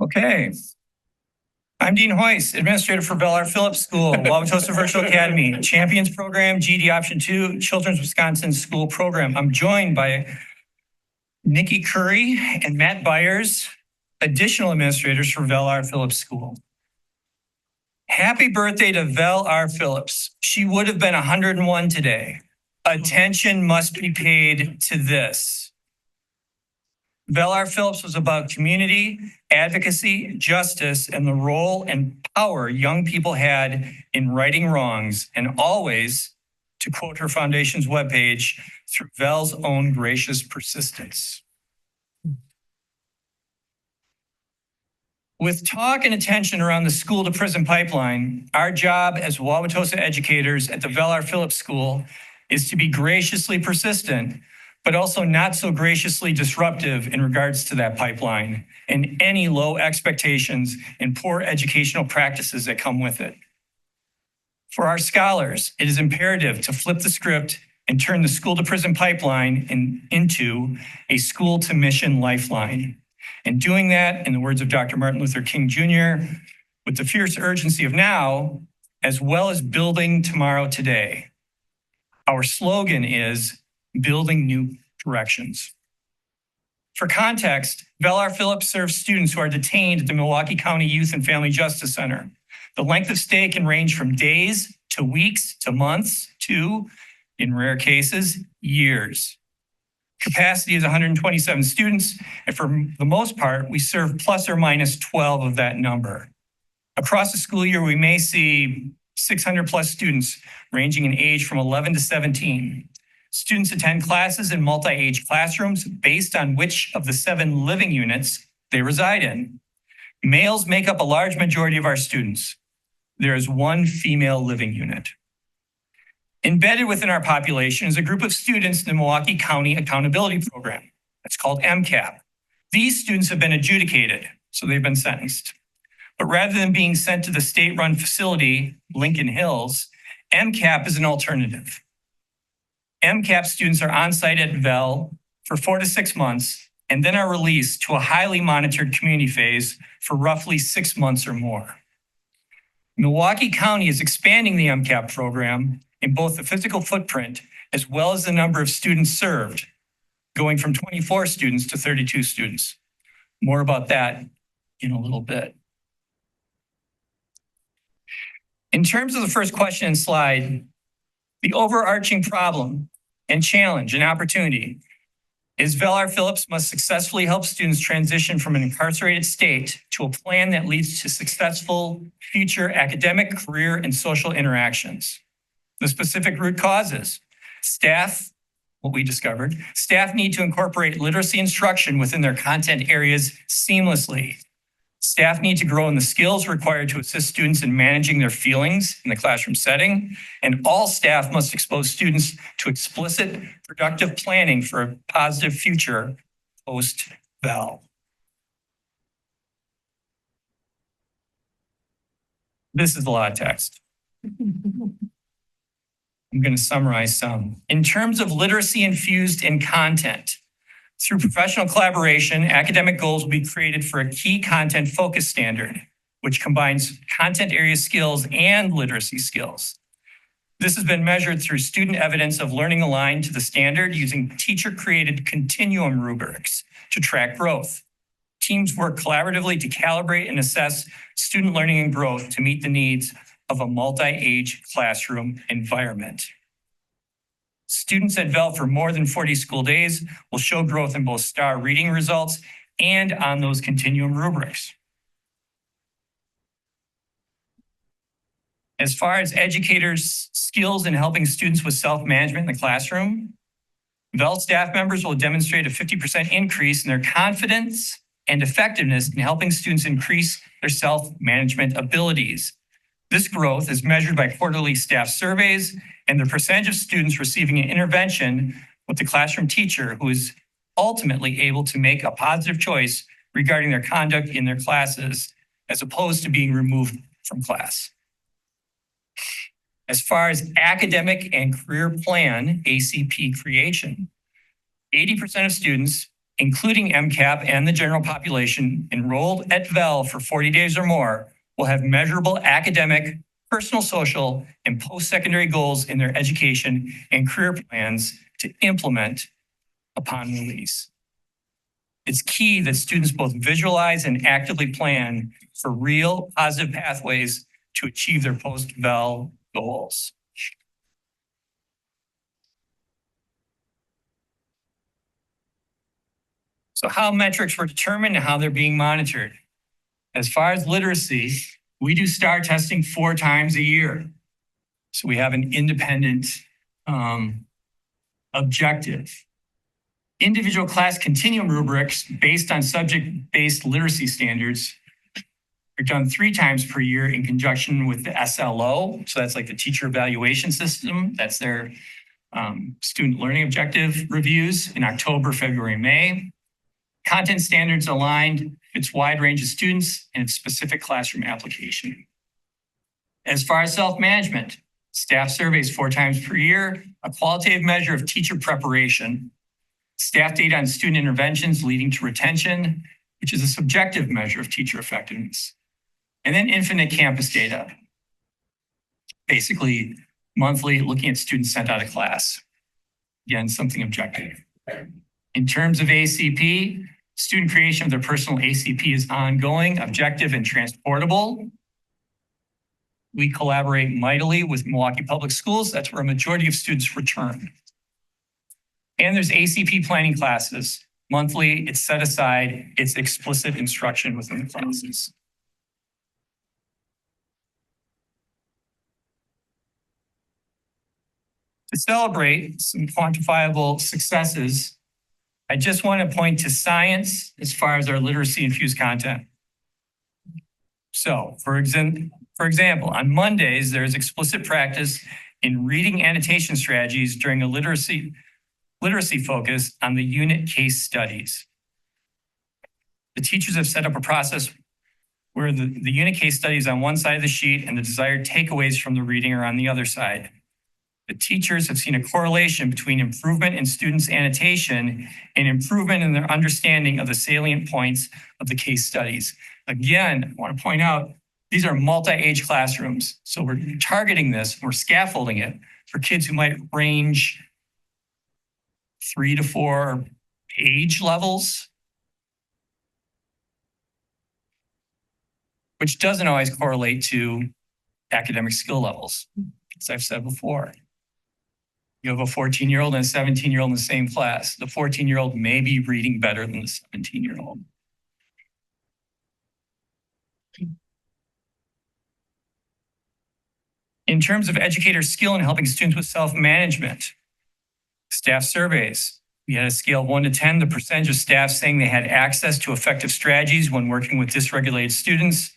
[SPEAKER 20] Okay. I'm Dean Hoyce, Administrator for Valor Phillips School, Wauwatosa Virtual Academy, Champions Program, GD Option 2, Children's Wisconsin School Program. I'm joined by Nikki Curry and Matt Byers, additional administrators for Val R. Phillips School. Happy birthday to Val R. Phillips. She would have been 101 today. Attention must be paid to this. Val R. Phillips was about community, advocacy, justice, and the role and power young people had in righting wrongs, and always, to quote her foundation's webpage, through Val's own gracious persistence. With talk and attention around the school to prison pipeline, our job as Wauwatosa educators at the Val R. Phillips School is to be graciously persistent, but also not so graciously disruptive in regards to that pipeline and any low expectations and poor educational practices that come with it. For our scholars, it is imperative to flip the script and turn the school to prison pipeline into a school to mission lifeline. And doing that, in the words of Dr. Martin Luther King Jr., with the fierce urgency of now, as well as building tomorrow today. Our slogan is building new directions. For context, Val R. Phillips serves students who are detained at the Milwaukee County Youth and Family Justice Center. The length of stay can range from days to weeks to months to, in rare cases, years. Capacity is 127 students, and for the most part, we serve plus or minus 12 of that number. Across the school year, we may see 600 plus students ranging in age from 11 to 17. Students attend classes in multi-age classrooms based on which of the 7 living units they reside in. Males make up a large majority of our students. There is 1 female living unit. Embedded within our population is a group of students in the Milwaukee County Accountability Program. That's called MCAP. These students have been adjudicated, so they've been sentenced. But rather than being sent to the state-run facility, Lincoln Hills, MCAP is an alternative. MCAP students are on site at Val for 4 to 6 months and then are released to a highly monitored community phase for roughly 6 months or more. Milwaukee County is expanding the MCAP program in both the physical footprint as well as the number of students served, going from 24 students to 32 students. More about that in a little bit. In terms of the first question and slide, the overarching problem and challenge and opportunity is Velar Phillips must successfully help students transition from an incarcerated state to a plan that leads to successful future academic, career, and social interactions. The specific root causes: staff, what we discovered, staff need to incorporate literacy instruction within their content areas seamlessly. Staff need to grow in the skills required to assist students in managing their feelings in the classroom setting, and all staff must expose students to explicit, productive planning for a positive future post-Val. This is a lot of text. I'm going to summarize some. In terms of literacy infused in content, through professional collaboration, academic goals will be created for a key content focus standard, which combines content area skills and literacy skills. This has been measured through student evidence of learning aligned to the standard using teacher-created continuum rubrics to track growth. Teams work collaboratively to calibrate and assess student learning and growth to meet the needs of a multi-age classroom environment. Students at Vel for more than 40 school days will show growth in both STAR reading results and on those continuum rubrics. As far as educators' skills in helping students with self-management in the classroom, Vel staff members will demonstrate a 50% increase in their confidence and effectiveness in helping students increase their self-management abilities. This growth is measured by quarterly staff surveys and the percentage of students receiving an intervention with the classroom teacher who is ultimately able to make a positive choice regarding their conduct in their classes, as opposed to being removed from class. As far as academic and career plan, ACP creation, 80% of students, including MCAP and the general population enrolled at Vel for 40 days or more, will have measurable academic, personal, social, and post-secondary goals in their education and career plans to implement upon release. It's key that students both visualize and actively plan for real positive pathways to achieve their post-Vel goals. So how metrics were determined and how they're being monitored. As far as literacy, we do STAR testing 4 times a year. So we have an independent objective. Individual class continuum rubrics based on subject-based literacy standards are done 3 times per year in conjunction with the SLO. So that's like the teacher evaluation system. That's their student learning objective reviews in October, February, May. Content standards aligned, its wide range of students, and its specific classroom application. As far as self-management, staff surveys 4 times per year, a qualitative measure of teacher preparation, staff data on student interventions leading to retention, which is a subjective measure of teacher effectiveness, and then infinite campus data, basically monthly looking at students sent out of class. Again, something objective. In terms of ACP, student creation of their personal ACP is ongoing, objective, and transportable. We collaborate mightily with Milwaukee Public Schools. That's where a majority of students return. And there's ACP planning classes. Monthly, it's set aside, it's explicit instruction within the classes. To celebrate some quantifiable successes, I just want to point to science as far as our literacy infused content. So for example, on Mondays, there's explicit practice in reading annotation strategies during a literacy focus on the unit case studies. The teachers have set up a process where the unit case studies on one side of the sheet and the desired takeaways from the reading are on the other side. The teachers have seen a correlation between improvement in students' annotation and improvement in their understanding of the salient points of the case studies. Again, I want to point out, These are multi-age classrooms. So we're targeting this, we're scaffolding it for kids who might range 3 to 4 age levels, which doesn't always correlate to academic skill levels. As I've said before, you have a 14-year-old and a 17-year-old in the same class. The 14-year-old may be reading better than the 17-year-old. In terms of educator skill in helping students with self-management, staff surveys, we had a scale of 1 to 10, the percentage of staff saying they had access to effective strategies when working with dysregulated students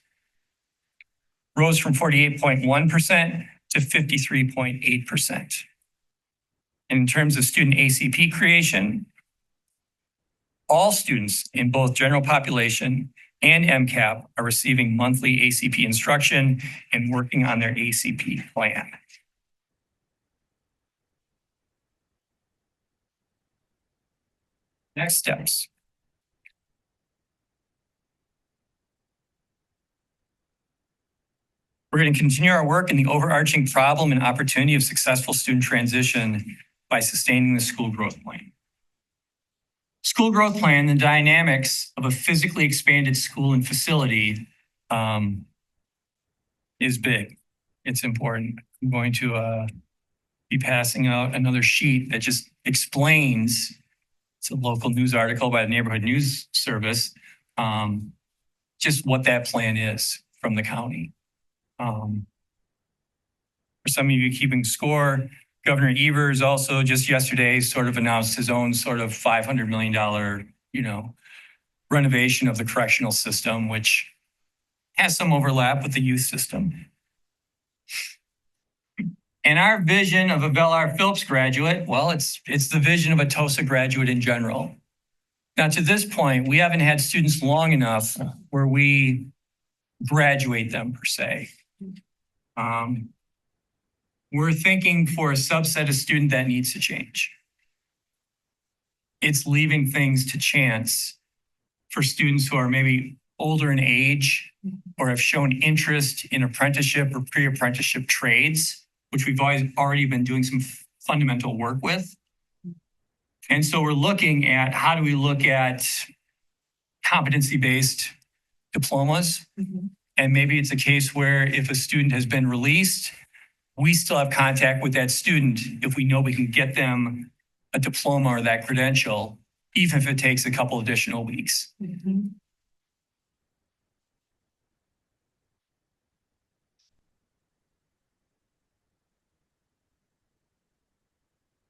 [SPEAKER 20] rose from 48.1% to 53.8%. In terms of student ACP creation, all students in both general population and MCAP are receiving monthly ACP instruction and working on their ACP plan. Next steps. We're going to continue our work in the overarching problem and opportunity of successful student transition by sustaining the school growth plan. School growth plan, the dynamics of a physically expanded school and facility is big. It's important. I'm going to be passing out another sheet that just explains, it's a local news article by the Neighborhood News Service, just what that plan is from the county. For some of you keeping score, Governor Evers also just yesterday sort of announced his own sort of $500 million, renovation of the correctional system, which has some overlap with the youth system. And our vision of a Bell R. Phillips graduate, well, it's the vision of a TOSA graduate in general. Now, to this point, we haven't had students long enough where we graduate them per se. We're thinking for a subset of student that needs to change. It's leaving things to chance for students who are maybe older in age or have shown interest in apprenticeship or pre-apprenticeship trades, which we've already been doing some fundamental work with. And so we're looking at how do we look at competency-based diplomas? And maybe it's a case where if a student has been released, we still have contact with that student if we know we can get them a diploma or that credential, even if it takes a couple additional weeks.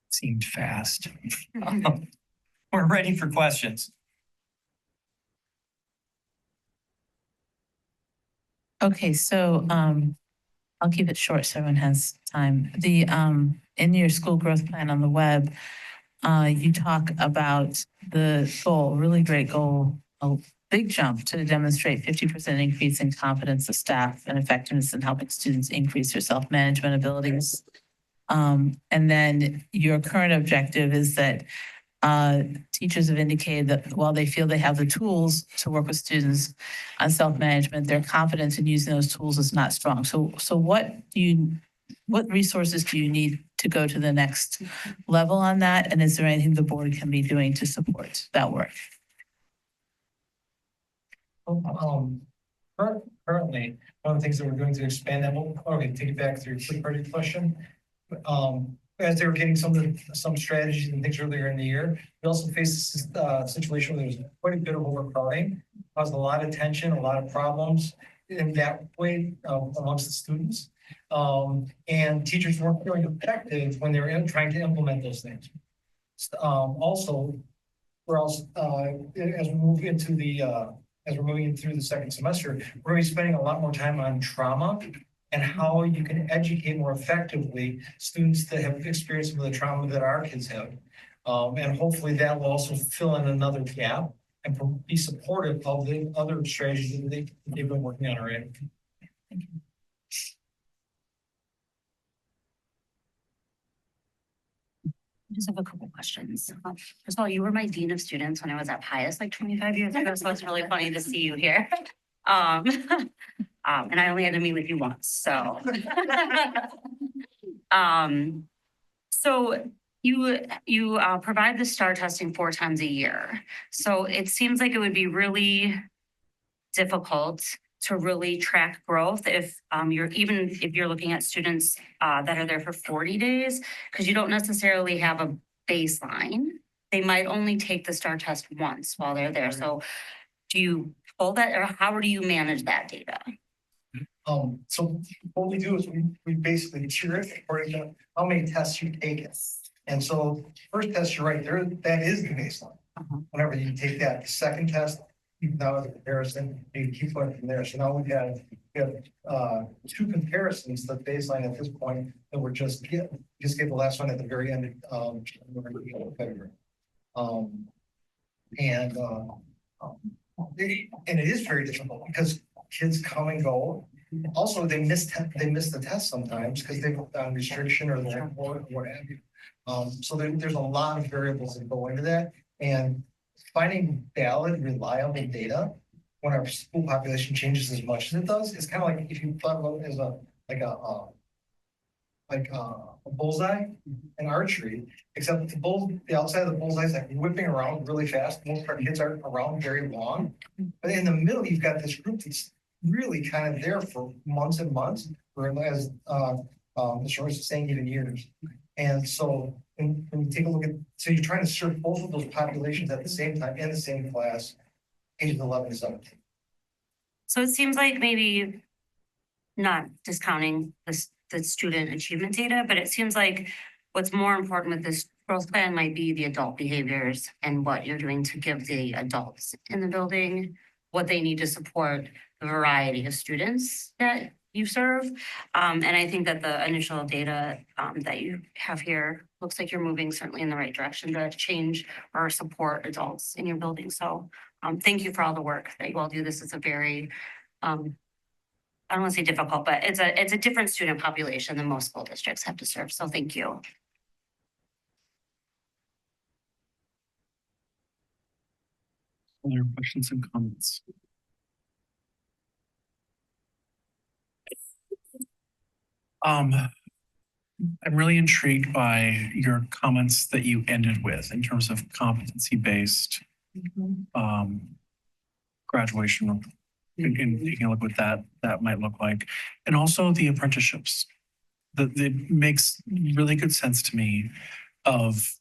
[SPEAKER 20] Seemed fast. We're ready for questions.
[SPEAKER 17] Okay, so I'll keep it short so everyone has time. The in your school growth plan on the web, you talk about the goal, really great goal, a big jump to demonstrate 50% increase in confidence of staff and effectiveness in helping students increase their self-management abilities. And then your current objective is that teachers have indicated that while they feel they have the tools to work with students on self-management, their confidence in using those tools is not strong. So what resources do you need to go to the next level on that? And is there anything the board can be doing to support that work?
[SPEAKER 7] Currently, one of the things that we're doing to expand that, take it back to your quick part of your question. As they were getting some strategies and things earlier in the year, we also faced this situation where there was quite a bit of overcrowding, caused a lot of tension, a lot of problems in that way amongst the students. And teachers weren't feeling effective when they were trying to implement those things. Also, as we move into as we're moving through the second semester, we're going to be spending a lot more time on trauma and how you can educate more effectively students that have experienced some of the trauma that our kids have. And hopefully that will also fill in another gap and be supportive of the other strategies that they've been working on already.
[SPEAKER 11] Thank you. I just have a couple questions. First of all, you were my dean of students when I was at Pius like 25 years ago, so it's really funny to see you here. And I only had to meet with you once, so. So you provide the STAR testing 4 times a year. So it seems like it would be really difficult to really track growth if you're looking at students that are there for 40 days, because you don't necessarily have a baseline. They might only take the STAR test once while they're there. So do you pull that, or how do you manage that data?
[SPEAKER 7] So what we do is we basically tier it according to how many tests you take it. And so first test, you're right there, that is the baseline. Whenever you take that second test, now as a comparison, you keep going from there. So now we have 2 comparisons, the baseline at this point, and we're just get the last one at the very end of February. And it is very difficult because kids come and go. Also, they miss the test sometimes because they've on restriction or what have you. So there's a lot of variables that go into that, and finding valid, reliable data when our school population changes as much as it does is kind of like if you thought about it as a bullseye in archery, except the outside of the bullseye is like whipping around really fast. Most of our kids aren't around very long, but in the middle you've got this group that's really kind of there for months and months, or as Mr. Royce is saying, even years. And so when you take a look at, so you're trying to serve both of those populations at the same time in the same class, ages 11 to 17.
[SPEAKER 11] So it seems like maybe not discounting the student achievement data, but it seems like what's more important with this growth plan might be the adult behaviors and what you're doing to give the adults in the building what they need to support the variety of students that you serve. And I think that the initial data that you have here looks like you're moving certainly in the right direction to change or support adults in your building. So thank you for all the work that you all do. This is a very, I don't want to say difficult, but it's a different student population than most school districts have to serve. So thank you.
[SPEAKER 1] Other questions and comments? I'm really intrigued by your comments that you ended with in terms of competency-based graduation and taking a look what that might look like. And also the apprenticeships. That makes really good sense to me of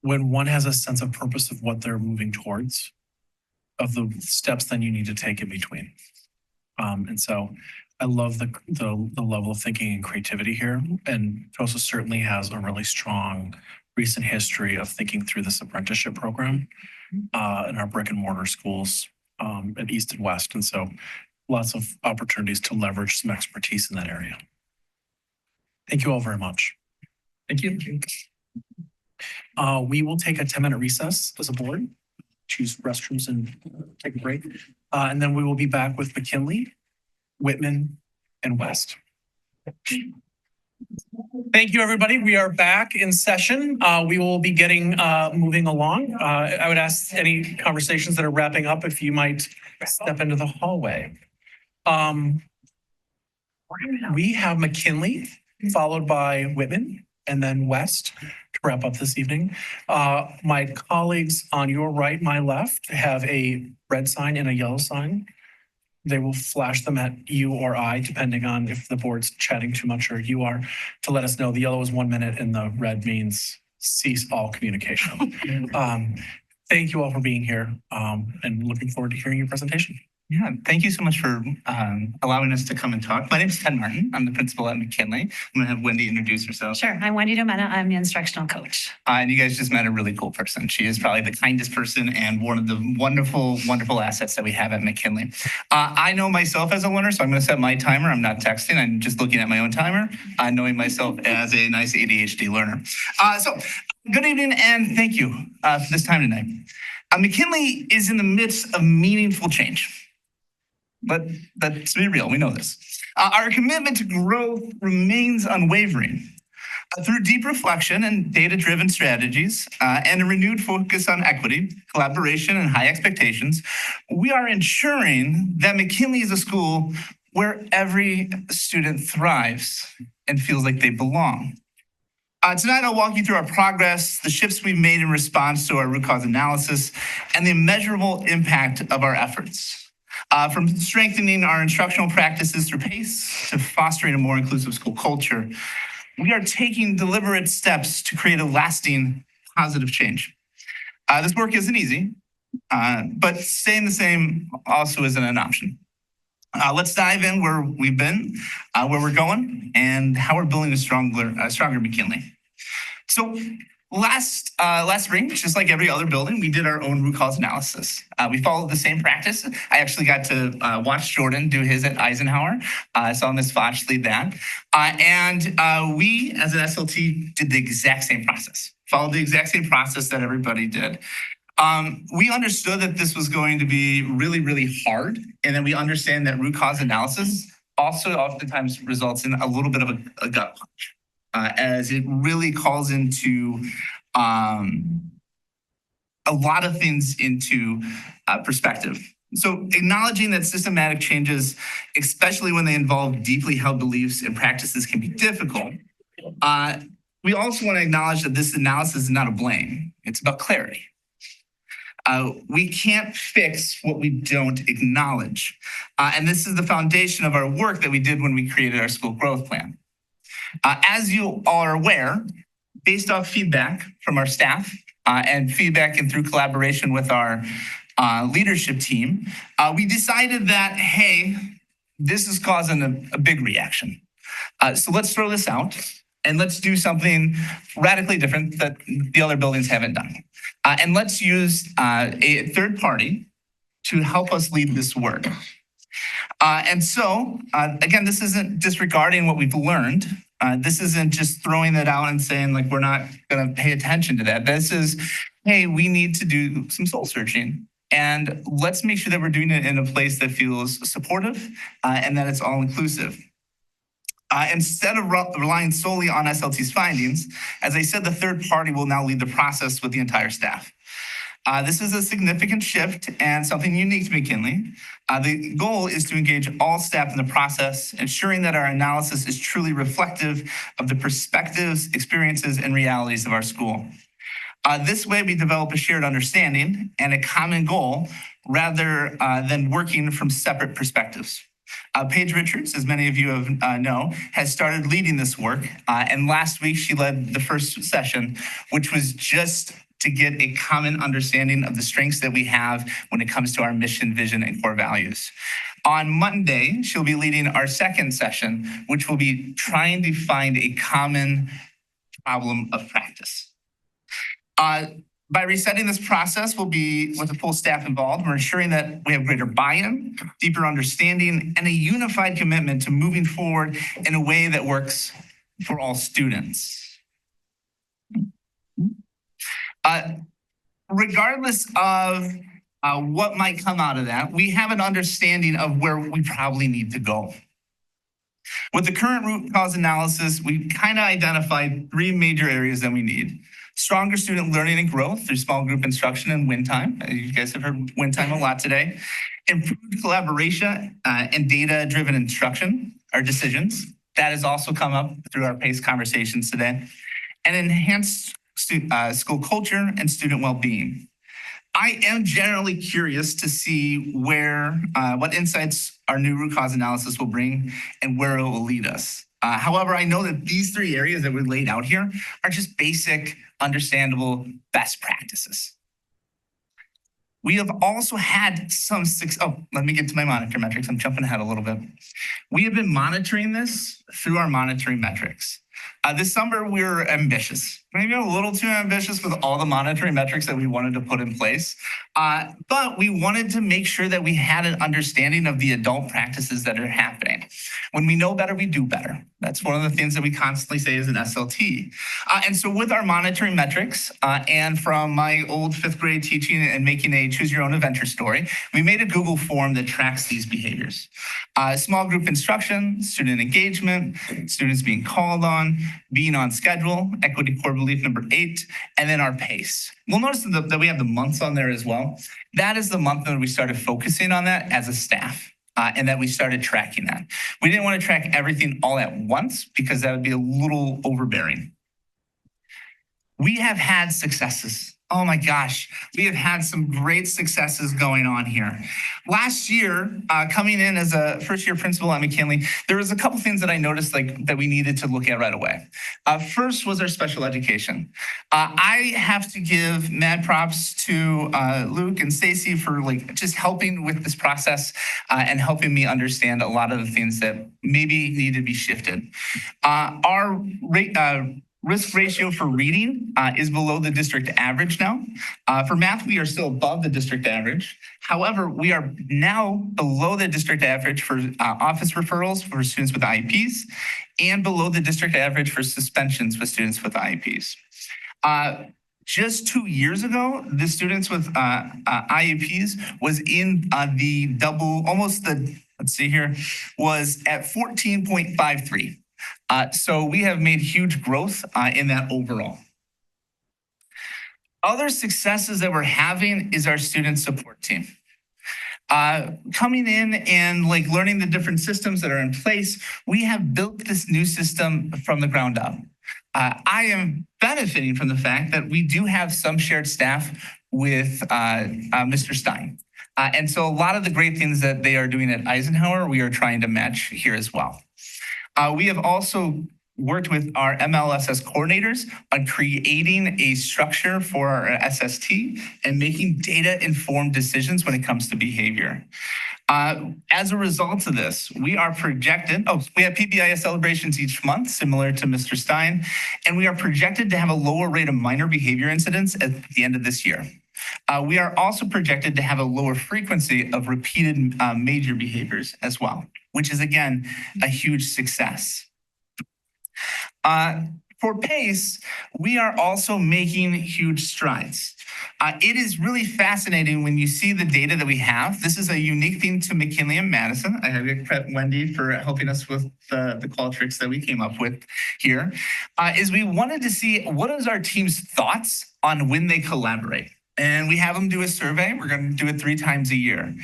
[SPEAKER 1] when one has a sense of purpose of what they're moving towards, of the steps then you need to take in between. And so I love the level of thinking and creativity here. And TOSA certainly has a really strong recent history of thinking through this apprenticeship program in our brick and mortar schools at East and West. And so lots of opportunities to leverage some expertise in that area. Thank you all very much.
[SPEAKER 20] Thank you.
[SPEAKER 1] We will take a 10-minute recess as a board, choose restrooms and take a break. And then we will be back with McKinley, Whitman, and West. Thank you, everybody. We are back in session. We will be getting moving along. I would ask any conversations that are wrapping up if you might step into the hallway. We have McKinley, followed by Whitman, and then West to wrap up this evening. My colleagues on your right, my left, have a red sign and a yellow sign. They will flash them at you or I, depending on if the board's chatting too much or you are, to let us know. The yellow is 1 minute and the red means cease all communication. Thank you all for being here and looking forward to hearing your presentation.
[SPEAKER 6] Yeah, thank you so much for allowing us to come and talk. My name is Ted Martin. I'm the principal at McKinley. I'm going to have Wendy introduce herself.
[SPEAKER 22] Sure. I'm Wendy Domena. I'm the instructional coach.
[SPEAKER 6] And you guys just met a really cool person. She is probably the kindest person and one of the wonderful, wonderful assets that we have at McKinley. I know myself as a learner, so I'm going to set my timer. I'm not texting. I'm just looking at my own timer, knowing myself as a nice ADHD learner. So good evening and thank you for this time tonight. McKinley is in the midst of meaningful change. But let's be real, we know this. Our commitment to growth remains unwavering. Through deep reflection and data-driven strategies and a renewed focus on equity, collaboration, and high expectations, we are ensuring that McKinley is a school where every student thrives and feels like they belong. Tonight, I'll walk you through our progress, the shifts we've made in response to our root cause analysis, and the immeasurable impact of our efforts. From strengthening our instructional practices through PACE to fostering a more inclusive school culture, we are taking deliberate steps to create a lasting positive change. This work isn't easy, but staying the same also isn't an option. Let's dive in where we've been, where we're going, and how we're building a stronger McKinley. So last spring, just like every other building, we did our own root cause analysis. We followed the same practice. I actually got to watch Jordan do his at Eisenhower. I saw Ms. Foch lead that. And we, as an SLT, did the exact same process, followed the exact same process that everybody did. We understood that this was going to be really, really hard. And then we understand that root cause analysis also oftentimes results in a little bit of a gut punch, as it really calls into a lot of things into perspective. So acknowledging that systematic changes, especially when they involve deeply held beliefs and practices, can be difficult. We also want to acknowledge that this analysis is not a blame. It's about clarity. We can't fix what we don't acknowledge. And this is the foundation of our work that we did when we created our school growth plan. As you all are aware, based off feedback from our staff and feedback and through collaboration with our leadership team, we decided that, hey, this is causing a big reaction. So let's throw this out and let's do something radically different that the other buildings haven't done. And let's use a third party to help us lead this work. And so, again, this isn't disregarding what we've learned. This isn't just throwing it out and saying, like, we're not going to pay attention to that. This is, hey, we need to do some soul searching. And let's make sure that we're doing it in a place that feels supportive and that it's all inclusive. Instead of relying solely on SLT's findings, as I said, the third party will now lead the process with the entire staff. This is a significant shift and something unique to McKinley. The goal is to engage all staff in the process, ensuring that our analysis is truly reflective of the perspectives, experiences, and realities of our school. This way, we develop a shared understanding and a common goal rather than working from separate perspectives. Paige Richards, as many of you know, has started leading this work. And last week, she led the first session, which was just to get a common understanding of the strengths that we have when it comes to our mission, vision, and core values. On Monday, she'll be leading our second session, which will be trying to find a common problem of practice. By resetting this process, we'll be with the full staff involved. We're ensuring that we have greater buy-in, deeper understanding, and a unified commitment to moving forward in a way that works for all students. Regardless of what might come out of that, we have an understanding of where we probably need to go. With the current root cause analysis, we kind of identified three major areas that we need. Stronger student learning and growth through small group instruction and win time. You guys have heard win time a lot today. Improved collaboration and data-driven instruction or decisions. That has also come up through our PACE conversations today. And enhanced school culture and student well-being. I am generally curious to see what insights our new root cause analysis will bring and where it will lead us. However, I know that these three areas that were laid out here are just basic, understandable best practices. We have also had let me get to my monitor metrics. I'm jumping ahead a little bit. We have been monitoring this through our monitoring metrics. This summer, we were ambitious, maybe a little too ambitious with all the monitoring metrics that we wanted to put in place. But we wanted to make sure that we had an understanding of the adult practices that are happening. When we know better, we do better. That's one of the things that we constantly say is an SLT. And so with our monitoring metrics and from my old 5th grade teaching and making a choose your own adventure story, we made a Google form that tracks these behaviors. Small group instruction, student engagement, students being called on, being on schedule, equity core belief number 8, and then our pace. We'll notice that we have the months on there as well. That is the month when we started focusing on that as a staff. And that we started tracking that. We didn't want to track everything all at once because that would be a little overbearing. We have had successes. Oh my gosh, we have had some great successes going on here. Last year, coming in as a first-year principal at McKinley, there was a couple things that I noticed that we needed to look at right away. First was our special education. I have to give mad props to Luke and Stacy for just helping with this process and helping me understand a lot of the things that maybe need to be shifted. Our risk ratio for reading is below the district average now. For math, we are still above the district average. However, we are now below the district average for office referrals for students with IEPs and below the district average for suspensions with students with IEPs. Just 2 years ago, the students with IEPs was in the double, almost the, let's see here, was at 14.53. So we have made huge growth in that overall. Other successes that we're having is our student support team. Coming in and learning the different systems that are in place, we have built this new system from the ground up. I am benefiting from the fact that we do have some shared staff with Mr. Stein. And so a lot of the great things that they are doing at Eisenhower, we are trying to match here as well. We have also worked with our MLSS coordinators on creating a structure for our SST and making data-informed decisions when it comes to behavior. As a result of this, we are projected, we have PBIS celebrations each month, similar to Mr. Stein, and we are projected to have a lower rate of minor behavior incidents at the end of this year. We are also projected to have a lower frequency of repeated major behaviors as well, which is, again, a huge success. For PACE, we are also making huge strides. It is really fascinating when you see the data that we have. This is a unique thing to McKinley and Madison. I have to credit Wendy for helping us with the Qualtrics that we came up with here, is we wanted to see what is our team's thoughts on when they collaborate. And we have them do a survey. We're going to do it 3 times a year.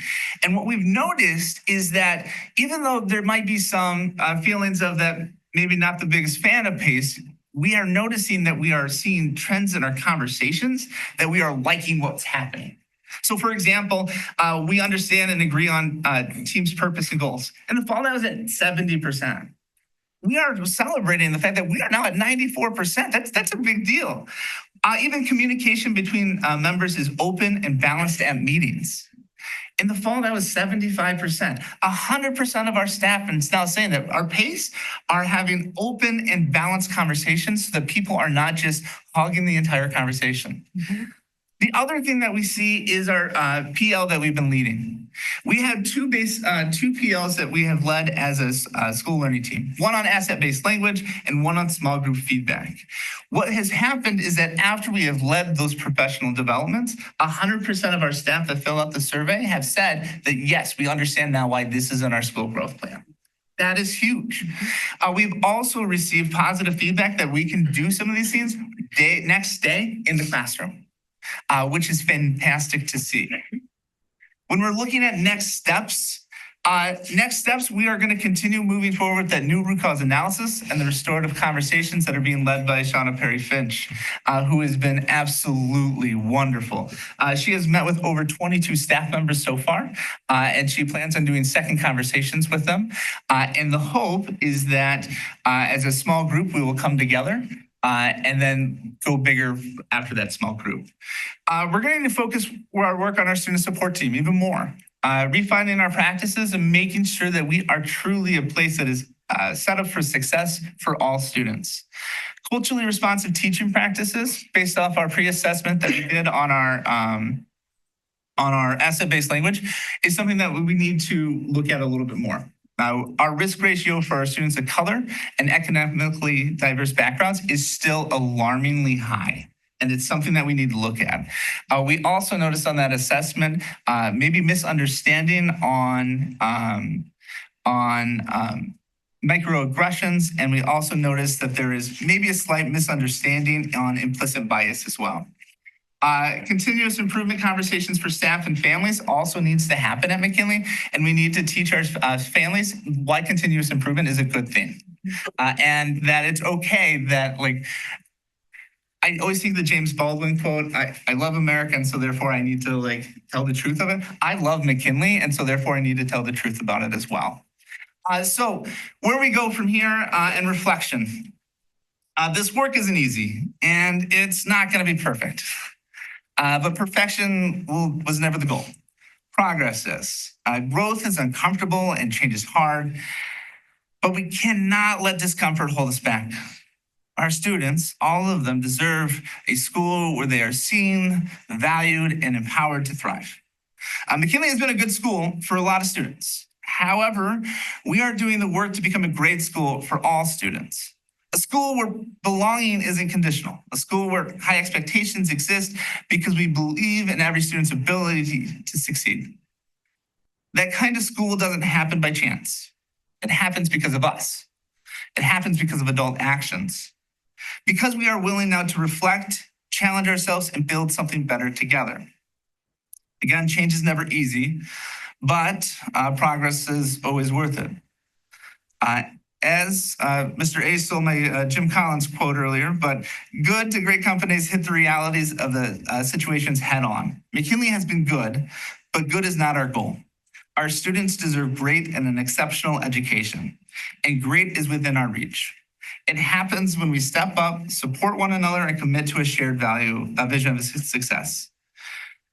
[SPEAKER 6] And what we've noticed is that even though there might be some feelings of that maybe not the biggest fan of PACE, we are noticing that we are seeing trends in our conversations that we are liking what's happening. So for example, we understand and agree on team's purpose and goals. In the fall, that was at 70%. We are celebrating the fact that we are now at 94%. That's a big deal. Even communication between members is open and balanced at meetings. In the fall, that was 75%. 100% of our staff is now saying that our PACE are having open and balanced conversations so that people are not just hogging the entire conversation. Mm-hmm. The other thing that we see is our PL that we've been leading. We have two PLs that we have led as a school learning team, one on asset-based language and one on small group feedback. What has happened is that after we have led those professional developments, 100% of our staff that fill out the survey have said that, yes, we understand now why this is in our school growth plan. That is huge. We've also received positive feedback that we can do some of these things next day in the classroom. Which is fantastic to see. When we're looking at next steps, we are going to continue moving forward with that new root cause analysis and the restorative conversations that are being led by Shauna Perry-Finch, who has been absolutely wonderful. She has met with over 22 staff members so far, and she plans on doing second conversations with them. And the hope is that as a small group, we will come together and then go bigger after that small group. We're going to focus our work on our student support team even more, refining our practices and making sure that we are truly a place that is set up for success for all students. Culturally responsive teaching practices based off our pre-assessment that we did on our asset-based language is something that we need to look at a little bit more. Now, our risk ratio for our students of color and economically diverse backgrounds is still alarmingly high. And it's something that we need to look at. We also noticed on that assessment, maybe misunderstanding on microaggressions. And we also noticed that there is maybe a slight misunderstanding on implicit bias as well. Continuous improvement conversations for staff and families also needs to happen at McKinley. And we need to teach our families why continuous improvement is a good thing. And that it's okay that I always think the James Baldwin quote, I love America, and so therefore I need to tell the truth of it. I love McKinley, and so therefore I need to tell the truth about it as well. So where we go from here and reflection. This work isn't easy, and it's not going to be perfect. But perfection was never the goal. Progress is. Growth is uncomfortable and change is hard, but we cannot let discomfort hold us back. Our students, all of them, deserve a school where they are seen, valued, and empowered to thrive. McKinley has been a good school for a lot of students. However, we are doing the work to become a great school for all students. A school where belonging isn't conditional. A school where high expectations exist because we believe in every student's ability to succeed. That kind of school doesn't happen by chance. It happens because of us. It happens because of adult actions. Because we are willing now to reflect, challenge ourselves, and build something better together. Again, change is never easy, but progress is always worth it. As Mr. A stole my Jim Collins quote earlier, but good to great companies hit the realities of the situations head on. McKinley has been good, but good is not our goal. Our students deserve great and an exceptional education, and great is within our reach. It happens when we step up, support one another, and commit to a shared value, a vision of success.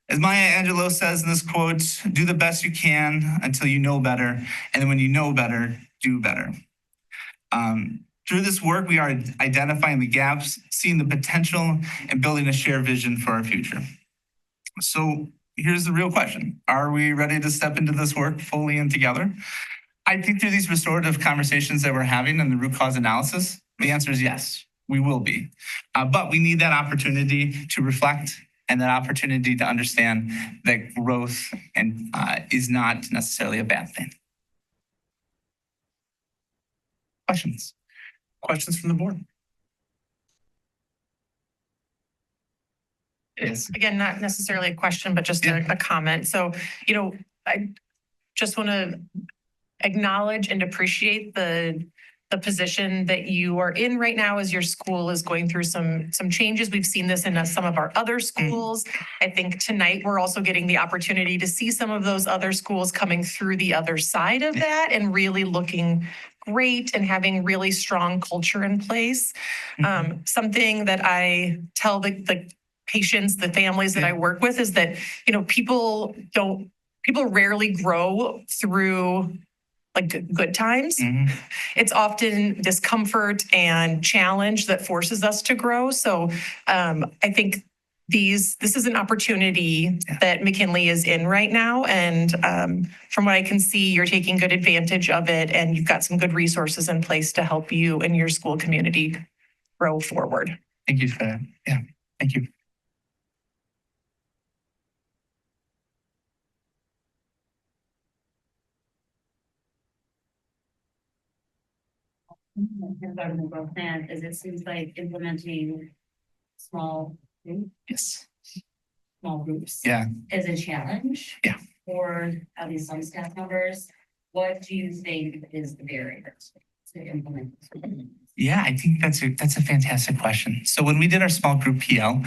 [SPEAKER 6] As Maya Angelou says in this quote, do the best you can until you know better, and then when you know better, do better. Through this work, we are identifying the gaps, seeing the potential, and building a shared vision for our future. So here's the real question. Are we ready to step into this work fully and together? I think through these restorative conversations that we're having and the root cause analysis, the answer is yes, we will be. But we need that opportunity to reflect and that opportunity to understand that growth is not necessarily a bad thing. Questions?
[SPEAKER 1] Questions from the board?
[SPEAKER 6] Yes.
[SPEAKER 12] Again, not necessarily a question, but just a comment. So, I just want to acknowledge and appreciate the position that you are in right now as your school is going through some changes. We've seen this in some of our other schools. I think tonight we're also getting the opportunity to see some of those other schools coming through the other side of that and really looking great and having really strong culture in place. Something that I tell the patients, the families that I work with is that, people rarely grow through good times. It's often discomfort and challenge that forces us to grow. So I think this is an opportunity that McKinley is in right now. And from what I can see, you're taking good advantage of it and you've got some good resources in place to help you and your school community grow forward.
[SPEAKER 6] Thank you for that. Yeah, thank you.
[SPEAKER 11] Growth plan is it seems like implementing small groups is a challenge.
[SPEAKER 6] Yeah.
[SPEAKER 11] For at least some staff members. What do you think is the barrier to implement?
[SPEAKER 6] Yeah, I think that's a fantastic question. So when we did our small group PL,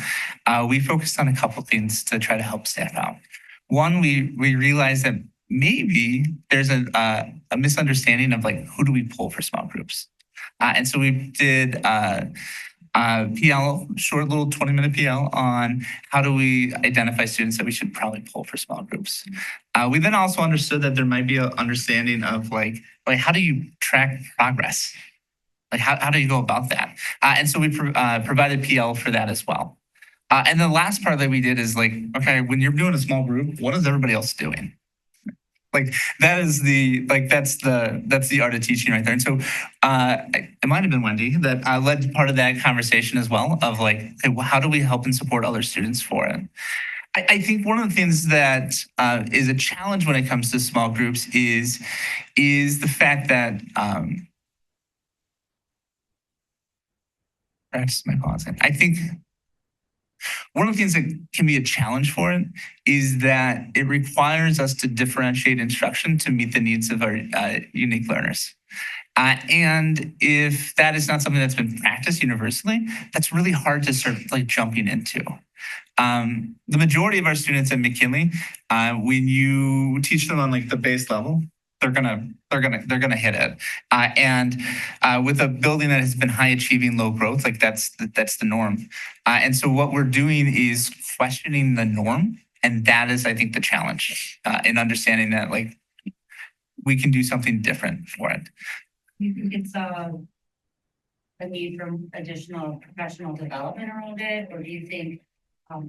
[SPEAKER 6] we focused on a couple things to try to help staff out. One, we realized that maybe there's a misunderstanding of who do we pull for small groups. And so we did PL, short little 20-minute PL on how do we identify students that we should probably pull for small groups. We then also understood that there might be an understanding of how do you track progress? How do you go about that? And so we provided PL for that as well. And the last part that we did is okay, when you're doing a small group, what is everybody else doing? Like that is that's the art of teaching right there. And so it might have been Wendy that led part of that conversation as well of like, okay, well, how do we help and support other students for it? I think one of the things that is a challenge when it comes to small groups is the fact that practice my pausing. I think one of the things that can be a challenge for it is that it requires us to differentiate instruction to meet the needs of our unique learners. And if that is not something that's been practiced universally, that's really hard to start like jumping into. The majority of our students at McKinley, when you teach them on like the base level, they're gonna hit it. And with a building that has been high achieving, low growth, like that's the norm. And so what we're doing is questioning the norm, and that is, I think, the challenge in understanding that like we can do something different for it.
[SPEAKER 11] You think it's a need for additional professional development around it, or do you think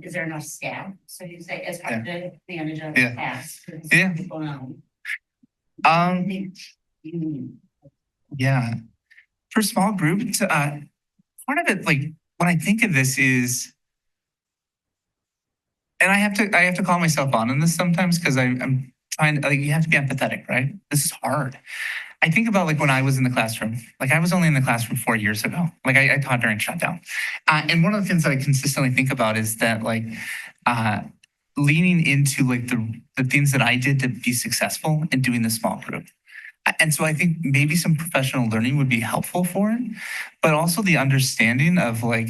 [SPEAKER 11] is there enough staff? So you say it's hard to manage a task.
[SPEAKER 6] Yeah.
[SPEAKER 11] People know.
[SPEAKER 6] Yeah. For small groups, part of it, like when I think of this is, and I have to call myself on this sometimes because I'm trying to, like, you have to be empathetic, right? This is hard. I think about like when I was in the classroom, like I was only in the classroom 4 years ago. Like I taught during shutdown. And one of the things that I consistently think about is that like leaning into like the things that I did to be successful in doing the small group. And so I think maybe some professional learning would be helpful for it, but also the understanding of like,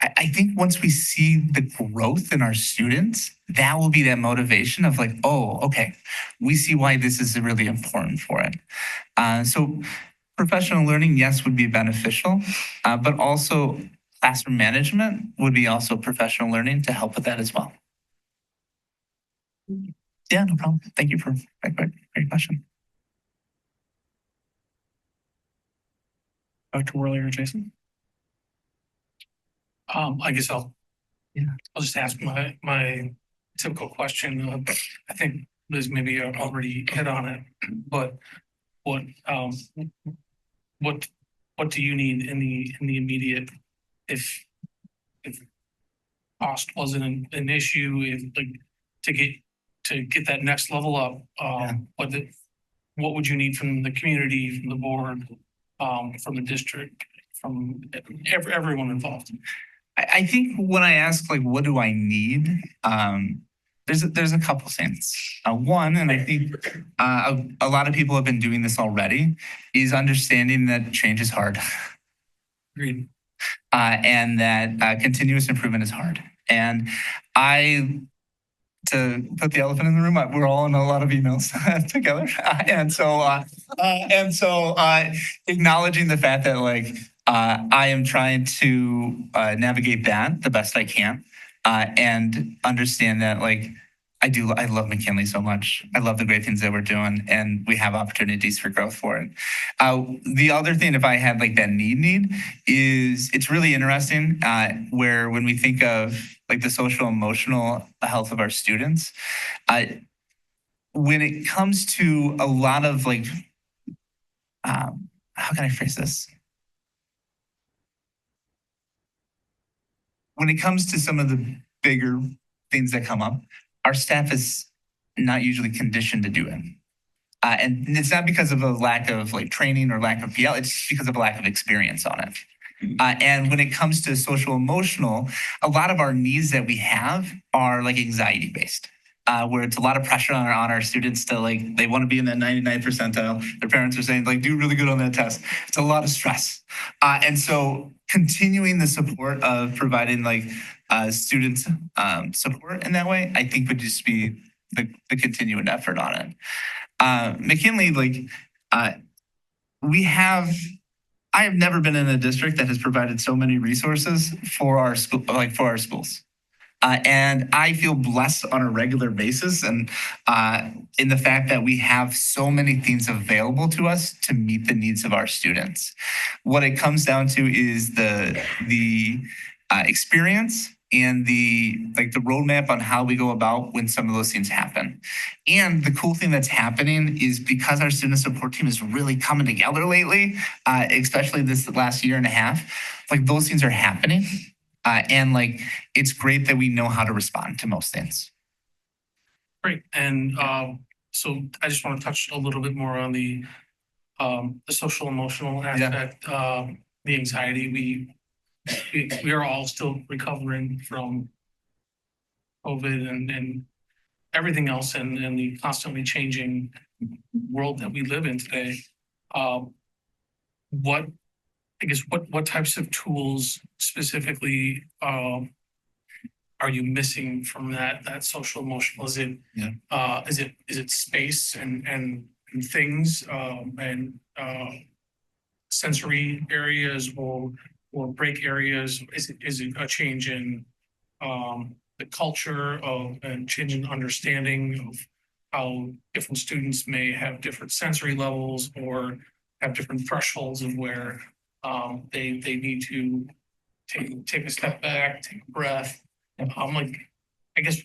[SPEAKER 6] I think once we see the growth in our students, that will be that motivation of like, oh, okay, we see why this is really important for it. So professional learning, yes, would be beneficial, but also classroom management would be also professional learning to help with that as well. Yeah, no problem. Thank you for that great question.
[SPEAKER 1] Dr. Worley or Jason? I guess I'll just ask my typical question. I think Liz maybe already hit on it, but what do you need in the immediate if cost wasn't an issue, if like to get that next level up, what would you need from the community, from the board, from the district, from everyone involved?
[SPEAKER 6] I think when I ask like, what do I need? There's a couple things. One, and I think a lot of people have been doing this already, is understanding that change is hard.
[SPEAKER 1] Agreed.
[SPEAKER 6] And that continuous improvement is hard. And to put the elephant in the room, we're all in a lot of emails together. And so acknowledging the fact that like, I am trying to navigate that the best I can, and understand that like I love McKinley so much. I love the great things that we're doing, and we have opportunities for growth for it. The other thing, if I had like that need, is it's really interesting where when we think of like the social emotional health of our students, when it comes to a lot of like, how can I phrase this? When it comes to some of the bigger things that come up, our staff is not usually conditioned to do it. And it's not because of a lack of like training or lack of PL, it's because of a lack of experience on it. And when it comes to social emotional, a lot of our needs that we have are like anxiety based. Where it's a lot of pressure on our students to like, they want to be in that 99 percentile. Their parents are saying like, do really good on that test. It's a lot of stress. And so continuing the support of providing like students support in that way, I think would just be the continuing effort on it. McKinley, like I have never been in a district that has provided so many resources for our school, like for our schools. And I feel blessed on a regular basis, and in the fact that we have so many things available to us to meet the needs of our students. What it comes down to is the experience and the roadmap on how we go about when some of those things happen. And the cool thing that's happening is because our student support team is really coming together lately, especially this last year and a half, like those things are happening. And like, it's great that we know how to respond to most things.
[SPEAKER 19] Great. And so I just want to touch a little bit more on the social emotional aspect, the anxiety. We are all still recovering from COVID and everything else and the constantly changing world that we live in today. What types of tools specifically are you missing from that social emotional? Is it space and things and sensory areas or break areas? Is it a change in the culture and change in understanding of how different students may have different sensory levels or have different thresholds of where they need to take a step back, take a breath. Like, I guess,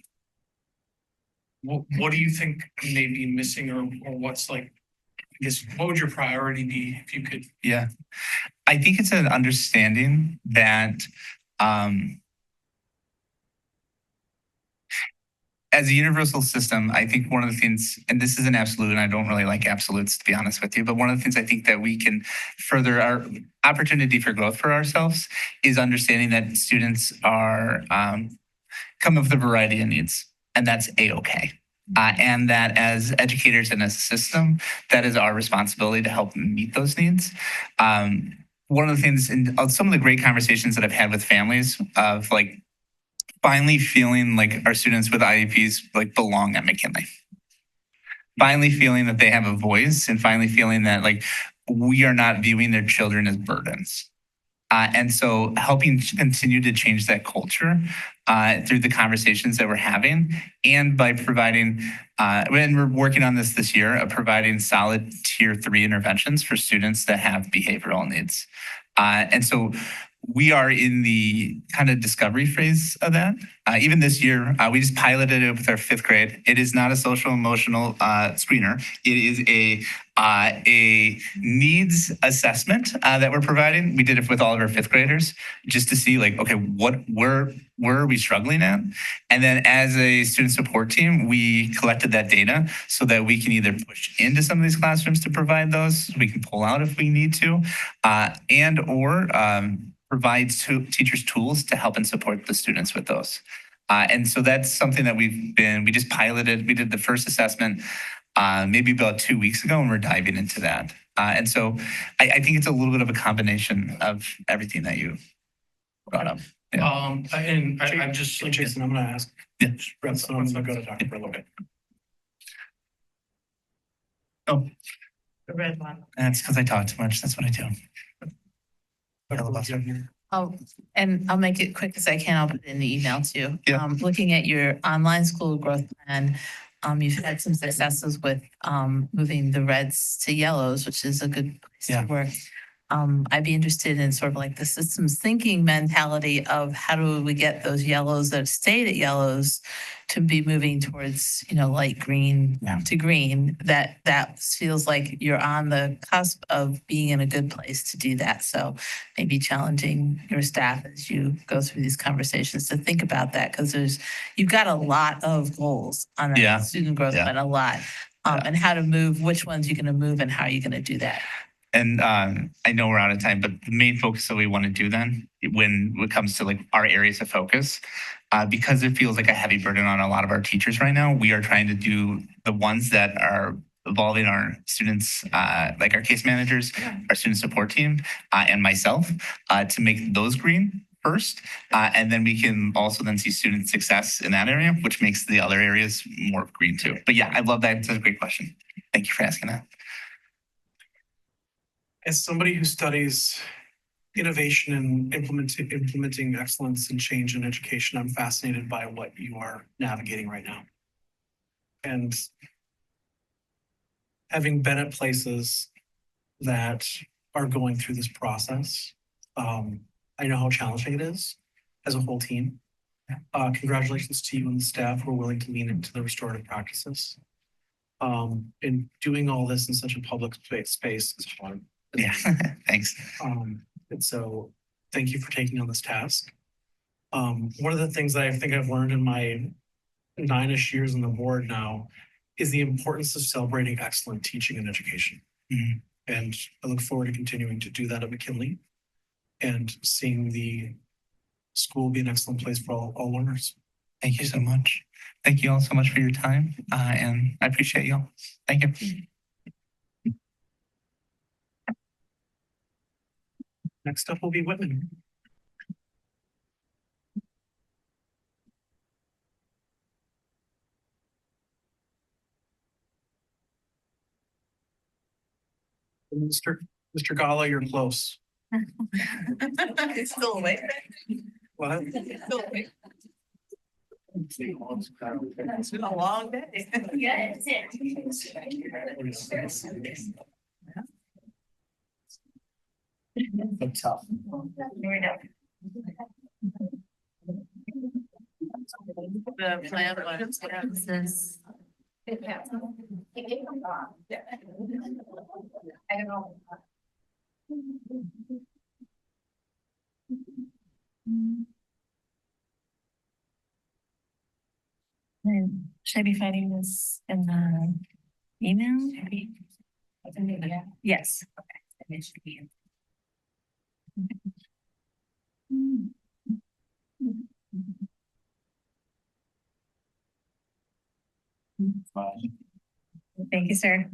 [SPEAKER 19] what do you think may be missing or what's like, I guess, what would your priority be if you could?
[SPEAKER 6] Yeah, I think it's an understanding that as a universal system, I think one of the things, and this is an absolute, and I don't really like absolutes to be honest with you, but one of the things I think that we can further our opportunity for growth for ourselves is understanding that students are come with a variety of needs, and that's a-okay. And that as educators and as a system, that is our responsibility to help meet those needs. One of the things in some of the great conversations that I've had with families of like finally feeling like our students with IEPs like belong at McKinley. Finally feeling that they have a voice and finally feeling that like we are not viewing their children as burdens. And so helping to continue to change that culture through the conversations that we're having and by providing, and we're working on this year, of providing solid tier 3 interventions for students that have behavioral needs. And so we are in the kind of discovery phase of that. Even this year, we just piloted it with our 5th grade. It is not a social emotional screener. It is a needs assessment that we're providing. We did it with all of our 5th graders just to see like, okay, where are we struggling at? And then as a student support team, we collected that data so that we can either push into some of these classrooms to provide those. We can pull out if we need to, and or provide teachers tools to help and support the students with those. And so that's something that we just piloted. We did the first assessment maybe about 2 weeks ago, and we're diving into that. And so I think it's a little bit of a combination of everything that you brought up. Yeah.
[SPEAKER 19] And I'm just like, Jason, I'm going to ask.
[SPEAKER 6] Yeah.
[SPEAKER 19] Once I go to Dr. for a little bit.
[SPEAKER 6] Oh,
[SPEAKER 12] The red one.
[SPEAKER 6] that's because I talk too much. That's what I do.
[SPEAKER 17] Oh, and I'll make it quick as I can. I'll put it in the email too.
[SPEAKER 6] Yeah.
[SPEAKER 17] Looking at your online school growth plan, you've had some successes with moving the reds to yellows, which is a good place to work. I'd be interested in sort of like the systems thinking mentality of how do we get those yellows that stayed at yellows to be moving towards, light green to green. That feels like you're on the cusp of being in a good place to do that. So maybe challenging your staff as you go through these conversations to think about that, because you've got a lot of goals on that student growth plan, a lot, and how to move, which ones you're going to move and how you're going to do that.
[SPEAKER 6] And I know we're out of time, but the main focus that we want to do then, when it comes to like our areas of focus, because it feels like a heavy burden on a lot of our teachers right now, we are trying to do the ones that are involving our students, like our case managers, our student support team, and myself, to make those green first. And then we can also then see student success in that area, which makes the other areas more green too. But yeah, I love that. It's a great question. Thank you for asking that.
[SPEAKER 19] As somebody who studies innovation and implementing excellence and change in education, I'm fascinated by what you are navigating right now. And having been at places that are going through this process, I know how challenging it is as a whole team.
[SPEAKER 1] Congratulations to you and the staff who are willing to lean into the restorative practices. And doing all this in such a public space is hard.
[SPEAKER 6] Yeah, thanks.
[SPEAKER 1] And so thank you for taking on this task. One of the things that I think I've learned in my 9-ish years on the board now is the importance of celebrating excellent teaching and education.
[SPEAKER 6] Mhm.
[SPEAKER 1] And I look forward to continuing to do that at McKinley and seeing the school be an excellent place for all learners.
[SPEAKER 6] Thank you so much. Thank you all so much for your time. And I appreciate you all. Thank you.
[SPEAKER 1] Next up will be Whitman. Mr. Gala, you're close.
[SPEAKER 12] It's still awake.
[SPEAKER 1] What?
[SPEAKER 12] It's still awake. It's been a long day.
[SPEAKER 16] Tough.
[SPEAKER 12] The plan was.
[SPEAKER 13] I don't know.
[SPEAKER 2] Should I be finding this in the email? Yes. Okay. It should be in. Thank you, sir.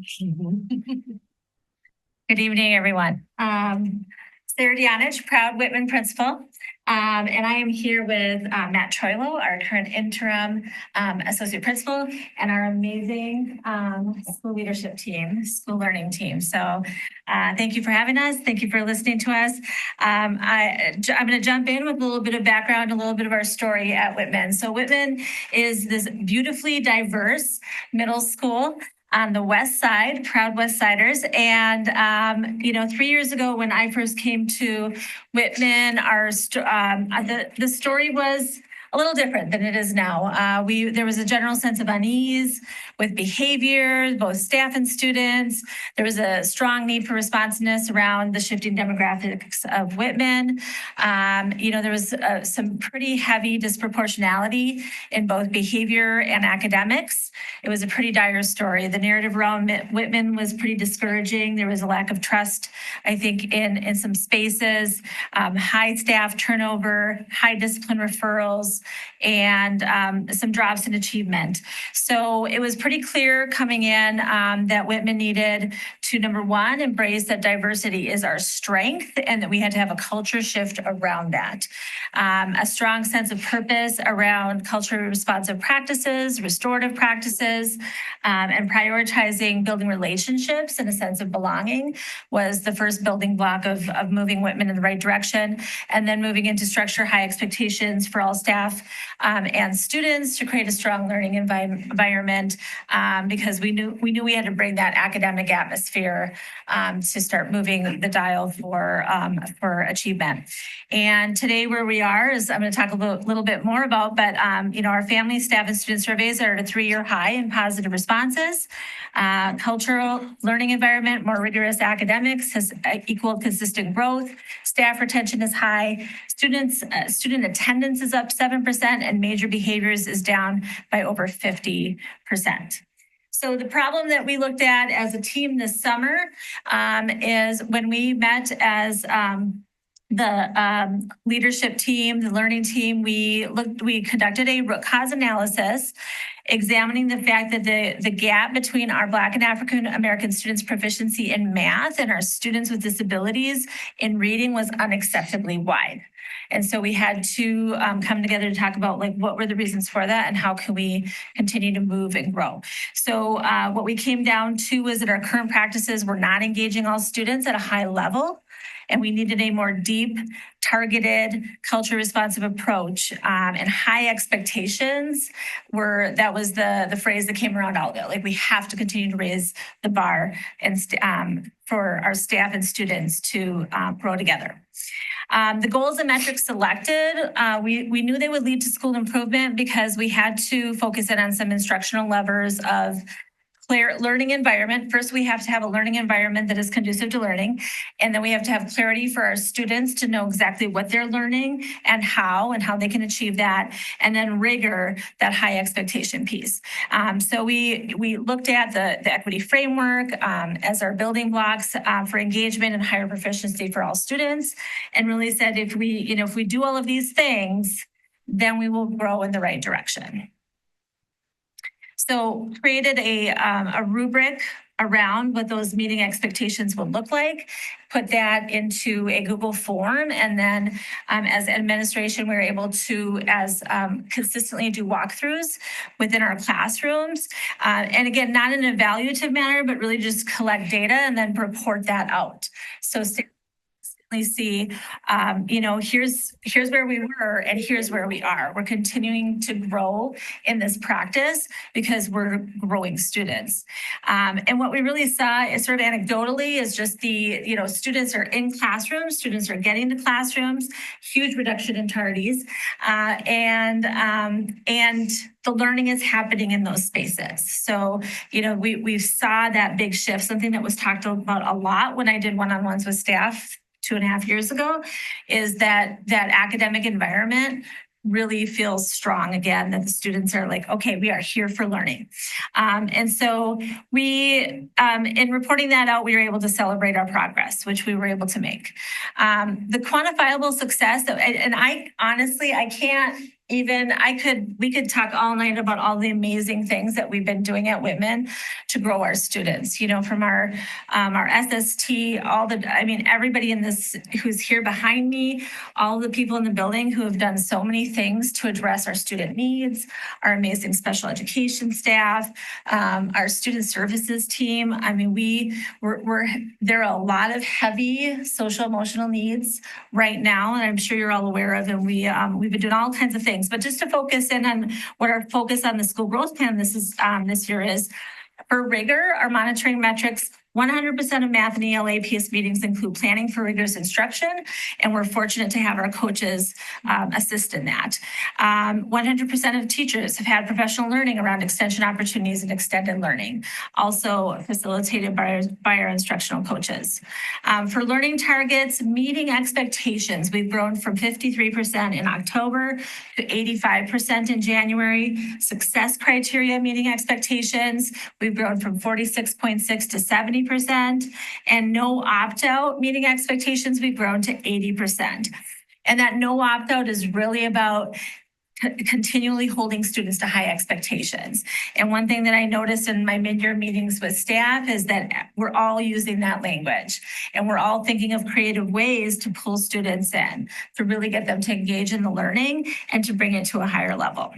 [SPEAKER 2] Good evening, everyone. Sarah Deonich, proud Whitman principal. And I am here with Matt Troilo, our current interim associate principal, and our amazing school leadership team, school learning team. So thank you for having us. Thank you for listening to us. I'm going to jump in with a little bit of background, a little bit of our story at Whitman. So Whitman is this beautifully diverse middle school on the west side, proud West Siders. And, 3 years ago when I first came to Whitman, the story was a little different than it is now. There was a general sense of unease with behavior, both staff and students. There was a strong need for responsiveness around the shifting demographics of Whitman. There was some pretty heavy disproportionality in both behavior and academics. It was a pretty dire story. The narrative around Whitman was pretty discouraging. There was a lack of trust, I think, in some spaces, high staff turnover, high discipline referrals, and some drops in achievement. So it was pretty clear coming in that Whitman needed to, number one, embrace that diversity is our strength and that we had to have a culture shift around that. A strong sense of purpose around culturally responsive practices, restorative practices, and prioritizing building relationships and a sense of belonging was the first building block of moving Whitman in the right direction. And then moving into structure, high expectations for all staff and students to create a strong learning environment because we knew we had to bring that academic atmosphere to start moving the dial for achievement. And today where we are is I'm going to talk a little bit more about, but our family, staff, and student surveys are at a 3-year high in positive responses. Cultural learning environment, more rigorous academics has equal consistent growth. Staff retention is high. Student attendance is up 7%, and major behaviors is down by over 50%. So the problem that we looked at as a team this summer is when we met as the leadership team, the learning team, we conducted a root cause analysis examining the fact that the gap between our Black and African American students' proficiency in math and our students with disabilities in reading was unacceptably wide. And so we had to come together to talk about what were the reasons for that and how can we continue to move and grow. So what we came down to was that our current practices were not engaging all students at a high level. And we needed a more deep, targeted, culture responsive approach. And high expectations that was the phrase that came around all of it. We have to continue to raise the bar and for our staff and students to grow together.
[SPEAKER 8] The goals and metrics selected, we knew they would lead to school improvement because we had to focus in on some instructional levers of clear learning environment. First, we have to have a learning environment that is conducive to learning. And then we have to have clarity for our students to know exactly what they're learning and how they can achieve that. And then rigor, that high expectation piece. So we looked at the equity framework as our building blocks for engagement and higher proficiency for all students. And really said, if we do all of these things, then we will grow in the right direction. So created a rubric around what those meeting expectations would look like, put that into a Google form, and then as administration, we were able to consistently do walkthroughs within our classrooms. And again, not in an evaluative manner, but really just collect data and then report that out. So see, here's where we were and here's where we are. We're continuing to grow in this practice because we're growing students. And what we really saw is sort of anecdotally is just students are in classrooms, students are getting to classrooms, huge reduction in tardies, and the learning is happening in those spaces. So, we saw that big shift, something that was talked about a lot when I did one-on-ones with staff 2.5 years ago, is that academic environment really feels strong again, that the students are like, okay, we are here for learning. And so we, in reporting that out, we were able to celebrate our progress, which we were able to make. The quantifiable success, and I honestly, we could talk all night about all the amazing things that we've been doing at Whitman to grow our students, from our SST, everybody in this who's here behind me, all the people in the building who have done so many things to address our student needs, our amazing special education staff, our student services team. There are a lot of heavy social emotional needs right now, and I'm sure you're all aware of, and we've been doing all kinds of things. But just to focus in on what our focus on the school growth plan this year is, for rigor, our monitoring metrics, 100% of math and ELA PS meetings include planning for rigorous instruction, and we're fortunate to have our coaches assist in that. 100% of teachers have had professional learning around extension opportunities and extended learning, also facilitated by our instructional coaches. For learning targets, meeting expectations, we've grown from 53% in October to 85% in January. Success criteria meeting expectations, we've grown from 46.6 to 70%, and no opt-out meeting expectations, we've grown to 80%. And that no opt-out is really about continually holding students to high expectations. And one thing that I noticed in my mid-year meetings with staff is that we're all using that language, and we're all thinking of creative ways to pull students in, to really get them to engage in the learning and to bring it to a higher level.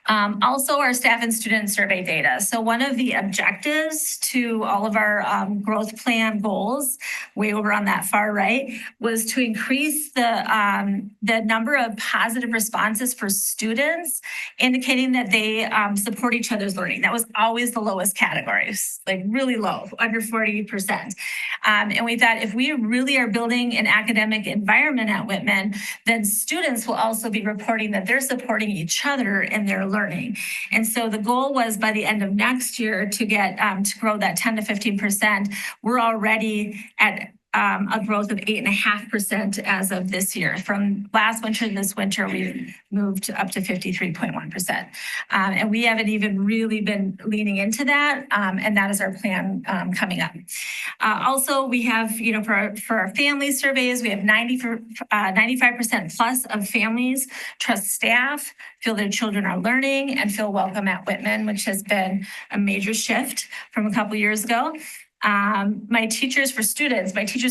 [SPEAKER 8] Also, our staff and student survey data. So one of the objectives to all of our growth plan goals, way over on that far right, was to increase the number of positive responses for students, indicating that they support each other's learning. That was always the lowest categories, like really low, under 40%. And we thought if we really are building an academic environment at Whitman, then students will also be reporting that they're supporting each other in their learning. And so the goal was by the end of next year to get to grow that 10 to 15%. We're already at a growth of 8.5% as of this year. From last winter to this winter, we've moved up to 53.1%. And we haven't even really been leaning into that. And that is our plan coming up. Also, we have, for our family surveys, we have 95% plus of families trust staff, feel their children are learning, and feel welcome at Whitman, which has been a major shift from a couple years ago. My teachers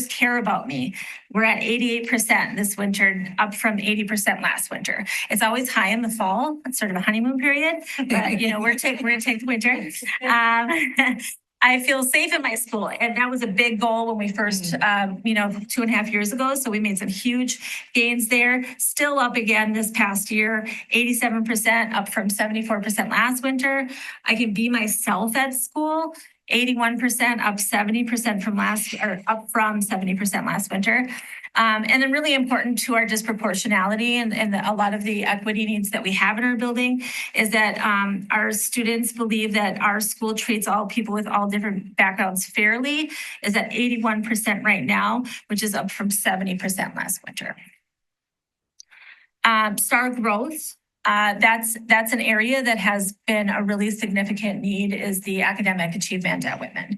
[SPEAKER 8] care about me. We're at 88% this winter, up from 80% last winter. It's always high in the fall. It's sort of a honeymoon period, but we're gonna take the winter. I feel safe in my school, and that was a big goal when we first, 2.5 years ago. So we made some huge gains there. Still up again this past year, 87%, up from 74% last winter. I can be myself at school. 81%, up 70% from up from 70% last winter. And then really important to our disproportionality and a lot of the equity needs that we have in our building is that our students believe that our school treats all people with all different backgrounds fairly, is at 81% right now, which is up from 70% last winter. Star growth. That's an area that has been a really significant need is the academic achievement at Whitman.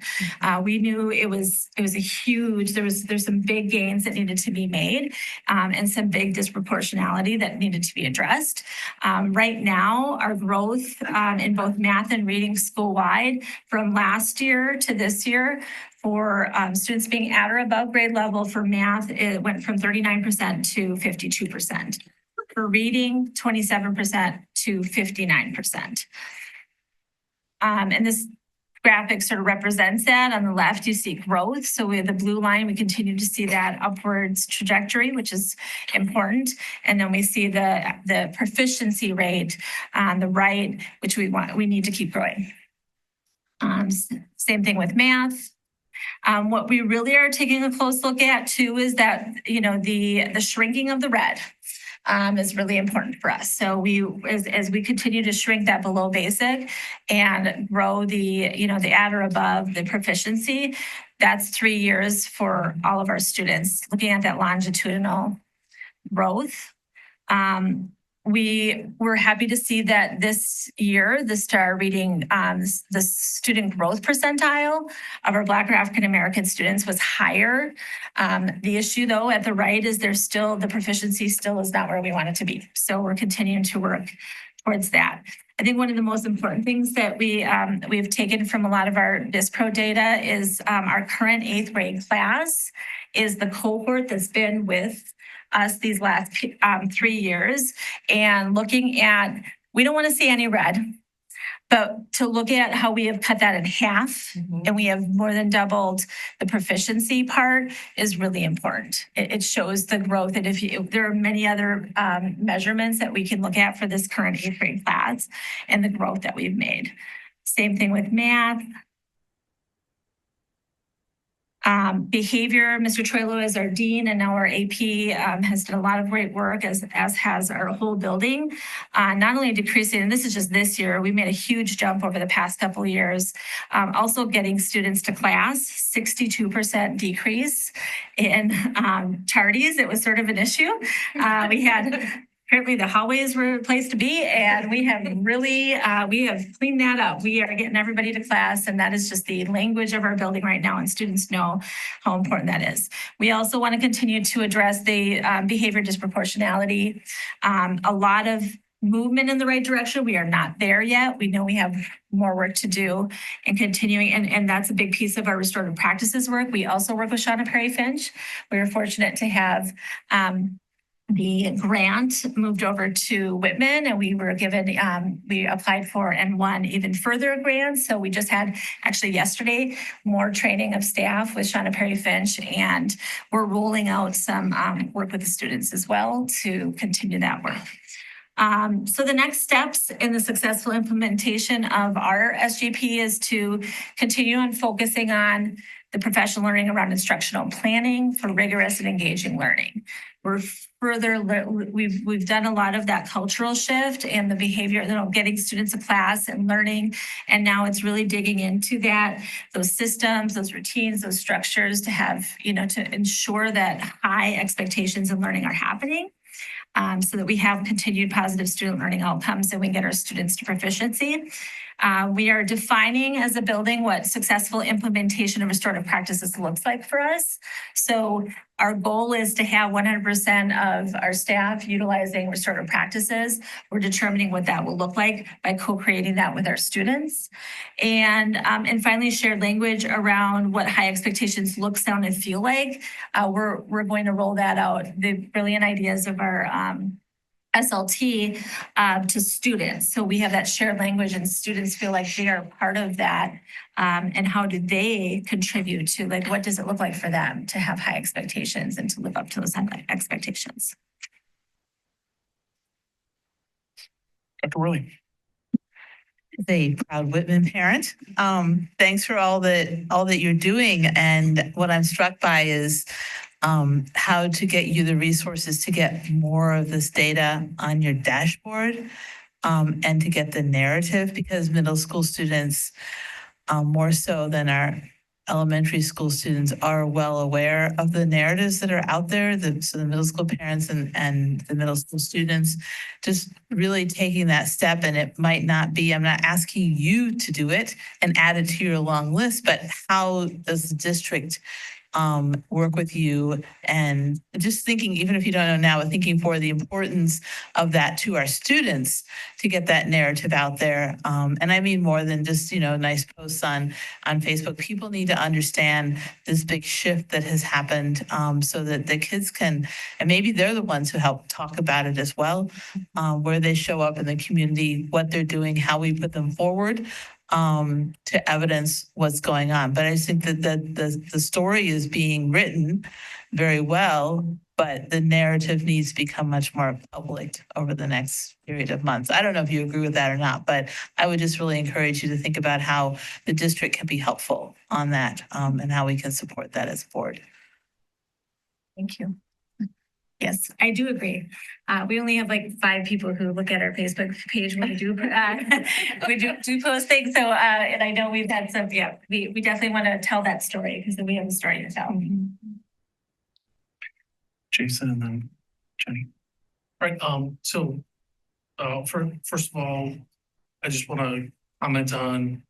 [SPEAKER 8] We knew it was a huge, there's some big gains that needed to be made and some big disproportionality that needed to be addressed. Right now, our growth in both math and reading school-wide from last year to this year for students being at or above grade level for math, it went from 39% to 52%. For reading, 27% to 59%. And this graphic sort of represents that. On the left, you see growth. So we have the blue line, we continue to see that upwards trajectory, which is important. And then we see the proficiency rate on the right, which we need to keep growing. Same thing with math. What we really are taking a close look at too is that, the shrinking of the red. Is really important for us. So as we continue to shrink that below basic and grow the at or above the proficiency, that's 3 years for all of our students. Looking at that longitudinal growth. We're happy to see that this year, the STAR reading, the student growth percentile of our Black or African American students was higher. The issue though at the right is the proficiency still is not where we want it to be. So we're continuing to work towards that. I think one of the most important things that we've taken from a lot of our DISPRO data is our current 8th grade class is the cohort that's been with us these last 3 years and looking at, we don't want to see any red, but to look at how we have cut that in half and we have more than doubled the proficiency part is really important. It shows the growth. And there are many other measurements that we can look at for this current 8th grade class and the growth that we've made. Same thing with math. Behavior, Mr. Troilo is our dean and now our AP has done a lot of great work as has our whole building. Not only decreasing, and this is just this year, we made a huge jump over the past couple of years. Also getting students to class, 62% decrease in tardies. It was sort of an issue. We had apparently the hallways were a place to be, and we have really, we have cleaned that up. We are getting everybody to class, and that is just the language of our building right now, and students know how important that is. We also want to continue to address the behavior disproportionality. A lot of movement in the right direction. We are not there yet. We know we have more work to do and continuing, and that's a big piece of our restorative practices work. We also work with Shauna Perry Finch. We were fortunate to have the grant moved over to Whitman, and we were given, we applied for and won even further grants. So we just had actually yesterday more training of staff with Shauna Perry Finch, and we're rolling out some work with the students as well to continue that work. So the next steps in the successful implementation of our SGP is to continue on focusing on the professional learning around instructional planning for rigorous and engaging learning. We've done a lot of that cultural shift and the behavior, getting students to class and learning. And now it's really digging into those systems, those routines, those structures to have, to ensure that high expectations of learning are happening. So that we have continued positive student learning outcomes and we get our students to proficiency. We are defining as a building what successful implementation of restorative practices looks like for us. So our goal is to have 100% of our staff utilizing restorative practices. We're determining what that will look like by co-creating that with our students. And finally, shared language around what high expectations look, sound, and feel like. We're going to roll that out. The brilliant ideas of our SLT to students. So we have that shared language and students feel like they are part of that. And how do they contribute to, what does it look like for them to have high expectations and to live up to those expectations?
[SPEAKER 1] Dr. Worley.
[SPEAKER 17] As a proud Whitman parent, thanks for all that you're doing. And what I'm struck by is how to get you the resources to get more of this data on your dashboard, and to get the narrative, because middle school students, more so than our elementary school students, are well aware of the narratives that are out there. So the middle school parents and the middle school students just really taking that step. And it might not be, I'm not asking you to do it and add it to your long list, but how does the district work with you, and just thinking, even if you don't know now, but thinking for the importance of that to our students to get that narrative out there. And I mean more than just, nice posts on Facebook. People need to understand this big shift that has happened, so that the kids can, and maybe they're the ones who help talk about it as well, where they show up in the community, what they're doing, how we put them forward, to evidence what's going on. But I just think that the story is being written very well, but the narrative needs to become much more public over the next period of months. I don't know if you agree with that or not, but I would just really encourage you to think about how the district can be helpful on that, and how we can support that as a board.
[SPEAKER 8] Thank you. Yes, I do agree. We only have like 5 people who look at our Facebook page when we do we post things. So and I know we've had some. Yeah, we definitely want to tell that story because then we have a story to tell.
[SPEAKER 1] Jason and then Jenny. Right. So first of all, I just want to comment on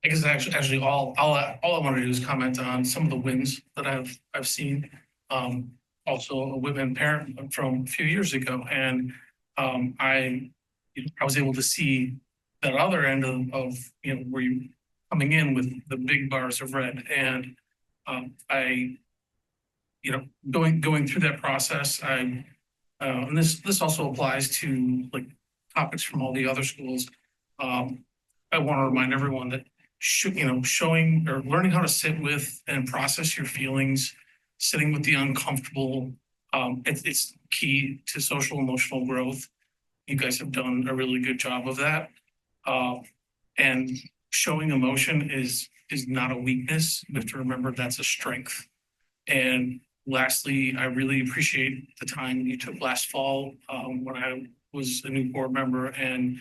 [SPEAKER 1] I guess actually all I want to do is comment on some of the wins that I've seen. Also a Whitman parent from a few years ago, and I was able to see that other end of where you coming in with the big bars of red, and I going through that process, and this also applies to like topics from all the other schools. I want to remind everyone that showing or learning how to sit with and process your feelings, sitting with the uncomfortable, it's key to social emotional growth. You guys have done a really good job of that. And showing emotion is not a weakness. You have to remember that's a strength. And lastly, I really appreciate the time you took last fall, when I was a new board member, and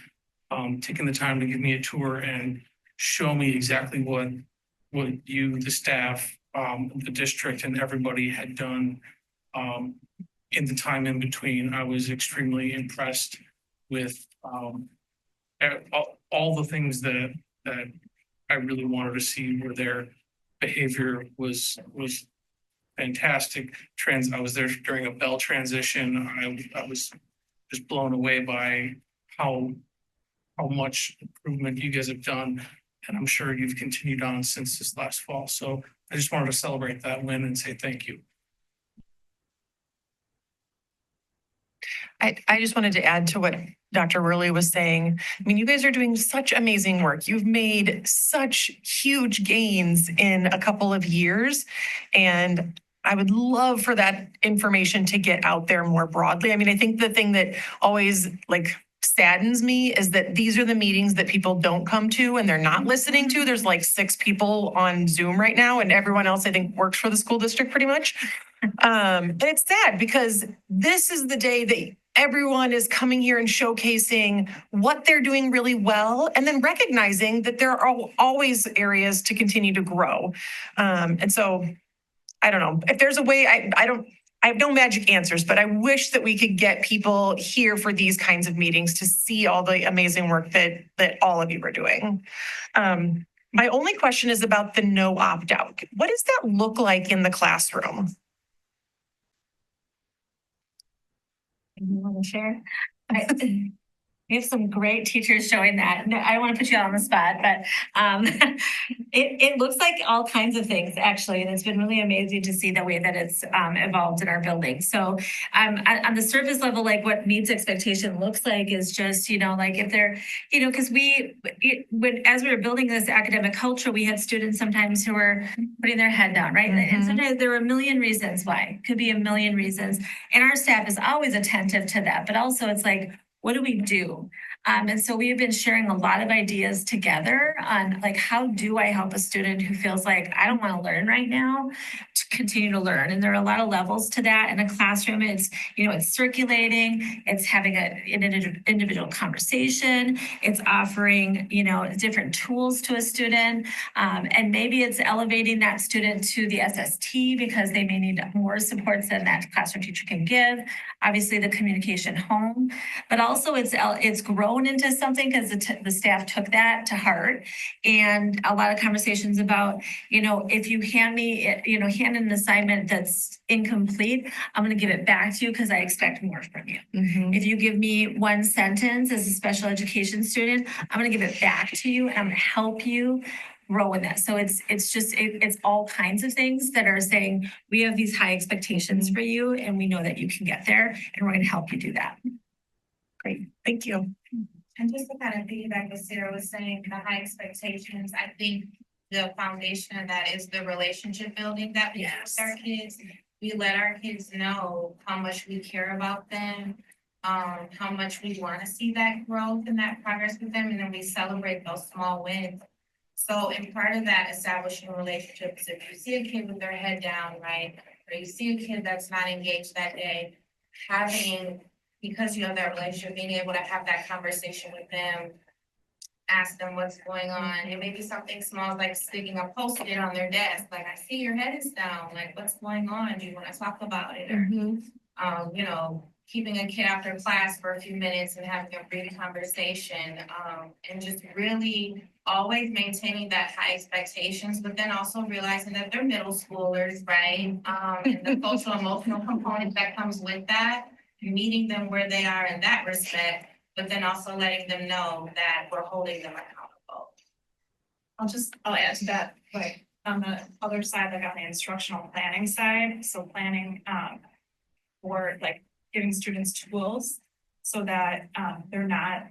[SPEAKER 1] taking the time to give me a tour and show me exactly what you, the staff, the district, and everybody had done in the time in between. I was extremely impressed with all the things that I really wanted to see, where their behavior was fantastic. I was there during a bell transition. I was just blown away by how much improvement you guys have done. And I'm sure you've continued on since this last fall. So I just wanted to celebrate that win and say thank you.
[SPEAKER 12] I just wanted to add to what Dr. Worley was saying. I mean, you guys are doing such amazing work. You've made such huge gains in a couple of years. And I would love for that information to get out there more broadly. I mean, I think the thing that always saddens me is that these are the meetings that people don't come to and they're not listening to. There's like 6 people on Zoom right now, and everyone else I think works for the school district pretty much. And it's sad because this is the day that everyone is coming here and showcasing what they're doing really well, and then recognizing that there are always areas to continue to grow. And so I don't know if there's a way. I have no magic answers, but I wish that we could get people here for these kinds of meetings to see all the amazing work that all of you are doing. My only question is about the no opt-out. What does that look like in the classroom?
[SPEAKER 8] You want to share? We have some great teachers showing that. No, I don't want to put you on the spot, but it looks like all kinds of things, actually. And it's been really amazing to see the way that it's evolved in our building. So on the surface level, like what meets expectation looks like is just, like if they're, because as we were building this academic culture, we had students sometimes who were putting their head down, right? Mm-hmm. And sometimes there were a million reasons why. Could be a million reasons. And our staff is always attentive to that. But also it's like, what do we do? And so we have been sharing a lot of ideas together on like, how do I help a student who feels like I don't want to learn right now to continue to learn? And there are a lot of levels to that in a classroom. It's, it's circulating, it's having an individual conversation, it's offering, different tools to a student. And maybe it's elevating that student to the SST because they may need more supports than that classroom teacher can give. Obviously the communication home, but also it's grown into something because the staff took that to heart, and a lot of conversations about, if you hand an assignment that's incomplete, I'm going to give it back to you because I expect more from you. If you give me one sentence as a special education student, I'm going to give it back to you and I'm going to help you grow in that. So it's all kinds of things that are saying we have these high expectations for you and we know that you can get there and we're going to help you do that. Great, thank you.
[SPEAKER 9] And just to kind of piggyback what Sarah was saying, the high expectations, I think the foundation of that is the relationship building that we do with our kids. We let our kids know how much we care about them, how much we want to see that growth and that progress with them, and then we celebrate those small wins. So in part of that, establishing relationships, if you see a kid with their head down, right, or you see a kid that's not engaged that day, because you have that relationship, being able to have that conversation with them, ask them what's going on. It may be something small like sticking a Post-it on their desk, like, I see your head is down, like, what's going on? Do you want to talk about it? Or, keeping a kid after class for a few minutes and having a brief conversation, and just really always maintaining that high expectations, but then also realizing that they're middle schoolers, right? And the social emotional component that comes with that, meeting them where they are in that respect, but then also letting them know that we're holding them accountable.
[SPEAKER 10] I'll add to that, like on the other side, like on the instructional planning side. So planning for like giving students tools so that they're not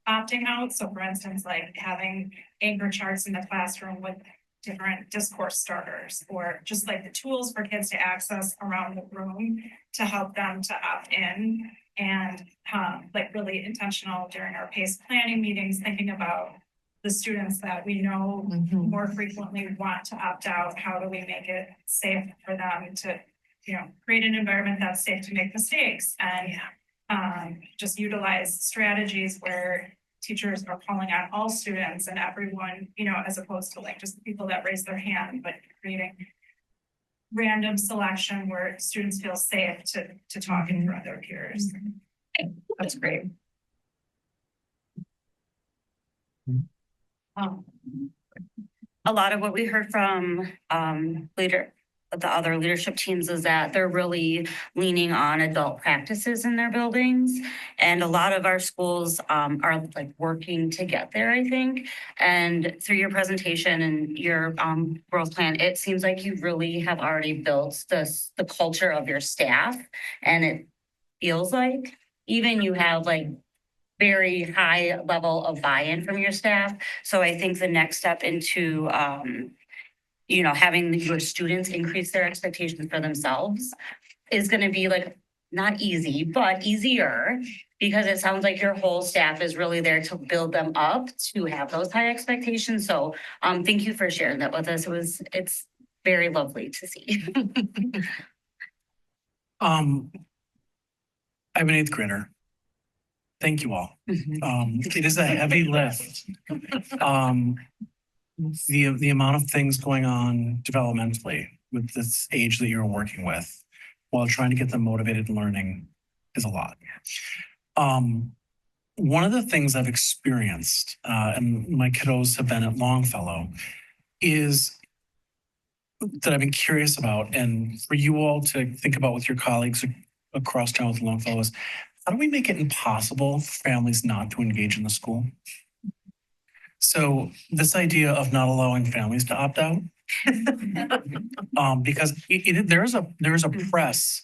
[SPEAKER 10] opting out. So for instance, like having anchor charts in the classroom with different discourse starters, or just like the tools for kids to access around the room to help them to opt in, and like really intentional during our PACE planning meetings, thinking about the students that we know more frequently want to opt out. How do we make it safe for them to, create an environment that's safe to make mistakes, and just utilize strategies where teachers are calling out all students and everyone, as opposed to like just the people that raise their hand, but creating random selection where students feel safe to talk in front of their peers.
[SPEAKER 8] That's great.
[SPEAKER 11] A lot of what we heard from the other leadership teams is that they're really leaning on adult practices in their buildings. And a lot of our schools are like working to get there, I think. And through your presentation and your growth plan, it seems like you really have already built the culture of your staff. And it feels like even you have like very high level of buy-in from your staff. So I think the next step into having your students increase their expectations for themselves is going to be like not easy, but easier, because it sounds like your whole staff is really there to build them up to have those high expectations. So thank you for sharing that with us. It's very lovely to see.
[SPEAKER 1] I have an 8th grader. Thank you all. It is a heavy lift. The amount of things going on developmentally with this age that you're working with while trying to get them motivated and learning is a lot. One of the things I've experienced, and my kiddos have been at Longfellow, is that I've been curious about, and for you all to think about with your colleagues across town with Longfellow, is how do we make it impossible for families not to engage in the school? So this idea of not allowing families to opt out, because there is a press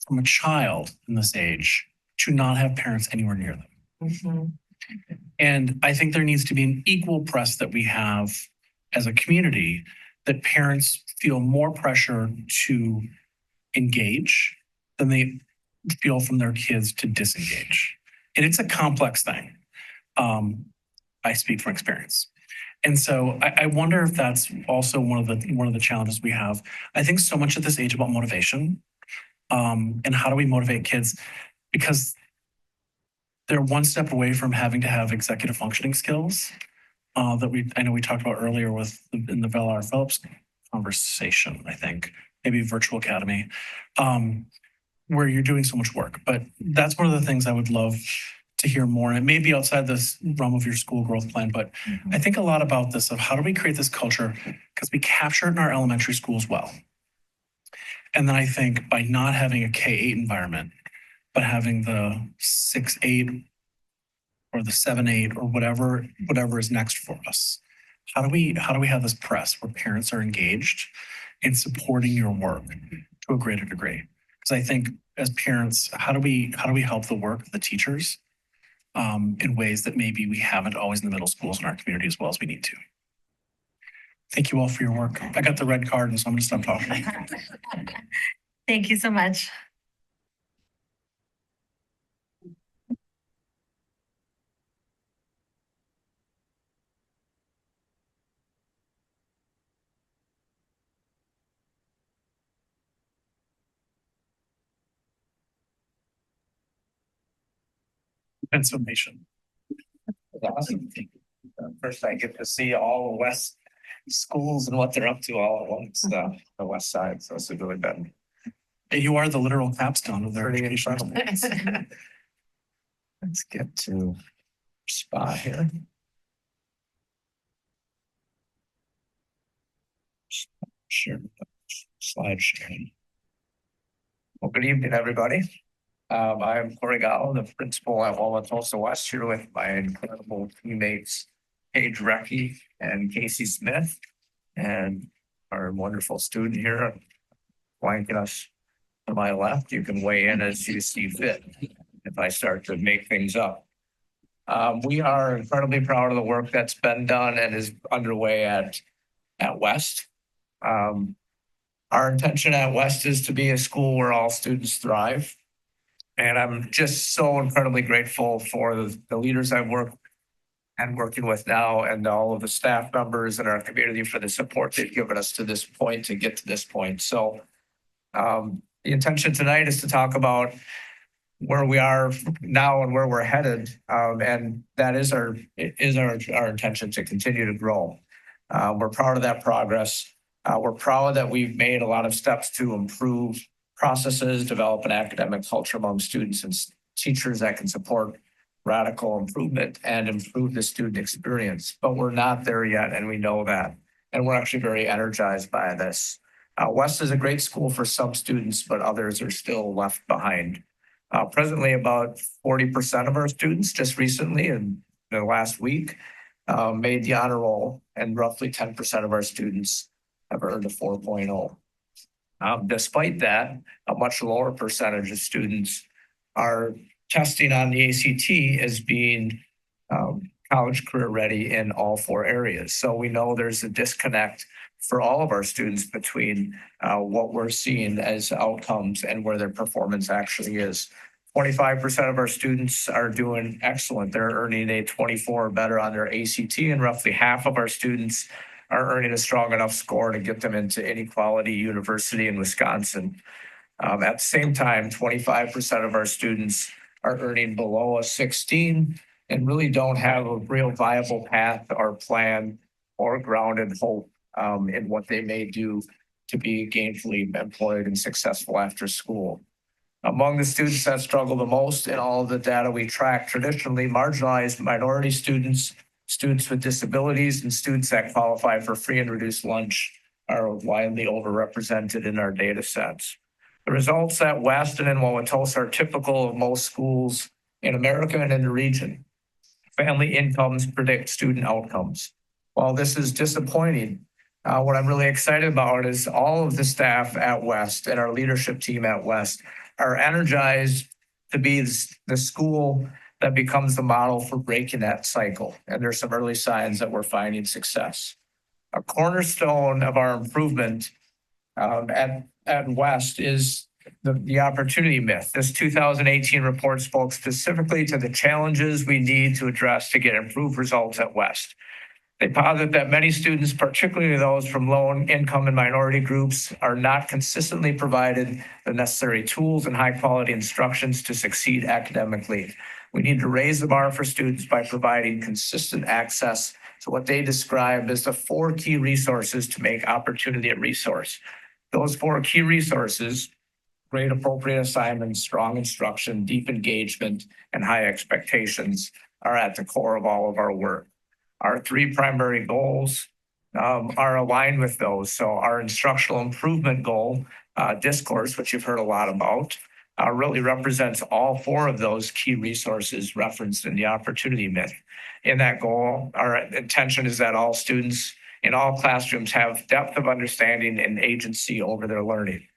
[SPEAKER 1] from a child in this age to not have parents anywhere near them. And I think there needs to be an equal press that we have as a community, that parents feel more pressure to engage than they feel from their kids to disengage. And it's a complex thing. I speak from experience. And so I wonder if that's also one of the challenges we have. I think so much at this age about motivation, and how do we motivate kids, because they're one step away from having to have executive functioning skills I know we talked about earlier in the Bell R. Phillips conversation, I think, maybe virtual academy, where you're doing so much work. But that's one of the things I would love to hear more. And it may be outside this realm of your school growth plan, but I think a lot about this of how do we create this culture, because we capture it in our elementary schools well. And then I think by not having a K-8 environment, but having the 6-8 or the 7-8 or whatever is next for us. How do we have this press where parents are engaged in supporting your work to a greater degree? Because I think as parents, how do we help the work of the teachers in ways that maybe we haven't always in the middle schools in our community as well as we need to? Thank you all for your work. I got the red card, and so I'm going to stop talking.
[SPEAKER 8] Thank you so much.
[SPEAKER 1] Information.
[SPEAKER 18] Awesome. First, I get to see all the West schools and what they're up to all at once, the West Side. So it's really been.
[SPEAKER 1] You are the literal capstone of their
[SPEAKER 18] Pretty
[SPEAKER 1] education.
[SPEAKER 18] incredible. Let's get to spot here. Sure. Slide sharing. Well, good evening, everybody. I'm Corey Gallo, the principal at Wauwatosa West, here with my incredible teammates, Paige Reckie and Casey Smith, and our wonderful student here flanking us to my left. You can weigh in as you see fit if I start to make things up. We are incredibly proud of the work that's been done and is underway at West. Our intention at West is to be a school where all students thrive. And I'm just so incredibly grateful for the leaders I've worked and working with now, and all of the staff members in our community for the support they've given us to this point, to get to this point. So the intention tonight is to talk about where we are now and where we're headed. And that is our intention to continue to grow. We're proud of that progress. We're proud that we've made a lot of steps to improve processes, develop an academic culture among students and teachers that can support radical improvement and improve the student experience. But we're not there yet, and we know that. And we're actually very energized by this. West is a great school for some students, but others are still left behind. Presently, about 40% of our students just recently in the last week made the honor roll, and roughly 10% of our students have earned a 4.0. Despite that, a much lower percentage of students are testing on the ACT as being college career ready in all 4 areas. So we know there's a disconnect for all of our students between what we're seeing as outcomes and where their performance actually is. 25% of our students are doing excellent. They're earning a 24 or better on their ACT, and roughly half of our students are earning a strong enough score to get them into any quality university in Wisconsin. At the same time, 25% of our students are earning below a 16 and really don't have a real viable path or plan or grounded hope in what they may do to be gainfully employed and successful after school. Among the students that struggle the most in all of the data we track, traditionally marginalized minority students, students with disabilities, and students that qualify for free and reduced lunch are widely overrepresented in our data sets. The results at West and in Wauwatosa are typical of most schools in America and in the region. Family incomes predict student outcomes. While this is disappointing, what I'm really excited about is all of the staff at West and our leadership team at West are energized to be the school that becomes the model for breaking that cycle. And there's some early signs that we're finding success. A cornerstone of our improvement at West is
[SPEAKER 3] the opportunity myth. This 2018 report spoke specifically to the challenges we need to address to get improved results at West. They posit that many students, particularly those from low income and minority groups, are not consistently provided the necessary tools and high quality instructions to succeed academically. We need to raise the bar for students by providing consistent access to what they describe as the 4 key resources to make opportunity a resource. Those 4 key resources: grade appropriate assignments, strong instruction, deep engagement, and high expectations, are at the core of all of our work. Our 3 primary goals are aligned with those. So our instructional improvement goal, discourse, which you've heard a lot about, really represents all 4 of those key resources referenced in the opportunity myth. In that goal, our intention is that all students in all classrooms have depth of understanding and agency over their learning.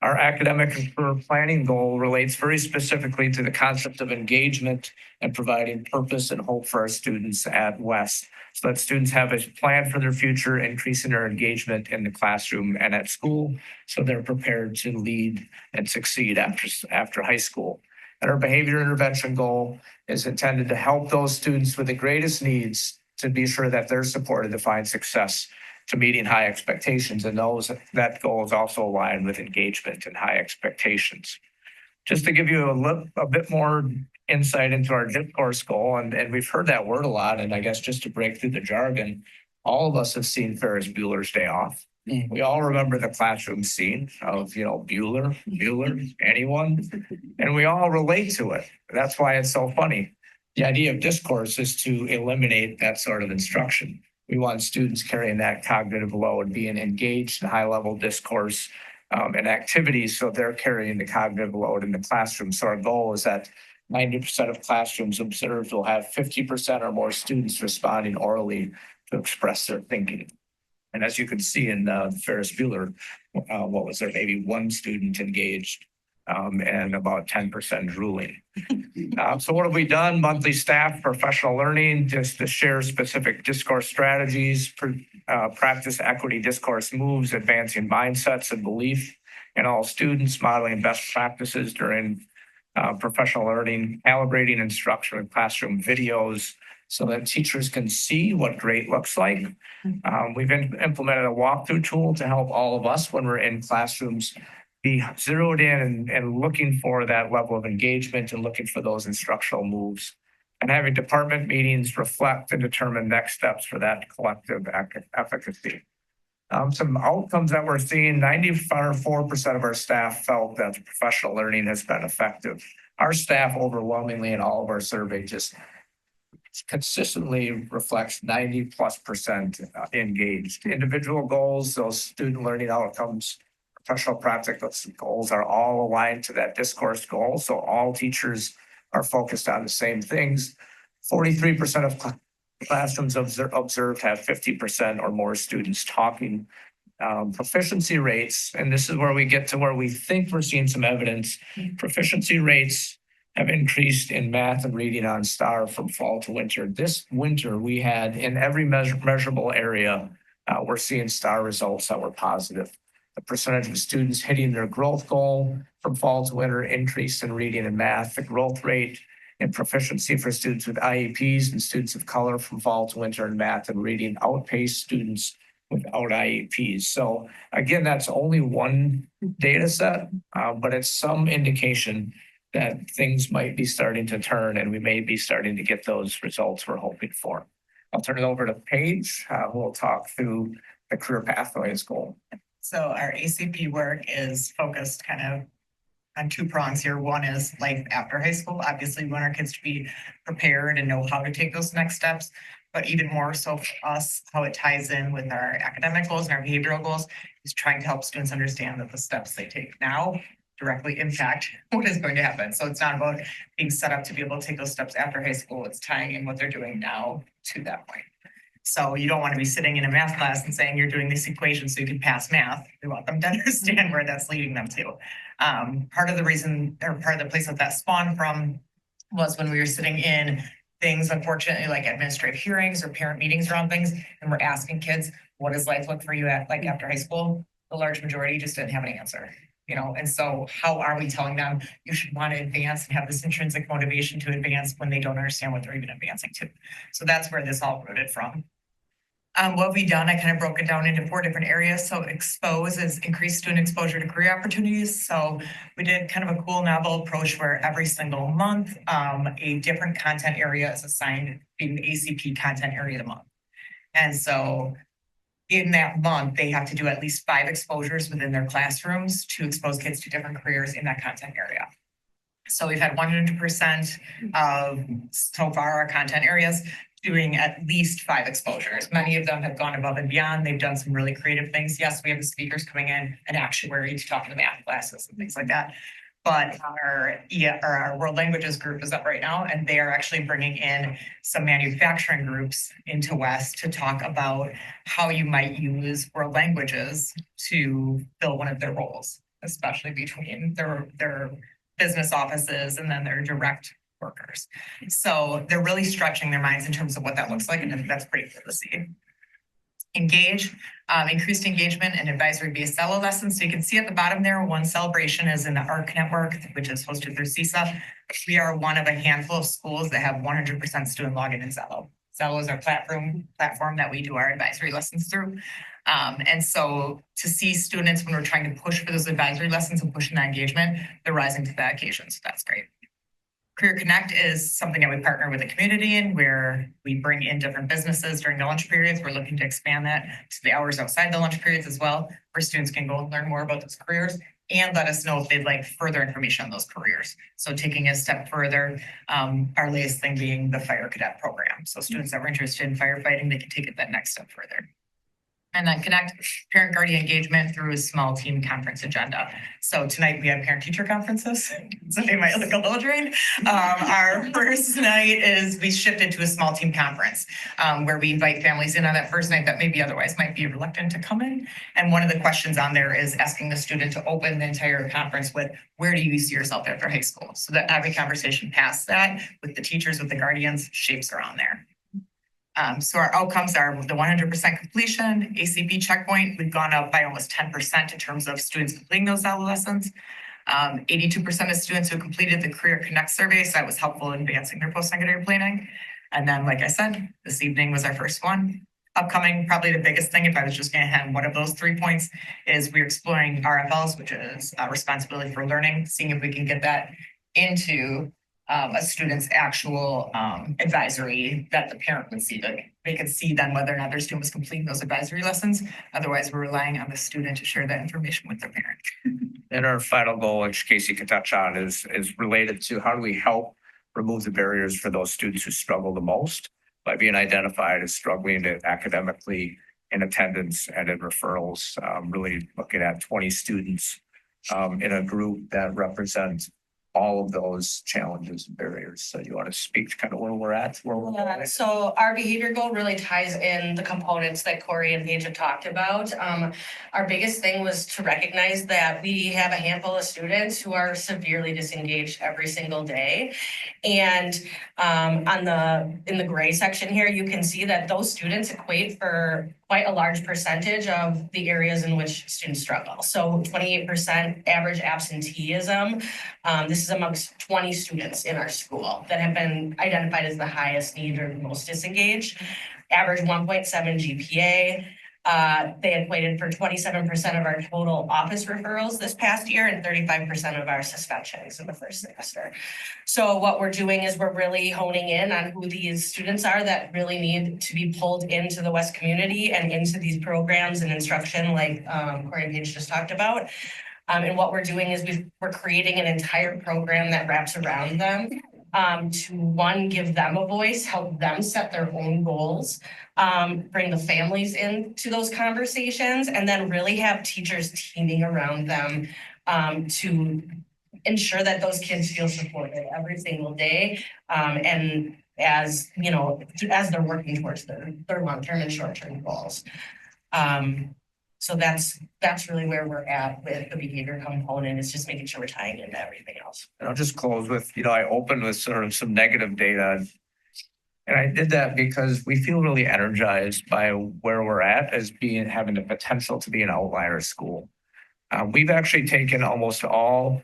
[SPEAKER 3] Our academic planning goal relates very specifically to the concept of engagement and providing purpose and hope for our students at West, so that students have a plan for their future, increasing their engagement in the classroom and at school, so they're prepared to lead and succeed after high school. And our behavior intervention goal is intended to help those students with the greatest needs to be sure that they're supported to find success to meeting high expectations, and that goal is also aligned with engagement and high expectations. Just to give you a bit more insight into our discourse goal, and we've heard that word a lot, and I guess just to break through the jargon, all of us have seen Ferris Bueller's Day Off. We all remember the classroom scene of, Bueller, anyone, and we all relate to it. That's why it's so funny. The idea of discourse is to eliminate that sort of instruction. We want students carrying that cognitive load, being engaged in high-level discourse and activities, so they're carrying the cognitive load in the classroom. So our goal is that 90% of classrooms observed will have 50% or more students responding orally to express their thinking. And as you can see in Ferris Bueller, what was there, maybe 1 student engaged and about 10% drooling. So what have we done? Monthly staff professional learning, just to share specific discourse strategies, practice equity discourse moves, advancing mindsets and belief in all students, modeling best practices during professional learning, calibrating instruction in classroom videos so that teachers can see what great looks like. We've implemented a walkthrough tool to help all of us when we're in classrooms be zeroed in and looking for that level of engagement and looking for those instructional moves, and having department meetings reflect and determine next steps for that collective efficacy. Some outcomes that we're seeing: 94% of our staff felt that the professional learning has been effective. Our staff overwhelmingly in all of our surveys just consistently reflects 90+% engaged. Individual goals, those student learning outcomes, professional practice goals are all aligned to that discourse goal. So all teachers are focused on the same things. 43% of classrooms observed have 50% or more students talking. Proficiency rates, and this is where we get to where we think we're seeing some evidence. Proficiency rates have increased in math and reading on STAR from fall to winter. This winter, we had in every measurable area, we're seeing STAR results that were positive. The percentage of students hitting their growth goal from fall to winter increased in reading and math. The growth rate and proficiency for students with IEPs and students of color from fall to winter in math and reading outpaced students without IEPs. So again, that's only one data set, but it's some indication that things might be starting to turn and we may be starting to get those results we're hoping for. I'll turn it over to Paige, who will talk through the career pathways goal.
[SPEAKER 5] So our ACP work is focused kind of on 2 prongs here. One is life after high school. Obviously, we want our kids to be prepared and know how to take those next steps, but even more so for us, how it ties in with our academic goals and our behavioral goals is trying to help students understand that the steps they take now directly impact what is going to happen. So it's not about being set up to be able to take those steps after high school. It's tying in what they're doing now to that point. So you don't want to be sitting in a math class and saying you're doing this equation so you can pass math. We want them to understand where that's leading them to. Part of the reason, or part of the place that spawned from was when we were sitting in things, unfortunately, like administrative hearings or parent meetings around things, and we're asking kids, what does life look for you at like after high school? The large majority just didn't have an answer. And so how are we telling them you should want to advance and have this intrinsic motivation to advance when they don't understand what they're even advancing to? So that's where this all rooted from. What have we done? I kind of broke it down into 4 different areas. So expose is increased student exposure to career opportunities. So we did kind of a cool novel approach where every single month, a different content area is assigned being the ACP content area of the month. And so in that month, they have to do at least 5 exposures within their classrooms to expose kids to different careers in that content area. So we've had 100% of so far our content areas doing at least 5 exposures. Many of them have gone above and beyond. They've done some really creative things. Yes, we have the speakers coming in, an actuary to talk to the math classes and things like that. But our world languages group is up right now, and they are actually bringing in some manufacturing groups into West to talk about how you might use world languages to fill one of their roles, especially between their business offices and then their direct workers. So they're really stretching their minds in terms of what that looks like, and I think that's pretty cool to see. Engage, increased engagement and advisory-based Zello lessons. So you can see at the bottom there, one celebration is in the ARC network, which is hosted through CISA. We are one of a handful of schools that have 100% student login in Zello. Zello is our platform that we do our advisory lessons through. And so to see students when we're trying to push for those advisory lessons and pushing that engagement, they're rising to that occasion. So that's great. Career Connect is something that we partner with the community in, where we bring in different businesses during the lunch periods. We're looking to expand that to the hours outside the lunch periods as well, where students can go and learn more about those careers and let us know if they'd like further information on those careers. So taking a step further, our latest thing being the Fire Cadet program. So students that were interested in firefighting, they can take it that next step further. And then connect parent guardian engagement through a small team conference agenda. So tonight we have parent teacher conferences. So they might look a little drained. Our first night is we shifted to a small team conference where we invite families in on that first night that maybe otherwise might be reluctant to come in. And one of the questions on there is asking the student to open the entire conference with, where do you see yourself after high school? So that every conversation past that with the teachers, with the guardians, shapes around there. So our outcomes are the 100% completion, ACP checkpoint. We've gone up by almost 10% in terms of students completing those Zello lessons. 82% of students who completed the Career Connect survey, so that was helpful in advancing their post-secondary planning. And then, like I said, this evening was our first one. Upcoming, probably the biggest thing, if I was just going to hand one of those 3 points, is we're exploring RFLs, which is responsibility for learning, seeing if we can get that into a student's actual advisory that the parent would see, that they could see then whether or not their student was completing those advisory lessons. Otherwise, we're relying on the student to share that information with their parent.
[SPEAKER 3] And our final goal, which Casey can touch on, is related to how do we help remove the barriers for those students who struggle the most by being identified as struggling academically, in attendance, and in referrals. Really looking at 20 students in a group that represents all of those challenges and barriers. So you want to speak to kind of where we're at?
[SPEAKER 14] Yeah, so our behavior goal really ties in the components that Corey and Paige have talked about. Our biggest thing was to recognize that we have a handful of students who are severely disengaged every single day. And in the gray section here, you can see that those students equate for quite a large percentage of the areas in which students struggle. So 28% average absenteeism. This is amongst 20 students in our school that have been identified as the highest need or the most disengaged. Average 1.7 GPA. They equated for 27% of our total office referrals this past year and 35% of our suspensions in the first semester. So what we're doing is we're really honing in on who these students are that really need to be pulled into the West community and into these programs and instruction like Corey and Paige just talked about. And what we're doing is we're creating an entire program that wraps around them to one, give them a voice, help them set their own goals, bring the families into those conversations, and then really have teachers teaming around them to ensure that those kids feel supported every single day. And as they're working towards their long-term and short-term goals. So that's really where we're at with the behavior component, is just making sure we're tying into everything else.
[SPEAKER 3] And I'll just close with, I opened with sort of some negative data. And I did that because we feel really energized by where we're at as having the potential to be an outlier school. We've actually taken almost all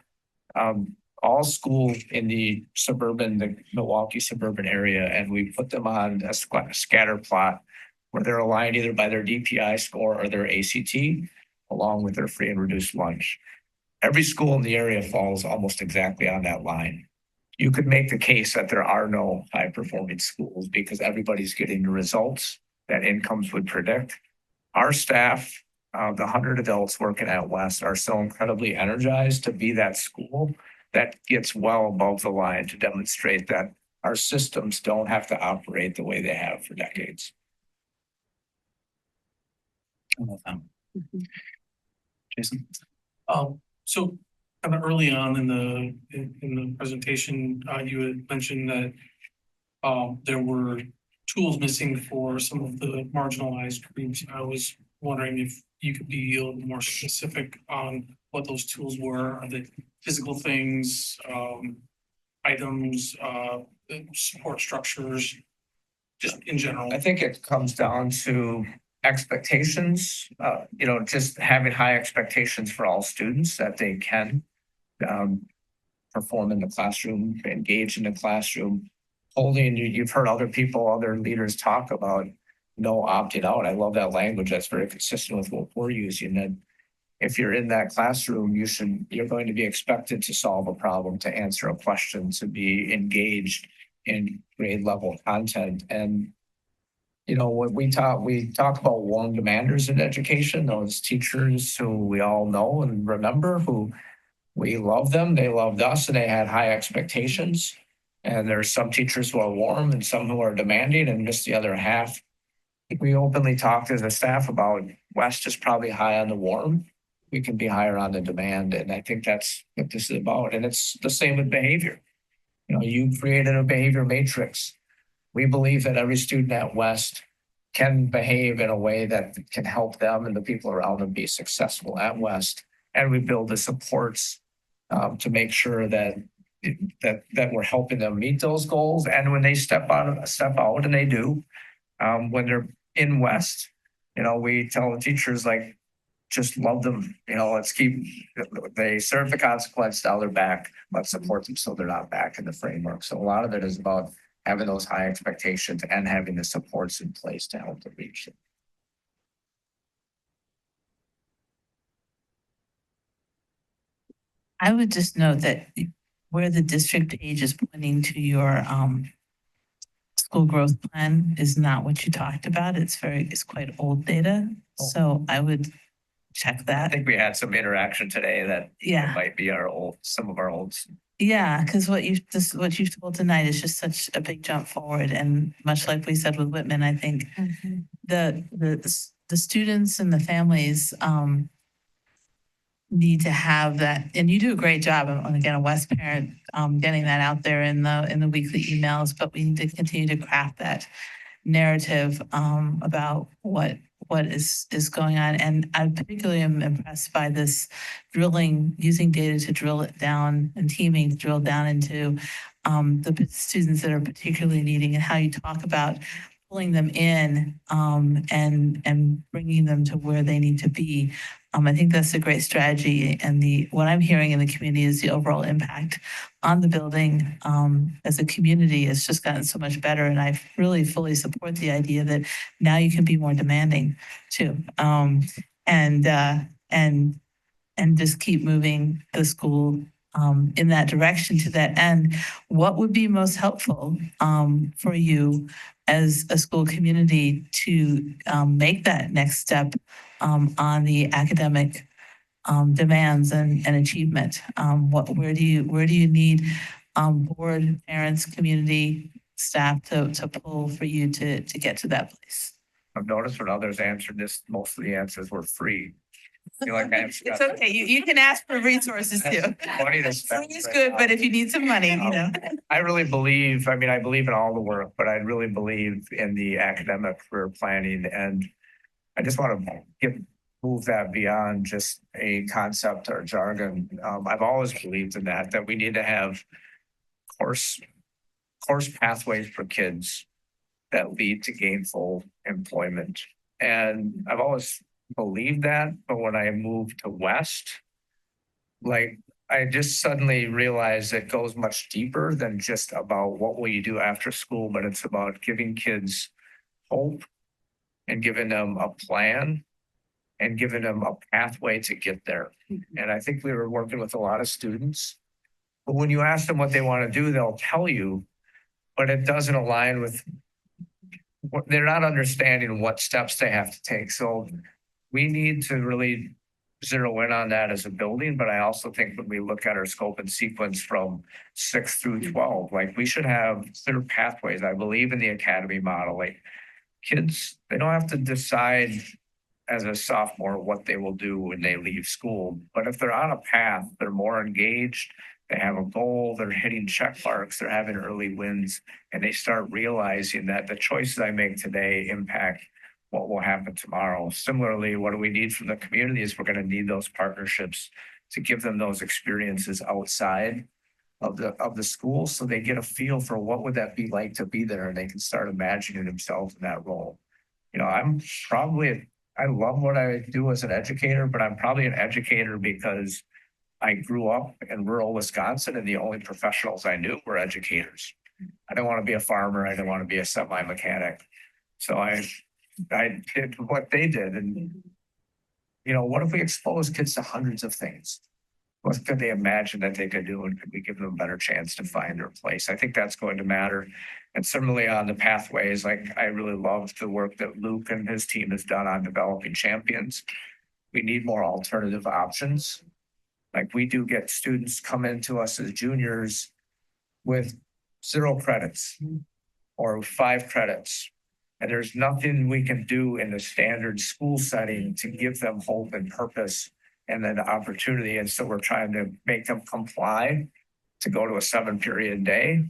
[SPEAKER 3] schools in the Milwaukee suburban area, and we put them on a scatter plot where they're aligned either by their DPI score or their ACT, along with their free and reduced lunch. Every school in the area falls almost exactly on that line. You could make the case that there are no high performing schools because everybody's getting the results that incomes would predict. Our staff, the 100 adults working at West, are so incredibly energized to be that school that gets well above the line to demonstrate that our systems don't have to operate the way they have for decades.
[SPEAKER 1] Jason?
[SPEAKER 19] So kind of early on in the presentation, you had mentioned that there were tools missing for some of the marginalized groups. I was wondering if you could be a little more specific on what those tools were. Are they physical things, items, support structures, just in general?
[SPEAKER 3] I think it comes down to expectations, just having high expectations for all students that they can perform in the classroom, engage in the classroom. You've heard other leaders talk about no opting out. I love that language. That's very consistent with what we're using. That if you're in that classroom, you're going to be expected to solve a problem, to answer a question, to be engaged in grade level content. And when we talk about warm demanders in education, those teachers who we all know and remember, who we love them, they loved us, and they had high expectations. And there's some teachers who are warm and some who are demanding, and just the other half. I think we openly talked as a staff about West is probably high on the warm. We can be higher on the demand. And I think that's what this is about. And it's the same with behavior. You created a behavior matrix. We believe that every student at West can behave in a way that can help them and the people around them be successful at West. And we build the supports to make sure that we're helping them meet those goals. And when they step out, and they do, when they're in West, we tell the teachers, just love them. They serve the consequence, now they're back. Let's support them so they're not back in the framework. So a lot of it is about having those high expectations and having the supports in place to help them reach them.
[SPEAKER 17] I would just note that where the district page is pointing to your school growth plan is not what you talked about. It's quite old data. So I would check
[SPEAKER 3] I
[SPEAKER 17] that.
[SPEAKER 3] think we had some interaction today that might be some of our old.
[SPEAKER 17] Yeah, because what you've told tonight is just such a big jump forward. And much like we said with Whitman, I think the students and the families need to have that, and you do a great job. And again, a West parent getting that out there in the weekly emails. But we need to continue to craft that narrative about what is going on. And I particularly am impressed by this using data to drill it down, and teaming to drill down into the students that are particularly needing, and how you talk about pulling them in and bringing them to where they need to be. I think that's a great strategy. And what I'm hearing in the community is the overall impact on the building as a community has just gotten so much better. And I really fully support the idea that now you can be more demanding too. And just keep moving the school in that direction. To that end, what would be most helpful for you as a school community to make that next step on the academic demands and achievement? Where do you need board, parents, community, staff to pull for you to get to that place?
[SPEAKER 3] I've noticed when others answered this, most of the answers were free.
[SPEAKER 17] It's okay. You can ask for resources too.
[SPEAKER 3] Money to spend.
[SPEAKER 17] Free is good, but if you need some money,
[SPEAKER 3] I really believe, I believe in all the work, but I really believe in the academic career planning. And I just want to move that beyond just a concept or jargon. I've always believed in that we need to have course pathways for kids that lead to gainful employment. And I've always believed that, but when I moved to West, like, I just suddenly realized it goes much deeper than just about what will you do after school, but it's about giving kids hope and giving them a plan and giving them a pathway to get there. And I think we were working with a lot of students, but when you ask them what they want to do, they'll tell you, but it doesn't align with what they're not understanding what steps they have to take. So we need to really zero in on that as a building, but I also think when we look at our scope and sequence from 6 through 12, like we should have clear pathways. I believe in the academy model. Like kids, they don't have to decide as a sophomore what they will do when they leave school. But if they're on a path, they're more engaged, they have a goal, they're hitting check marks, they're having early wins, and they start realizing that the choices I make today impact what will happen tomorrow. Similarly, what do we need from the community is we're going to need those partnerships to give them those experiences outside of the school so they get a feel for what would that be like to be there, and they can start imagining themselves in that role. You know, I love what I do as an educator, but I'm probably an educator because I grew up in rural Wisconsin and the only professionals I knew were educators. I didn't want to be a farmer. I didn't want to be a semi-mechanic. So I did what they did. And, you know, what if we expose kids to hundreds of things? What could they imagine that they could do? And could we give them a better chance to find their place? I think that's going to matter. And similarly on the pathways, like I really love the work that Luke and his team has done on developing champions. We need more alternative options. Like we do get students come into us as juniors with 0 credits or 5 credits. And there's nothing we can do in the standard school setting to give them hope and purpose and then opportunity. And so we're trying to make them comply to go to a 7-period day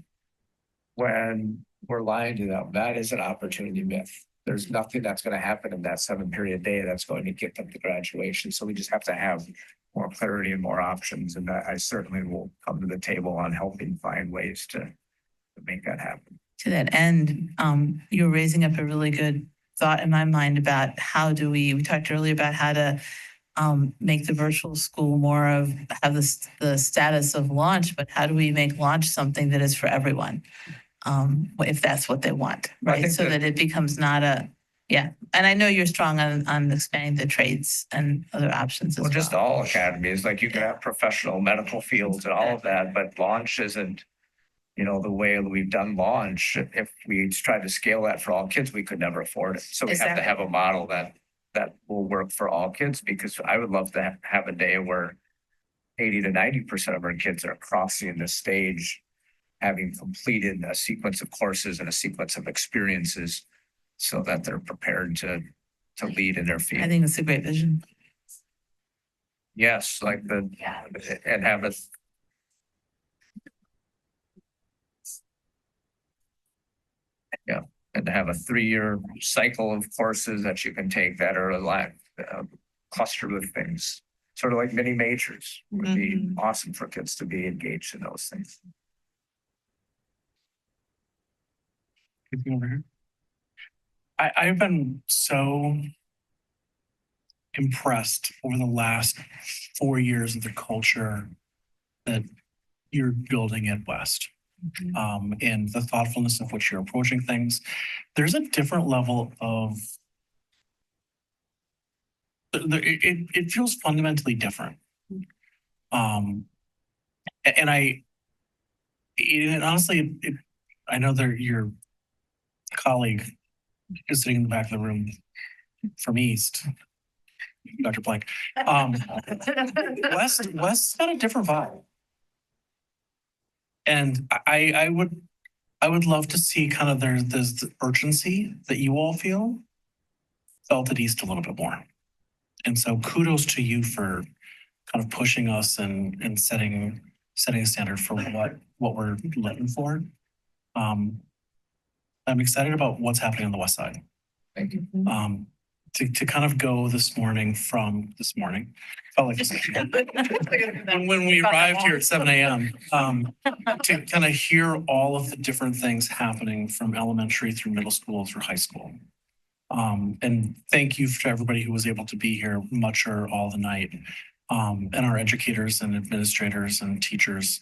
[SPEAKER 3] when we're lying to them. That is an opportunity myth. There's nothing that's going to happen in that 7-period day that's going to get them to graduation. So we just have to have more clarity and more options. And I certainly will come to the table on helping find ways to make that happen.
[SPEAKER 17] To that end, you're raising up a really good thought in my mind about how do we talked earlier about how to make the virtual school more of have the status of launch, but how do we make launch something that is for everyone? If that's what they want, right? So that it becomes not a, yeah. And I know you're strong on expanding the trades and other options as well.
[SPEAKER 3] Well, just all academies, like you can have professional medical fields and all of that, but launch isn't, you know, the way that we've done launch. If we tried to scale that for all kids, we could never afford it. So we have to have a model that will work for all kids, because I would love to have a day where 80 to 90% of our kids are crossing the stage, having completed a sequence of courses and a sequence of experiences so that they're prepared to lead in their field.
[SPEAKER 17] I think it's a great vision.
[SPEAKER 3] Yes, like and have a and to have a 3-year cycle of courses that you can take that are aligned, clustered with things, sort of like mini majors would be awesome for kids to be engaged in those things.
[SPEAKER 1] Over here. I've been so impressed over the last 4 years of the culture that you're building at West. And the thoughtfulness of which you're approaching things. There's a different level of it feels fundamentally different. And honestly, I know that your colleague is sitting in the back of the room from East, Dr. Blank. West's got a different vibe. And I would love to see kind of there's the urgency that you all felt at East a little bit more. And so kudos to you for kind of pushing us and setting a standard for what we're looking for. I'm excited about what's happening on the West Side.
[SPEAKER 3] Thank you.
[SPEAKER 1] To kind of go this morning, felt like when we arrived here at 7 a.m. To kind of hear all of the different things happening from elementary through middle school through high school. And thank you to everybody who was able to be here much or all the night. And our educators and administrators and teachers.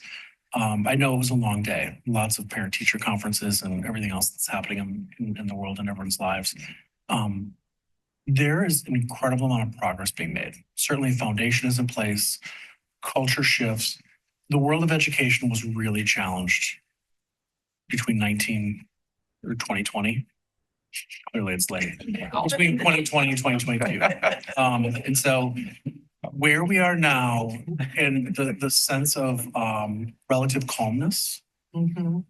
[SPEAKER 1] I know it was a long day, lots of parent-teacher conferences and everything else that's happening in the world and everyone's lives. There is an incredible amount of progress being made. Certainly, foundation is in place, culture shifts. The world of education was really challenged between 2020. Clearly, it's late. Between 2020 and 2022. And so where we are now and the sense of relative calmness and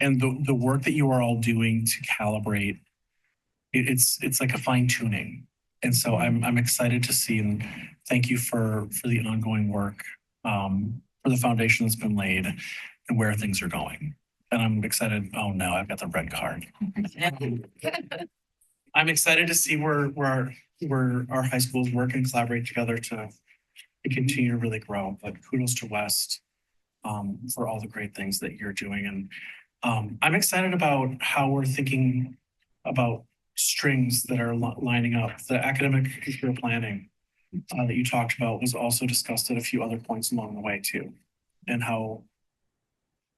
[SPEAKER 1] the work that you are all doing to calibrate, it's like a fine tuning. And so I'm excited to see and thank you for the ongoing work, for the foundation that's been laid and where things are going. And I'm excited. Oh no, I've got the red card. I'm excited to see where our high schools work and collaborate together to continue to really grow. But kudos to West for all the great things that you're doing. And I'm excited about how we're thinking about strings that are lining up. The academic career planning that you talked about was also discussed at a few other points along the way too. And how,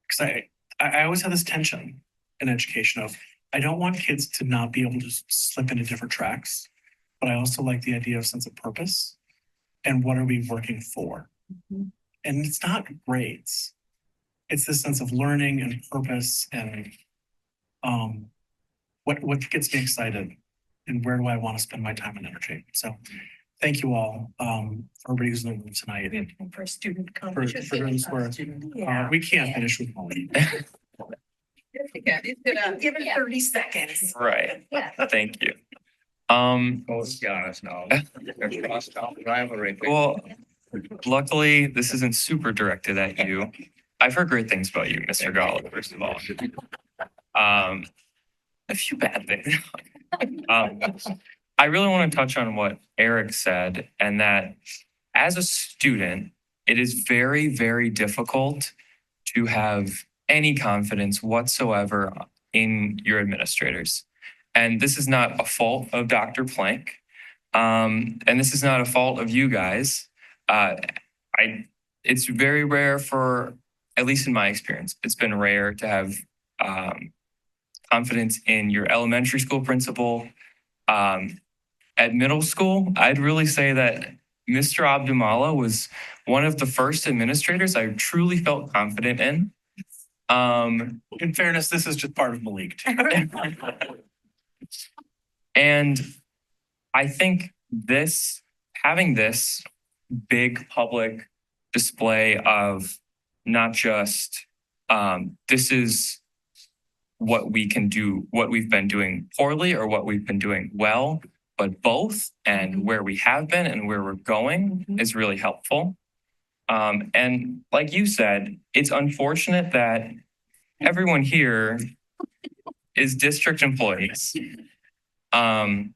[SPEAKER 1] because I always have this tension in education of, I don't want kids to not be able to slip into different tracks, but I also like the idea of sense of purpose and what are we working for? And it's not grades. It's this sense of learning and purpose and what gets me excited and where do I want to spend my time and energy? So thank you all for everybody who's in the room tonight.
[SPEAKER 12] For student
[SPEAKER 1] For those who are, we can't finish with Molly.
[SPEAKER 12] Give it 30 seconds.
[SPEAKER 21] Right. Thank you.
[SPEAKER 3] Oh, gosh, no. Rivalry.
[SPEAKER 21] Well, luckily, this isn't super directed at you. I've heard great things about you, Mr. Gall, first of all. A few bad things. I really want to touch on what Eric said, and that as a student, it is very, very difficult to have any confidence whatsoever in your administrators. And this is not a fault of Dr. Plank. And this is not a fault of you guys. It's very rare for, at least in my experience, it's been rare to have confidence in your elementary school principal. At middle school, I'd really say that Mr. Abdumala was one of the first administrators I truly felt confident in.
[SPEAKER 1] In fairness, this is just part of Malik too.
[SPEAKER 21] And I think having this big public display of not just this is what we can do, what we've been doing poorly or what we've been doing well, but both and where we have been and where we're going is really helpful. And like you said, it's unfortunate that everyone here is district employees. And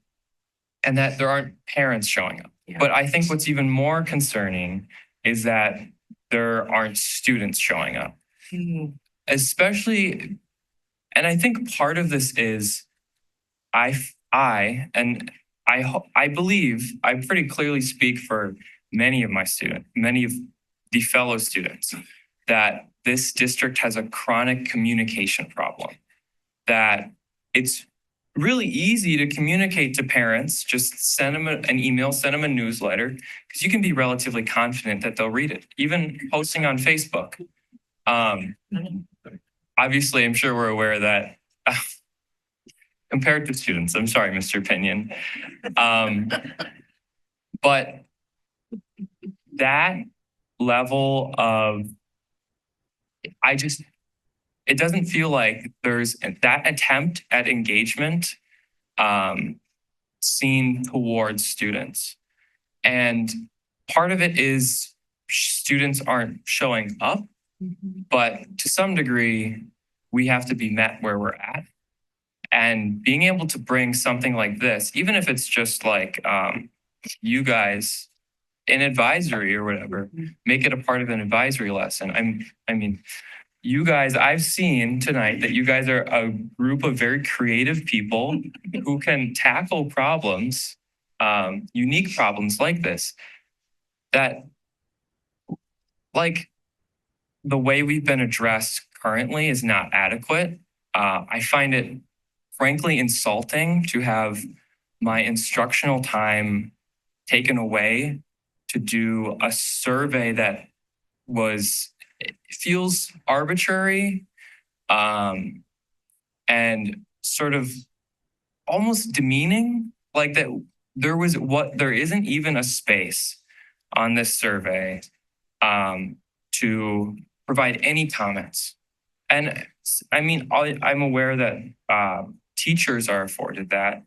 [SPEAKER 21] that there aren't parents showing up. Yeah. But I think what's even more concerning is that there aren't students showing up. Especially, and I think part of this is I believe I pretty clearly speak for many of my students, many of the fellow students, that this district has a chronic communication problem, that it's really easy to communicate to parents. Just send them an email, send them a newsletter, because you can be relatively confident that they'll read it, even posting on Facebook. Obviously, I'm sure we're aware that compared to students, I'm sorry, Mr. Pinion. But that level of, it doesn't feel like there's that attempt at engagement seen towards students. And part of it is students aren't showing up, but to some degree, we have to be met where we're at. And being able to bring something like this, even if it's just like you guys in advisory or whatever, make it a part of an advisory lesson. I mean, you guys, I've seen tonight that you guys are a group of very creative people who can tackle problems, unique problems like this, that like the way we've been addressed currently is not adequate. I find it frankly insulting to have my instructional time taken away to do a survey that it feels arbitrary, and sort of almost demeaning, like that there isn't even a space on this survey to provide any comments. And I mean, I'm aware that teachers are afforded that,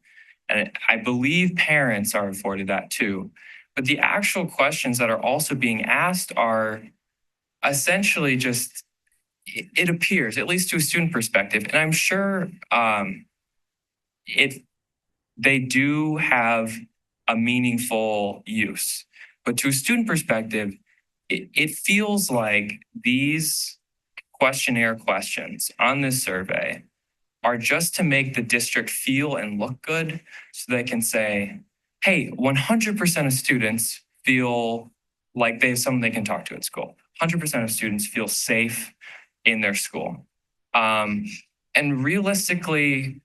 [SPEAKER 21] and I believe parents are afforded that too. But the actual questions that are also being asked are essentially just, it appears, at least to a student perspective, and I'm sure they do have a meaningful use, but to a student perspective, it feels like these questionnaire questions on this survey are just to make the district feel and look good so they can say, hey, 100% of students feel like they have someone they can talk to at school. 100% of students feel safe in their school. And realistically,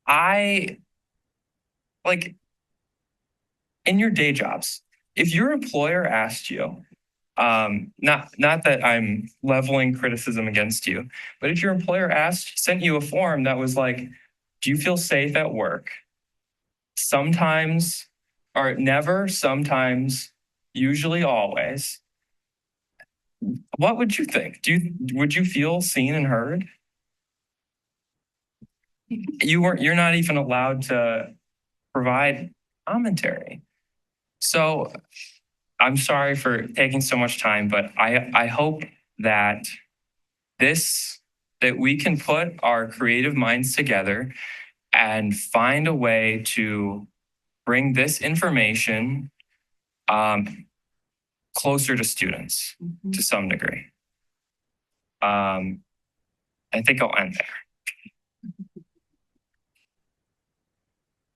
[SPEAKER 21] in your day jobs, if your employer asked you, not that I'm leveling criticism against you, but if your employer sent you a form that was like, do you feel safe at work? Sometimes, or never, sometimes, usually always. What would you think? Would you feel seen and heard? You're not even allowed to provide commentary. So I'm sorry for taking so much time, but I hope that we can put our creative minds together and find a way to bring this information closer to students to some degree. I think I'll end there.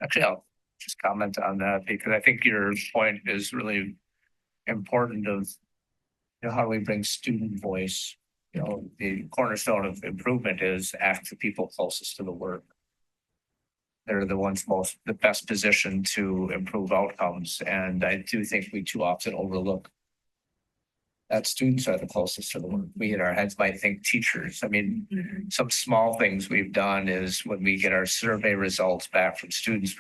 [SPEAKER 3] Actually, I'll just comment on that because I think your point is really important of, how do we bring student voice? The cornerstone of improvement is ask the people closest to the work. They're the ones the best positioned to improve outcomes. And I do think we too often overlook that students are the closest to the work. We in our heads might think teachers. I mean, some small things we've done is when we get our survey results back from students,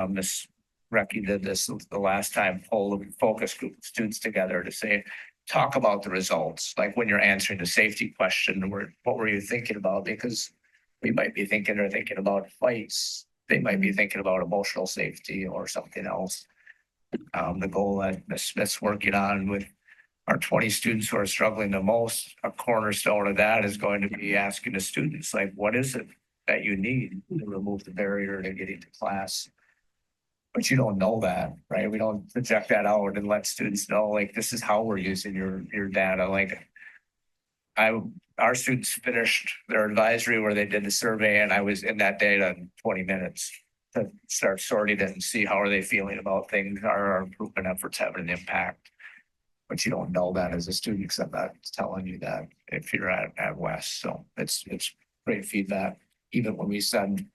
[SPEAKER 3] Miss Recky did this the last time, pull a focus group of students together to say, talk about the results. Like when you're answering the safety question, what were you thinking about? Because we might be thinking about fights. They might be thinking about emotional safety or something else. The goal that Ms. Smith's working on with our 20 students who are struggling the most, a cornerstone of that is going to be asking the students, like, what is it that you need to remove the barrier to getting to class? But you don't know that, right? We don't project that out and let students know, like, this is how we're using your data. Like, our students finished their advisory where they did the survey, and I was in that data in 20 minutes to start sorting it and see how are they feeling about things. Are our improvement efforts having an impact? But you don't know that as a student, because I'm not telling you that if you're at West. So it's great feedback. Even when we send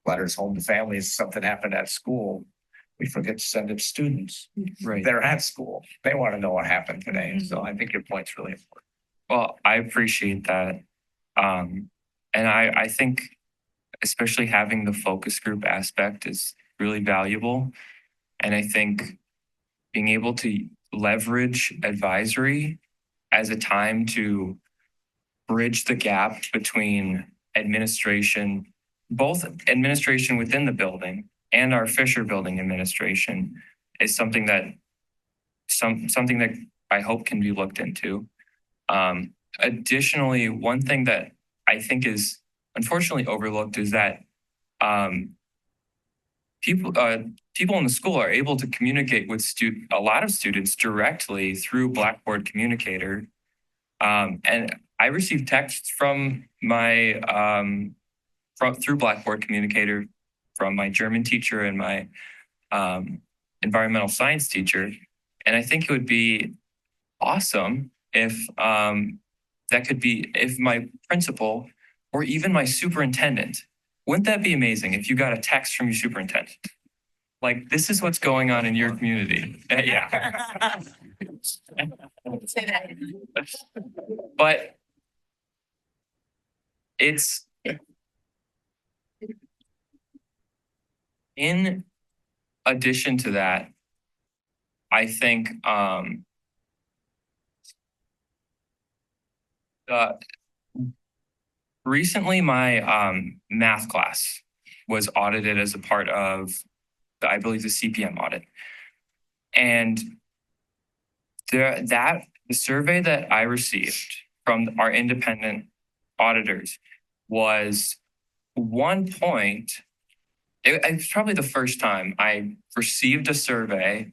[SPEAKER 3] letters home to families, something happened at school, we forget to send it to students.
[SPEAKER 21] Right.
[SPEAKER 3] They're at school. They want to know what happened today. So I think your point's really important.
[SPEAKER 21] Well, I appreciate that. And I think especially having the focus group aspect is really valuable. And I think being able to leverage advisory as a time to bridge the gap between administration, both administration within the building and our Fisher Building administration, is something that I hope can be looked into. Additionally, one thing that I think is unfortunately overlooked is that people in the school are able to communicate with a lot of students directly through Blackboard Communicator. And I received texts from my through Blackboard Communicator from my German teacher and my environmental science teacher. And I think it would be awesome if if my principal or even my superintendent, wouldn't that be amazing if you got a text from your superintendent? Like, this is what's going on in your community. Yeah. But it's in addition to that, I think recently my math class was audited as a part of I believe the CPM audit. And the survey that I received from our independent auditors was it's probably the first time I received a survey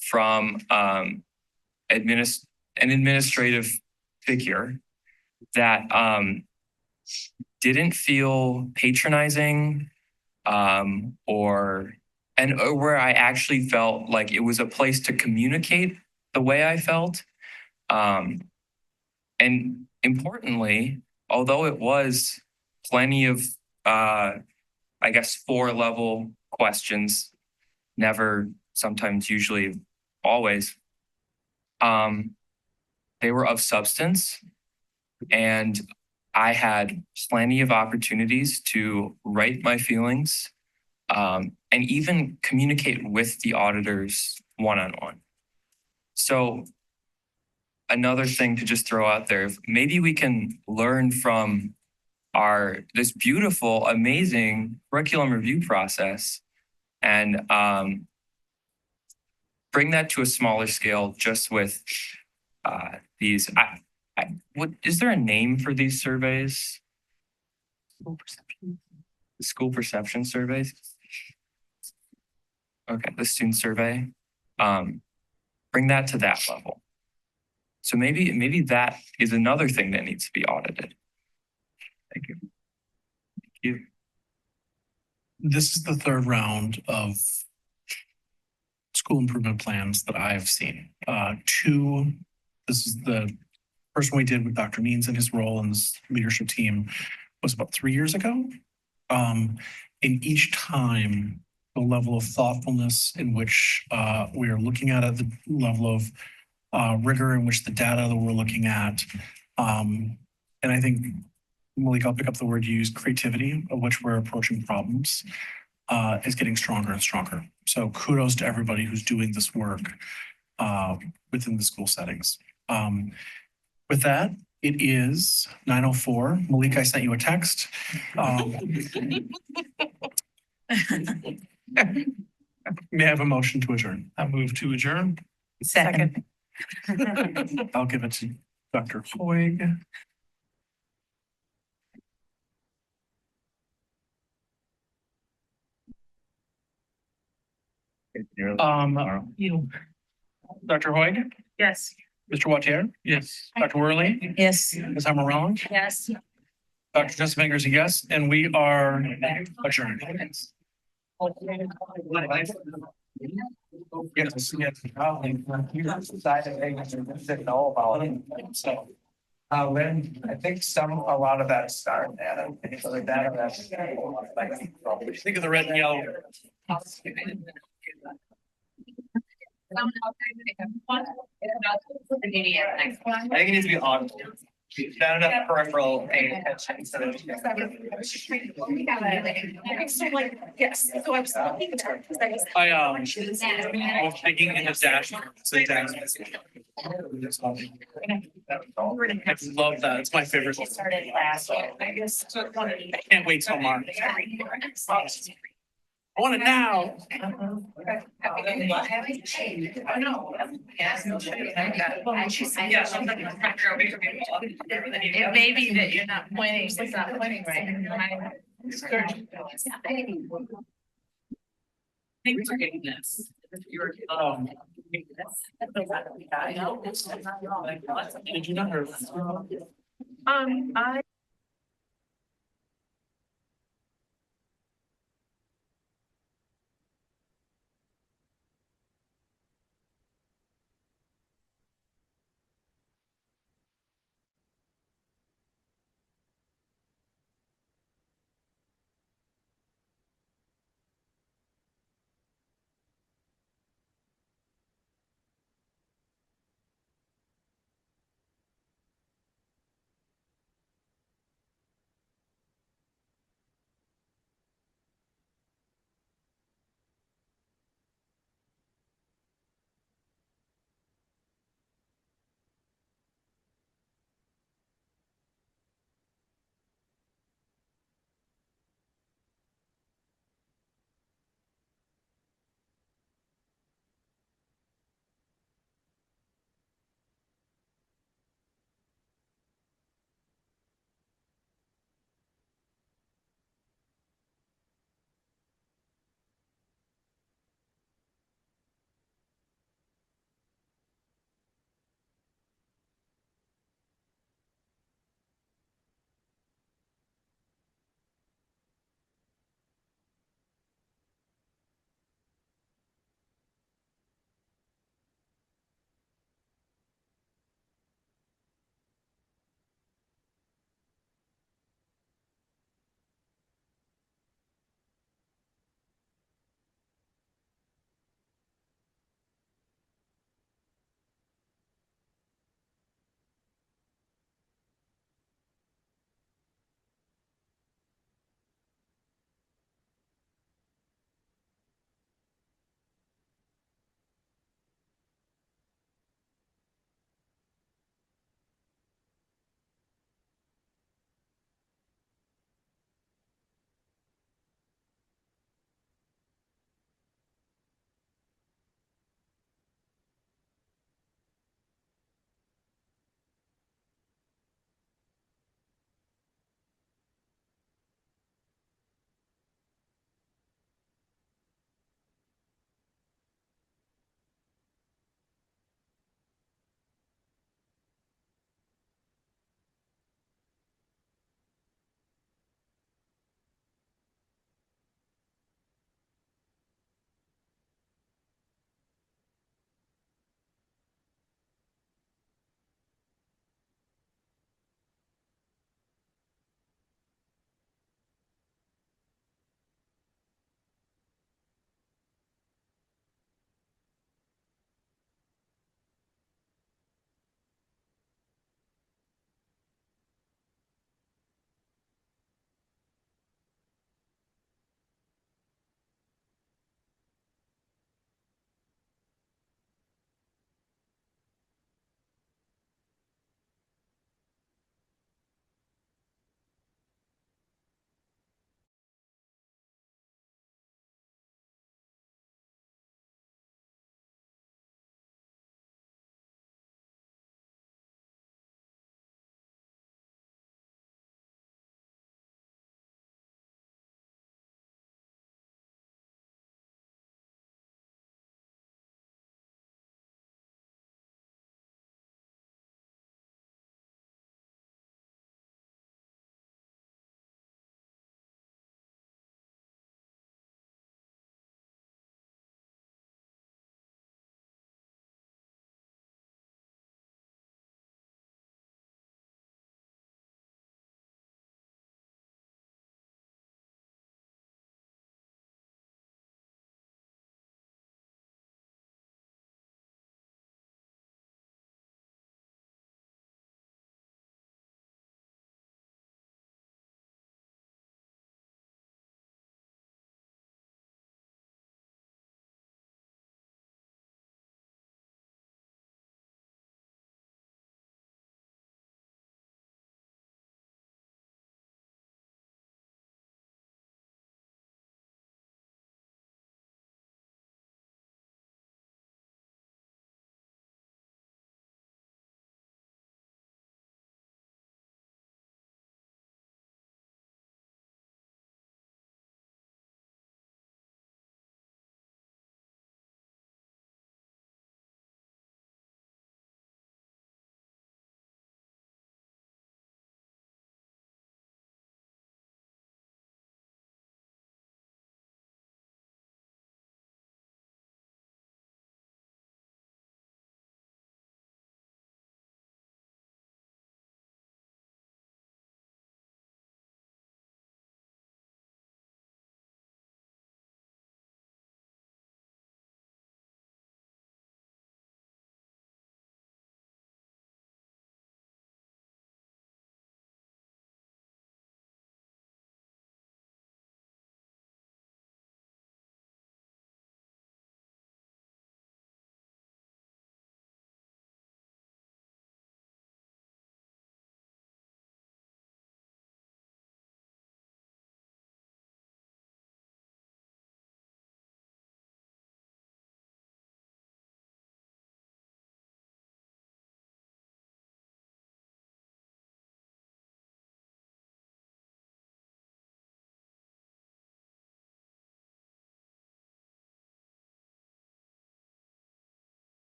[SPEAKER 21] from an administrative figure that didn't feel patronizing or where I actually felt like it was a place to communicate the way I felt. And importantly, although it was plenty of, I guess, 4-level questions, never, sometimes, usually, always, they were of substance. And I had plenty of opportunities to write my feelings and even communicate with the auditors one-on-one. So another thing to just throw out there, maybe we can learn from this beautiful, amazing curriculum review process and bring that to a smaller scale just with these. Is there a name for these surveys? School perception surveys? Okay, the student survey. Bring that to that level. So maybe that is another thing that needs to be audited. Thank you. Thank you.
[SPEAKER 1] This is the third round of school improvement plans that I've seen. This is the first one we did with Dr. Means and his role in this leadership team was about 3 years ago. And each time, the level of thoughtfulness in which we are looking at it, the level of rigor in which the data that we're looking at, and I think, Malik, I'll pick up the word you used, creativity, of which we're approaching problems, is getting stronger and stronger. So kudos to everybody who's doing this work within the school settings. With that, it is 9:04. Malik, I sent you a text. May I have a motion to adjourn?
[SPEAKER 19] I move to adjourn.
[SPEAKER 17] Second.
[SPEAKER 1] I'll give it to Dr. Hoig. Dr. Hoig?
[SPEAKER 12] Yes.
[SPEAKER 1] Mr. Wautier?
[SPEAKER 19] Yes.
[SPEAKER 1] Dr. Worley?
[SPEAKER 17] Yes.
[SPEAKER 1] Ms. Hammer-Rowland?
[SPEAKER 12] Yes.
[SPEAKER 1] Dr. Joseph Fingers, a yes, and we are adjourned. Yes, yes.
[SPEAKER 3] So, when I think a lot of that started, so the data that's.
[SPEAKER 1] Think of the red and yellow.
[SPEAKER 3] I think it needs to be audible. Not enough peripheral paying attention. So
[SPEAKER 12] Yes, so I was looking at it.
[SPEAKER 1] I was thinking in the dashboard. I love that. It's my favorite.
[SPEAKER 12] Started last year. I guess.
[SPEAKER 1] I can't wait till March. I want it now.
[SPEAKER 12] I know. It may be that you're not pointing, it's not pointing right. Thanks for getting this.
[SPEAKER 1] Did you not hear?
[SPEAKER 12] I